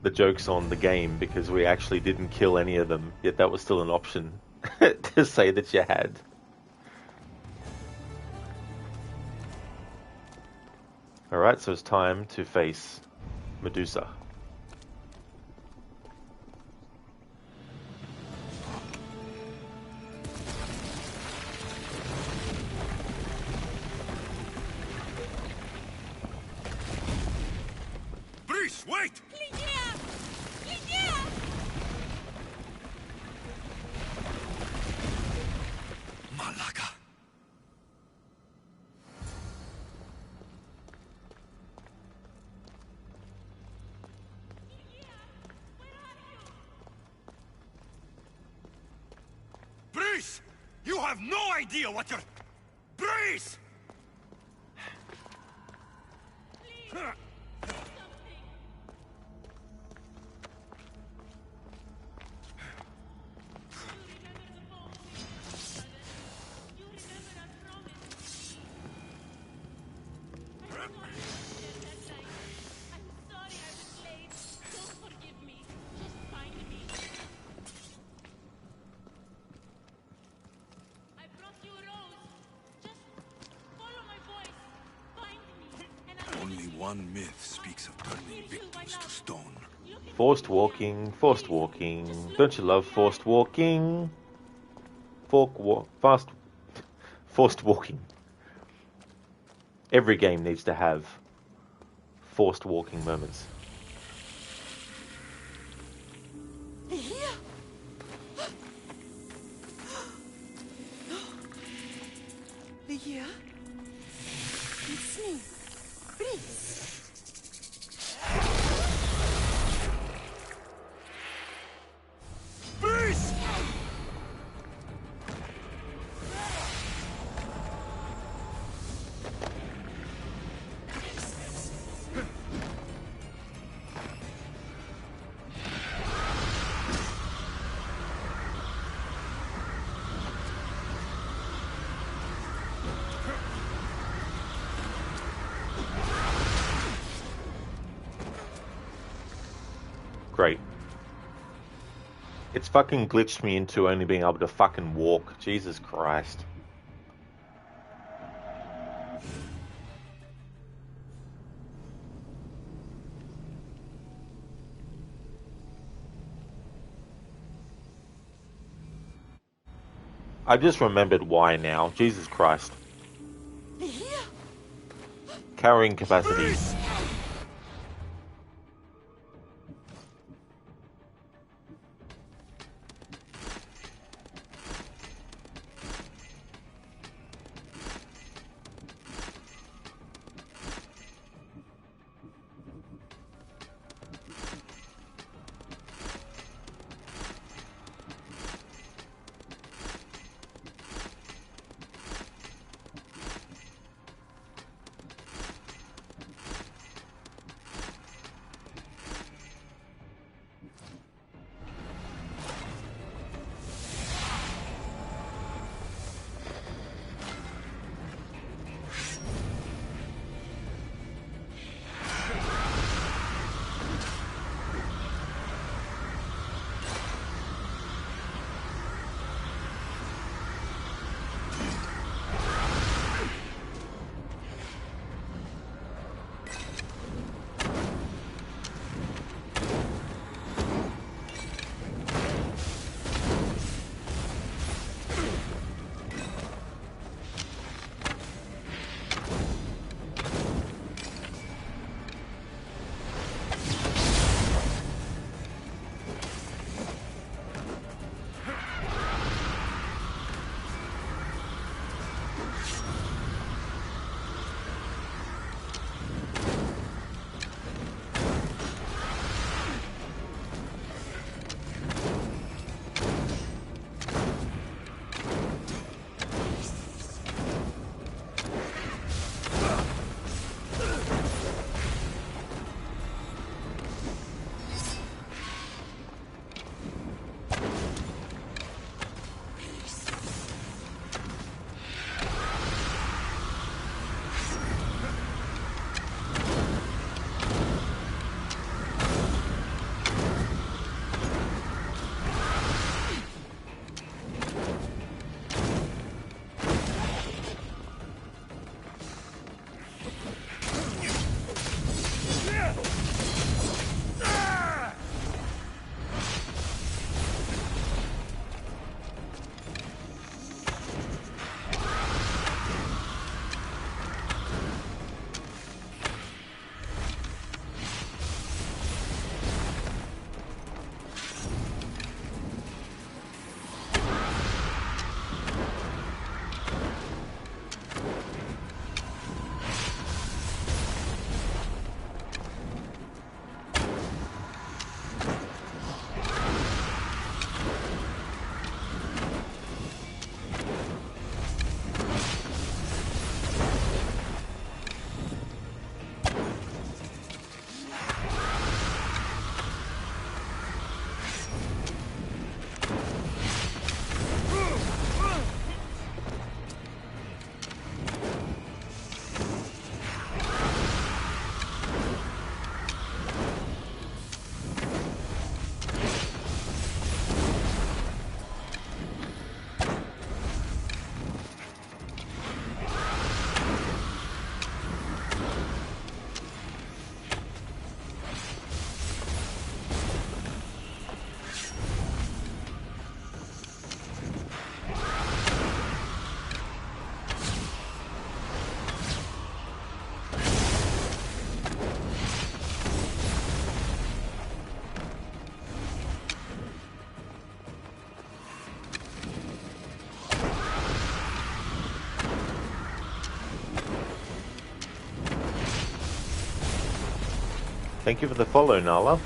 Speaker 1: The joke's on the game because we actually didn't kill any of them, yet that was still an option to say that you had. Alright, so it's time to face Medusa.
Speaker 7: Breeze, wait!
Speaker 11: Lygia! Lygia!
Speaker 7: Malaga. Breeze! You have no idea what you're... Breeze! Only one myth speaks of turning victims to stone.
Speaker 1: Forced walking, forced walking. Don't you love forced walking? Forced walking. Every game needs to have forced walking moments.
Speaker 19: Lygia? It's me. Breeze.
Speaker 7: Breeze!
Speaker 1: Great. It's fucking glitched me into only being able to fucking walk. Jesus Christ. I just remembered why now. Jesus Christ. Carrying capacity. Thank you for the follow, Nala.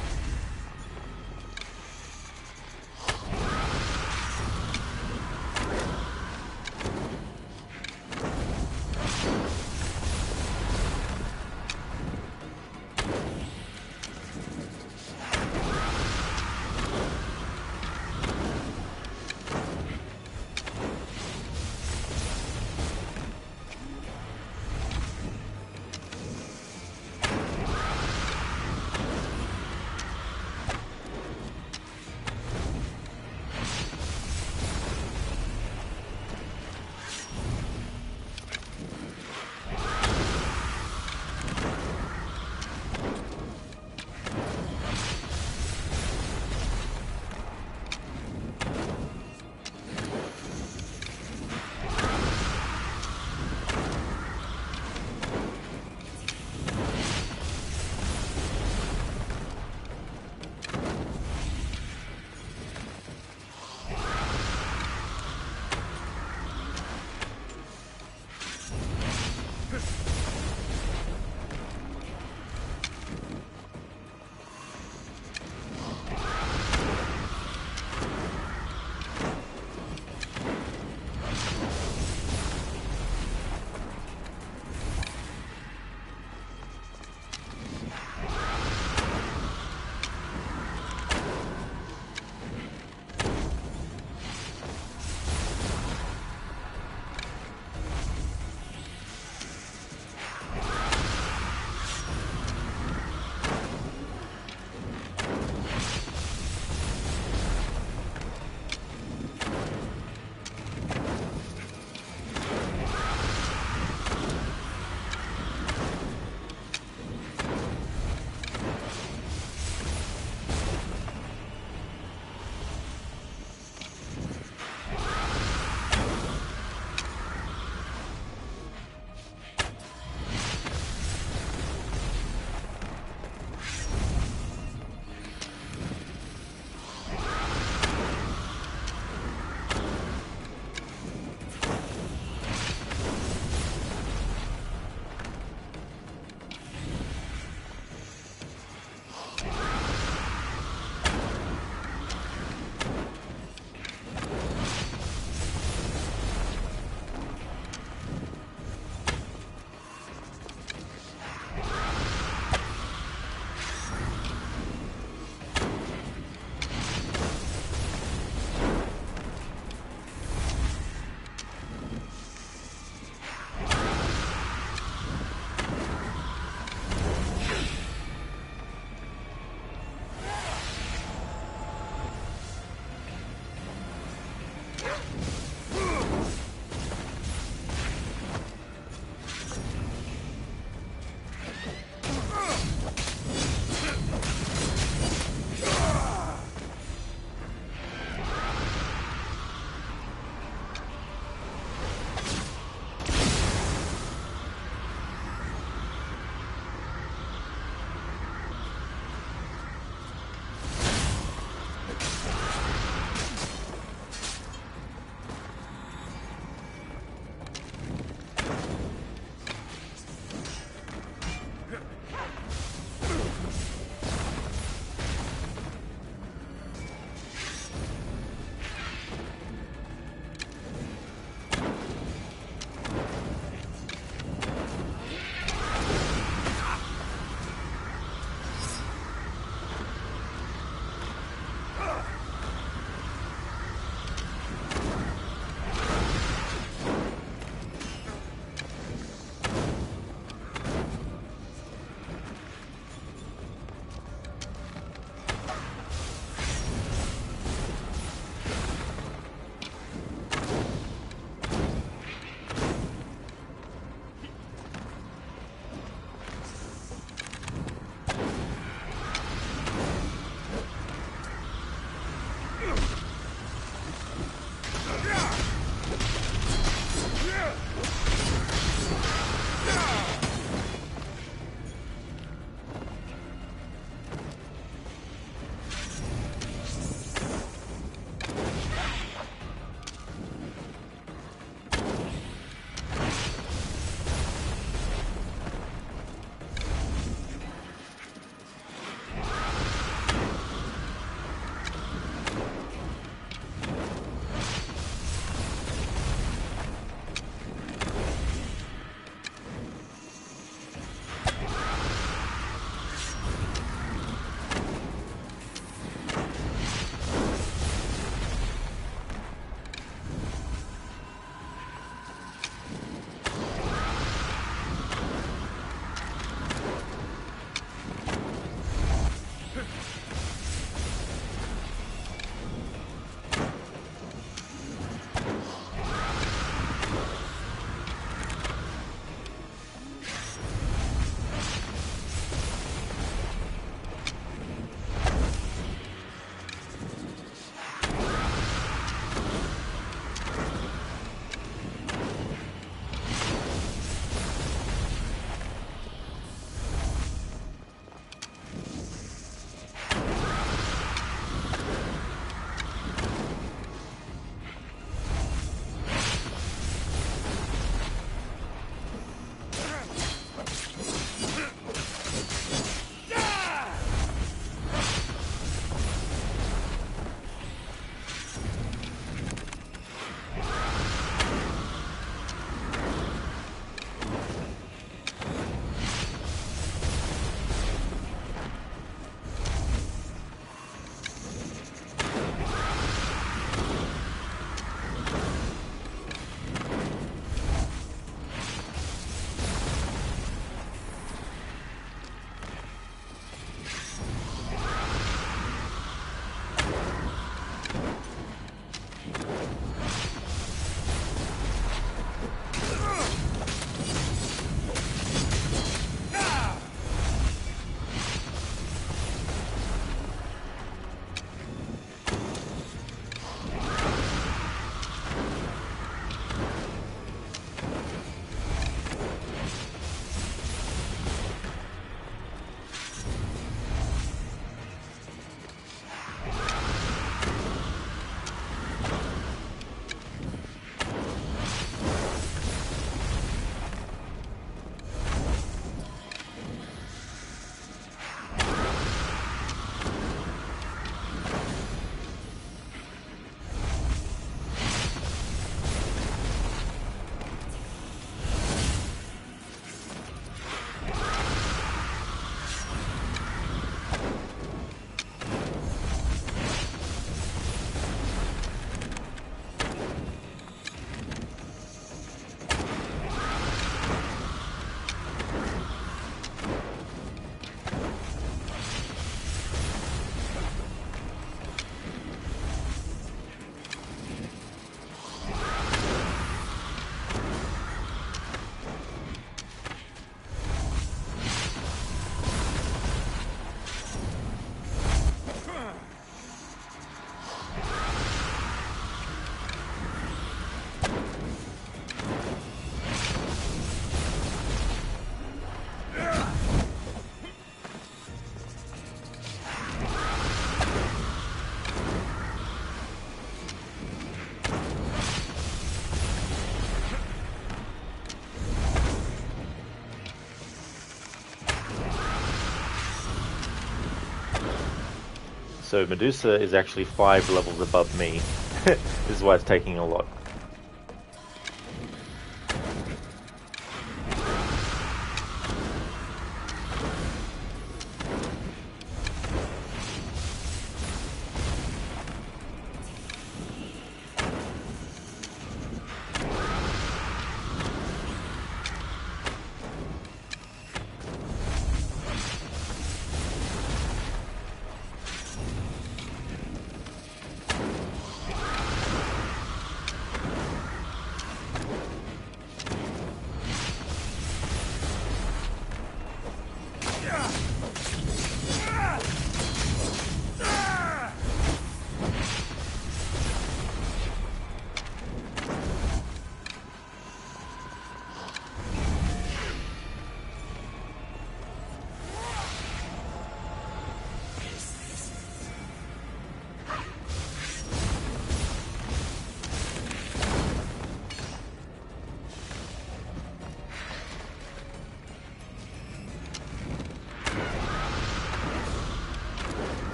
Speaker 1: So Medusa is actually 5 levels above me. This is why it's taking a lot.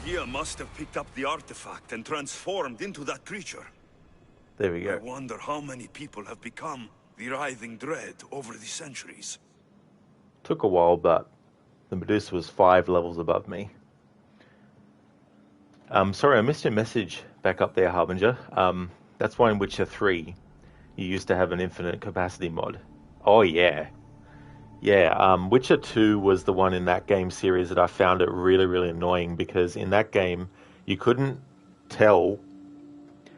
Speaker 7: He must have picked up the artifact and transformed into that creature.
Speaker 1: There we go.
Speaker 7: I wonder how many people have become the writhing dread over the centuries.
Speaker 1: Took a while, but the Medusa was 5 levels above me. Sorry, I missed your message back up there, Harbinger. That's why in Witcher 3, you used to have an infinite capacity mod. Oh, yeah. Yeah, Witcher 2 was the one in that game series that I found it really, really annoying, because in that game, you couldn't tell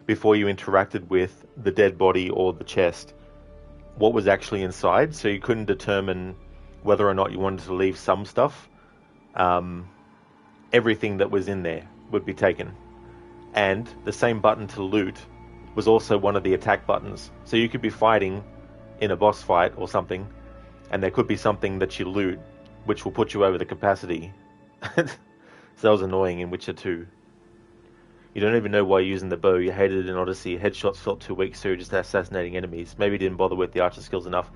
Speaker 1: before you interacted with the dead body or the chest what was actually inside, so you couldn't determine whether or not you wanted to leave some stuff. Everything that was in there would be taken. And the same button to loot was also one of the attack buttons. So you could be fighting in a boss fight or something, and there could be something that you loot which will put you over the capacity. So that was annoying in Witcher 2. You don't even know why you're using the bow. You hated it in Odyssey. Headshots felt too weak, so you're just assassinating enemies. Maybe you didn't bother with the archer skills enough.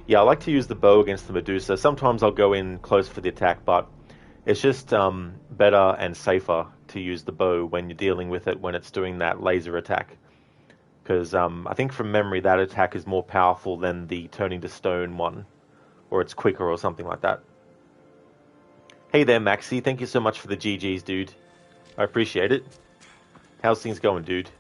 Speaker 1: Yeah, I like to use the bow against the Medusa. Sometimes I'll go in close for the attack, but it's just better and safer to use the bow when you're dealing with it when it's doing that laser attack. Because I think from memory that attack is more powerful than the turning to stone one. Or it's quicker or something like that. Hey there, Maxi. Thank you so much for the GGs, dude. I appreciate it. How's things going, dude?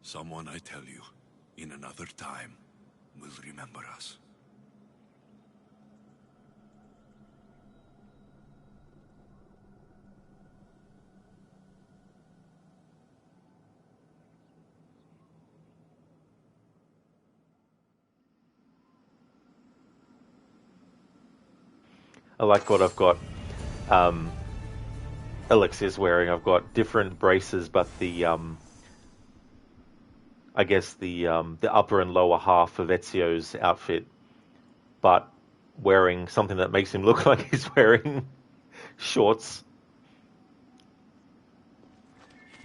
Speaker 7: Someone, I tell you, in another time, will remember us.
Speaker 1: I like what I've got. Alexis wearing. I've got different braces, but the I guess the upper and lower half of Ezio's outfit, but wearing something that makes him look like he's wearing shorts.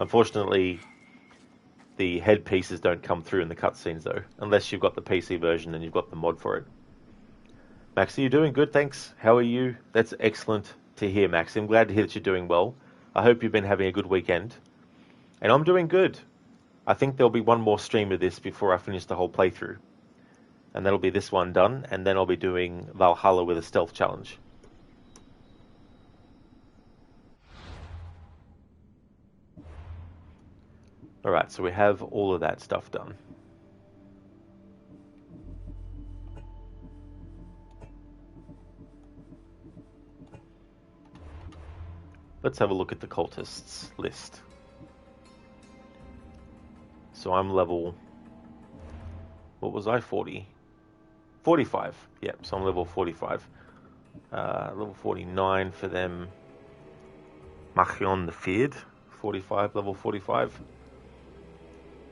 Speaker 1: Unfortunately, the headpieces don't come through in the cutscenes though, unless you've got the PC version and you've got the mod for it. Max, are you doing good? Thanks. How are you? That's excellent to hear, Max. I'm glad to hear that you're doing well. I hope you've been having a good weekend. And I'm doing good. I think there'll be one more stream of this before I finish the whole playthrough. And that'll be this one done, and then I'll be doing Valhalla with a stealth challenge. Alright, so we have all of that stuff done. Let's have a look at the cultists list. So I'm level... What was I? 40? 45. Yep, so I'm level 45. Level 49 for them. Machion the Feared. 45, level 45.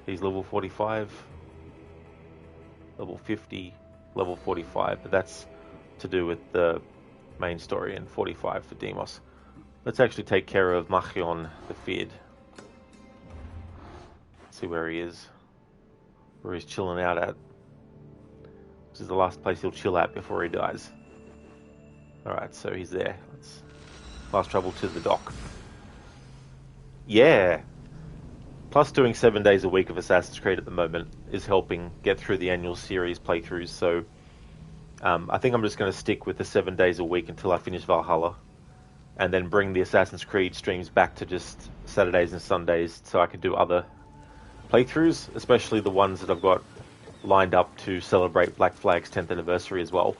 Speaker 1: He's level 45. Level 50, level 45. But that's to do with the main story, and 45 for Demos. Let's actually take care of Machion the Feared. See where he is. Where he's chilling out at. This is the last place he'll chill at before he dies. Alright, so he's there. Let's fast travel to the dock. Yeah! Plus doing 7 days a week of Assassin's Creed at the moment is helping get through the annual series playthroughs, so I think I'm just going to stick with the 7 days a week until I finish Valhalla. And then bring the Assassin's Creed streams back to just Saturdays and Sundays so I can do other playthroughs, especially the ones that I've got lined up to celebrate Black Flag's 10th anniversary as well.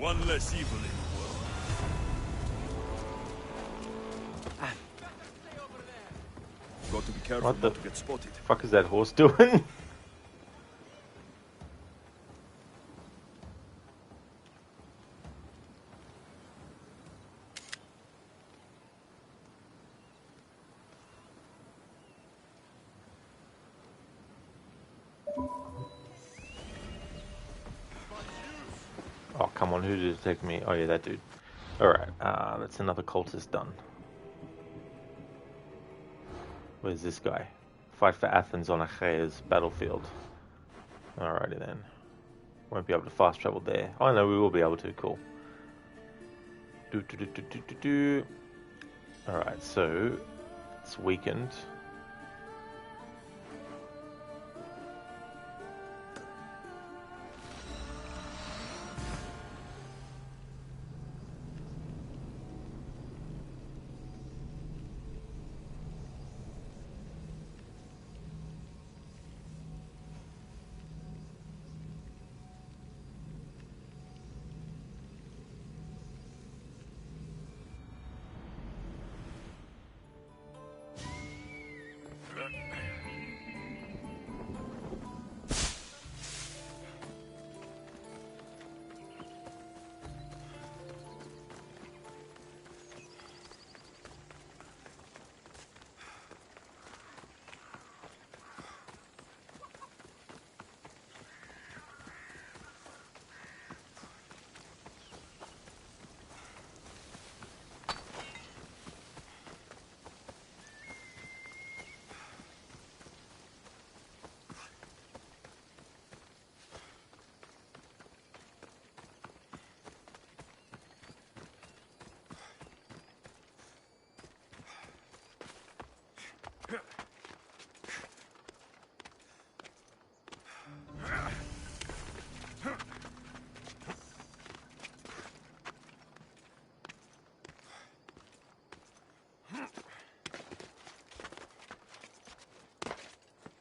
Speaker 7: One less evil in the world. Got to be careful
Speaker 1: What the
Speaker 7: not to get spotted.
Speaker 1: fuck is that horse doing? Oh, come on, who did it take me? Oh, yeah, that dude. Alright, that's another cultist done. Where's this guy? Fight for Athens on Achaea's battlefield. Alrighty then. Won't be able to fast travel there. Oh, no, we will be able to. Cool. Alright, so it's weakened.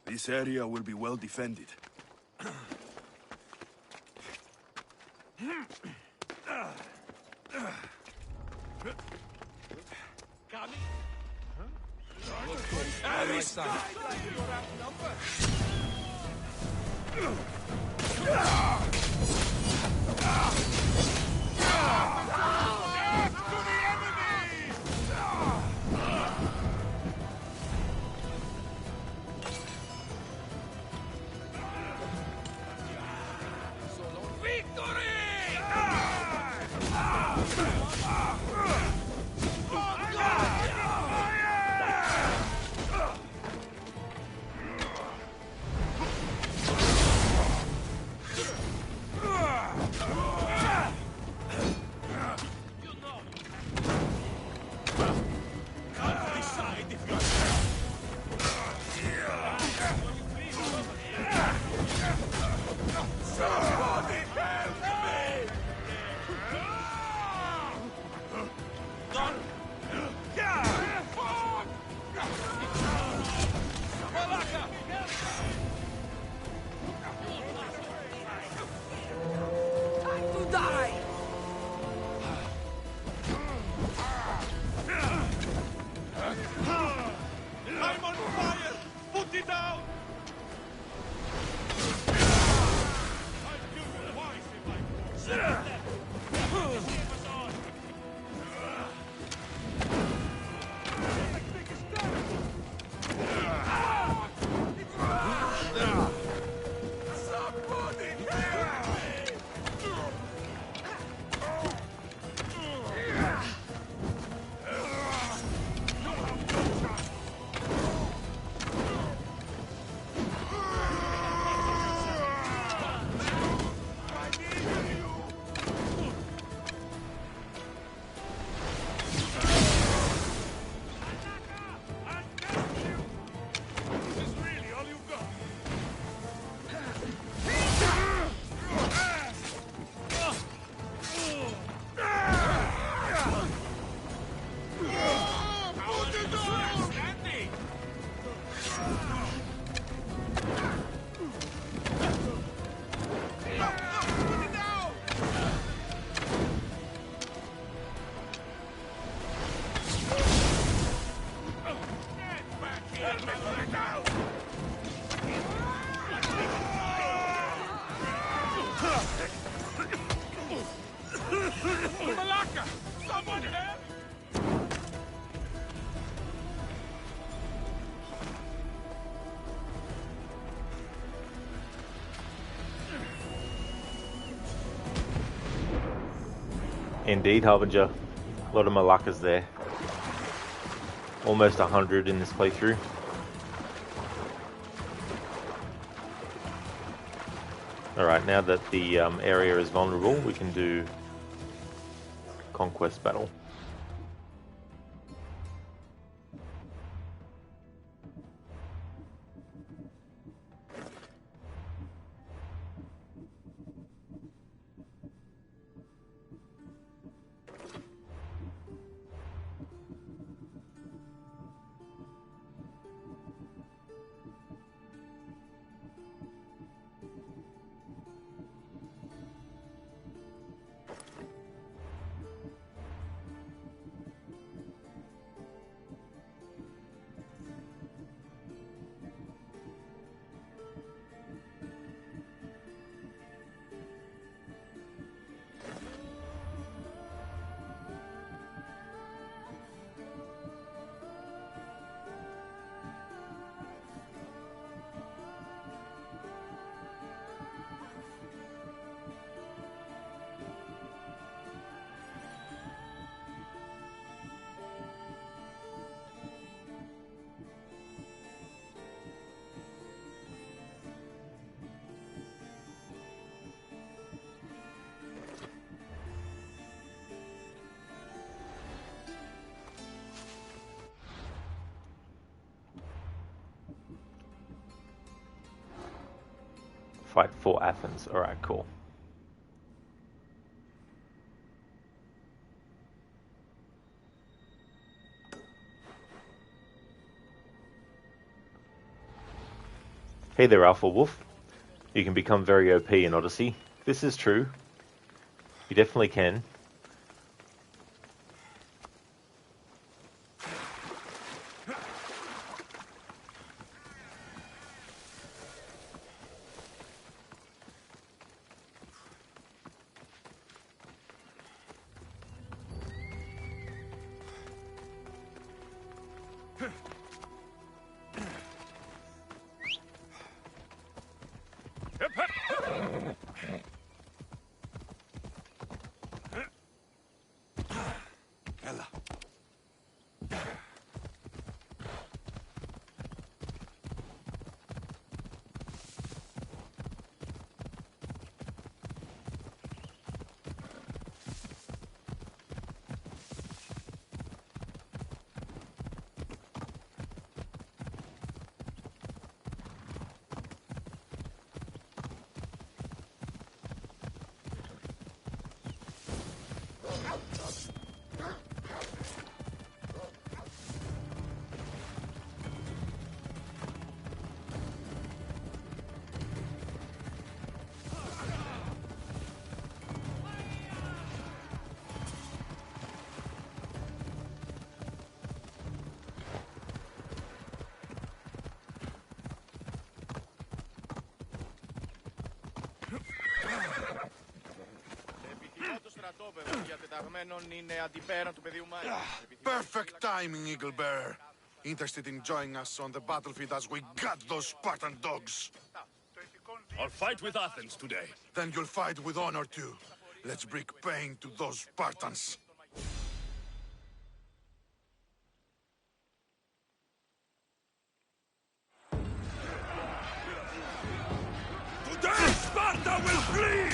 Speaker 7: This area will be well defended.
Speaker 1: Indeed, Harbinger. A lot of Malakas there. Almost 100 in this playthrough. Alright, now that the area is vulnerable, we can do Conquest Battle. Fight for Athens. Alright, cool. Hey there, Alpha Wolf. You can become very OP in Odyssey. This is true. You definitely can.
Speaker 10: Perfect timing, Eaglebearer. Interested in joining us on the battlefield as we gut those Spartan dogs?
Speaker 15: I'll fight with Athens today.
Speaker 10: Then you'll fight with honor too. Let's bring pain to those Spartans.
Speaker 15: Today, Sparta will bleed!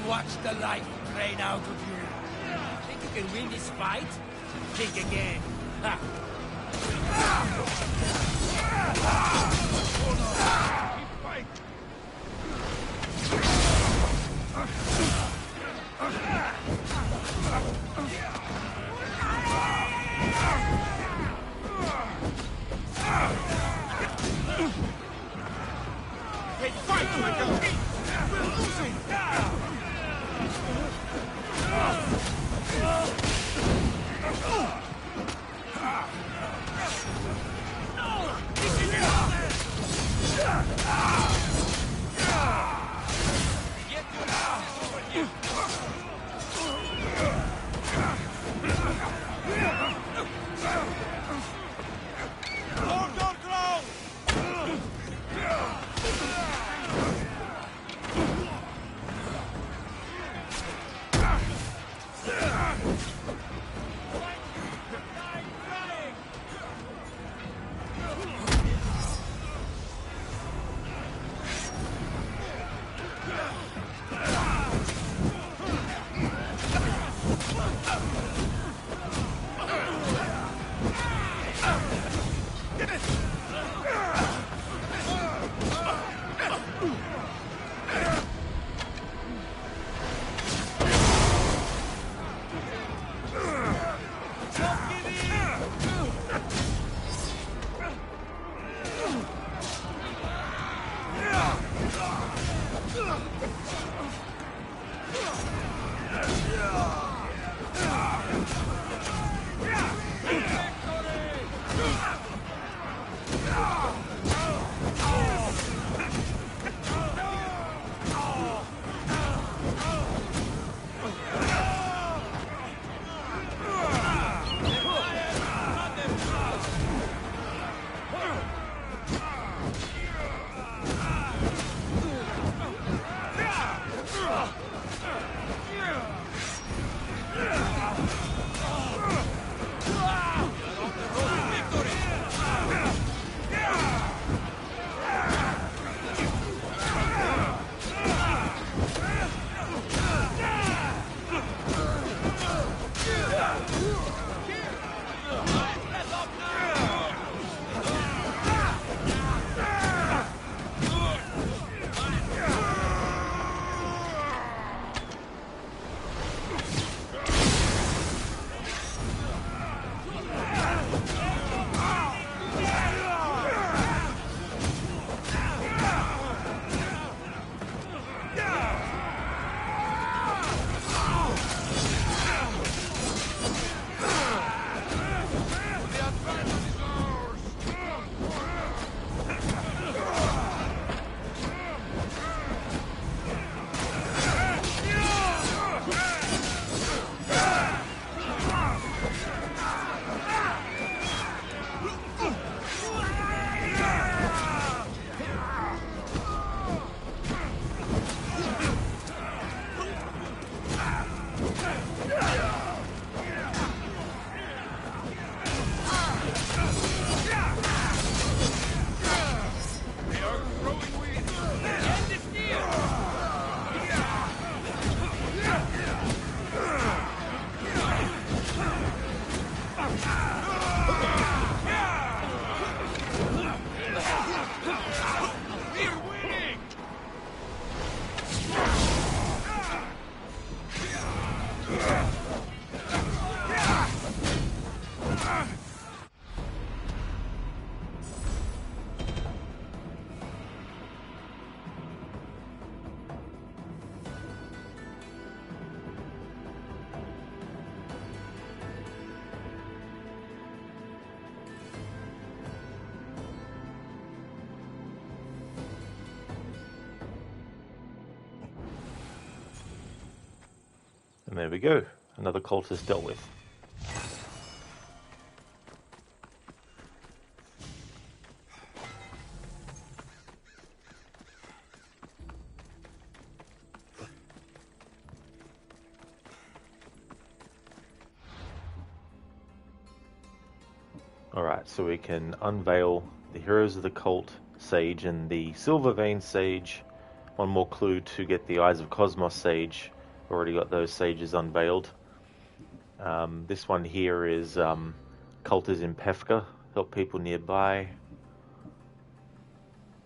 Speaker 12: watch the life drain out of you. Think you can win this fight? Think again. Ha.
Speaker 10: Hey, fight, my God! We're losing!
Speaker 1: And there we go. Another cultist dealt with. Alright, so we can unveil the Heroes of the Cult Sage and the Silver Vein Sage. One more clue to get the Eyes of Cosmos Sage Already got those sages unveiled. This one here is Cultist in Pefka. Help people nearby.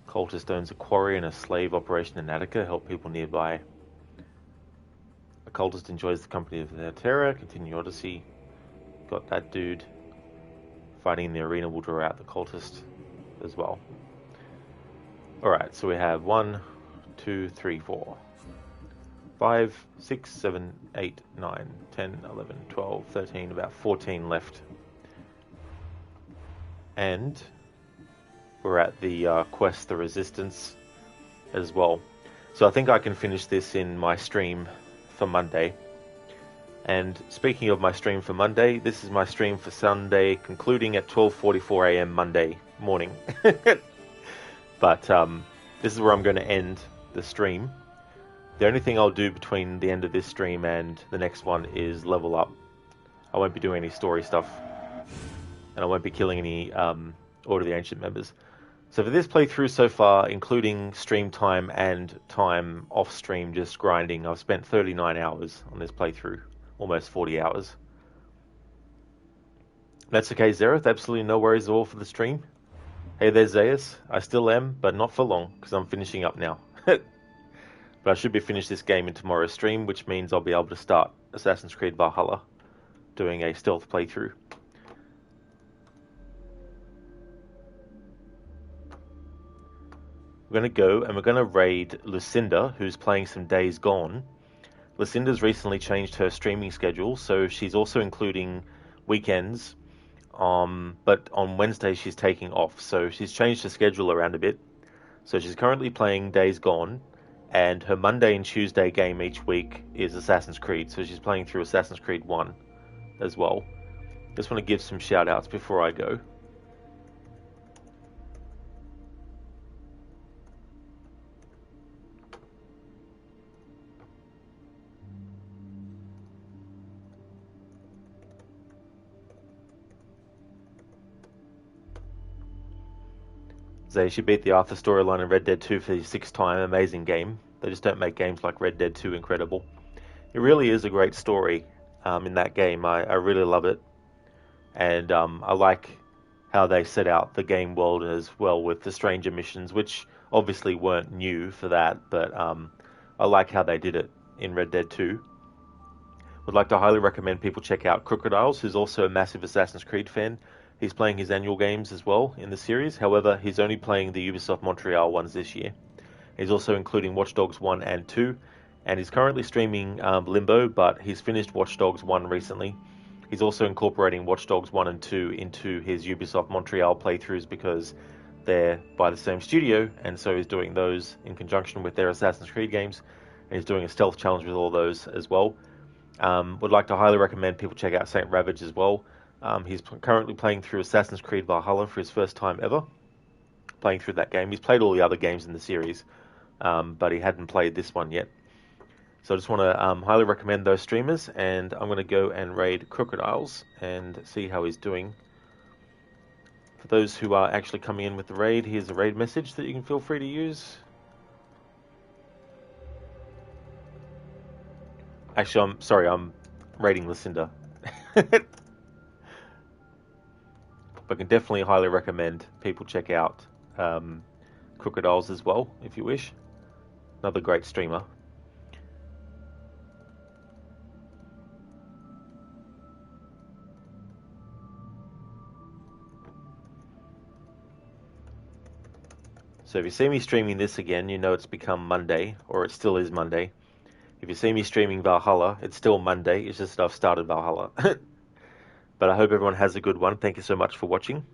Speaker 1: Cultist owns a quarry and a slave operation in Attica. Help people nearby. A cultist enjoys the company of their terror. Continue Odyssey. Got that dude. Fighting in the arena will draw out the cultist as well. Alright, so we have 1, 2, 3, 4, 5, 6, 7, 8, 9, 10, 11, 12, 13, about 14 left. And we're at the quest, the Resistance, as well. So I think I can finish this in my stream for Monday. And speaking of my stream for Monday, this is my stream for Sunday, concluding at 12:44 AM Monday morning. But this is where I'm going to end the stream. The only thing I'll do between the end of this stream and the next one is level up. I won't be doing any story stuff. And I won't be killing any Order of the Ancient members. So for this playthrough so far, including stream time and time off stream just grinding, I've spent 39 hours on this playthrough. Almost 40 hours. That's okay, Zereth. Absolutely no worries at all for the stream. Hey there, Zaius. I still am, but not for long, because I'm finishing up now. But I should be finished this game in tomorrow's stream, which means I'll be able to start Assassin's Creed Valhalla, doing a stealth playthrough. We're going to go and we're going to raid Lucinda, who's playing some Days Gone. Lucinda's recently changed her streaming schedule, so she's also including weekends, but on Wednesday she's taking off, so she's changed her schedule around a bit. So she's currently playing Days Gone, and her Monday and Tuesday game each week is Assassin's Creed, so she's playing through Assassin's Creed 1 as well. Just want to give some shout outs before I go. Zay, she beat the Arthur storyline in Red Dead 2 for the 6th time. Amazing game. They just don't make games like Red Dead 2 incredible. It really is a great story in that game. I really love it. And I like how they set out the game world as well with the stranger missions, which obviously weren't new for that, but I like how they did it in Red Dead 2. Would like to highly recommend people check out Crocodiles, who's also a massive Assassin's Creed fan. He's playing his annual games as well in the series. However, he's only playing the Ubisoft Montreal ones this year. He's also including Watch Dogs 1 and 2. And he's currently streaming Limbo, but he's finished Watch Dogs 1 recently. He's also incorporating Watch Dogs 1 and 2 into his Ubisoft Montreal playthroughs because they're by the same studio. And so he's doing those in conjunction with their Assassin's Creed games. And he's doing a stealth challenge with all those as well. Would like to highly recommend people check out Saint Ravage as well. He's currently playing through Assassin's Creed Valhalla for his first time ever, playing through that game. He's played all the other games in the series, but he hadn't played this one yet. So I just want to highly recommend those streamers, and I'm going to go and raid Crocodiles and see how he's doing. For those who are actually coming in with the raid, here's a raid message that you can feel free to use. Actually, I'm raiding Lucinda. But I can definitely highly recommend people check out Crocodiles as well, if you wish. Another great streamer. So if you see me streaming this again, you know it's become Monday, or it still is Monday. If you see me streaming Valhalla, it's still Monday, it's just that I've started Valhalla. But I hope everyone has a good one. Thank you so much for watching.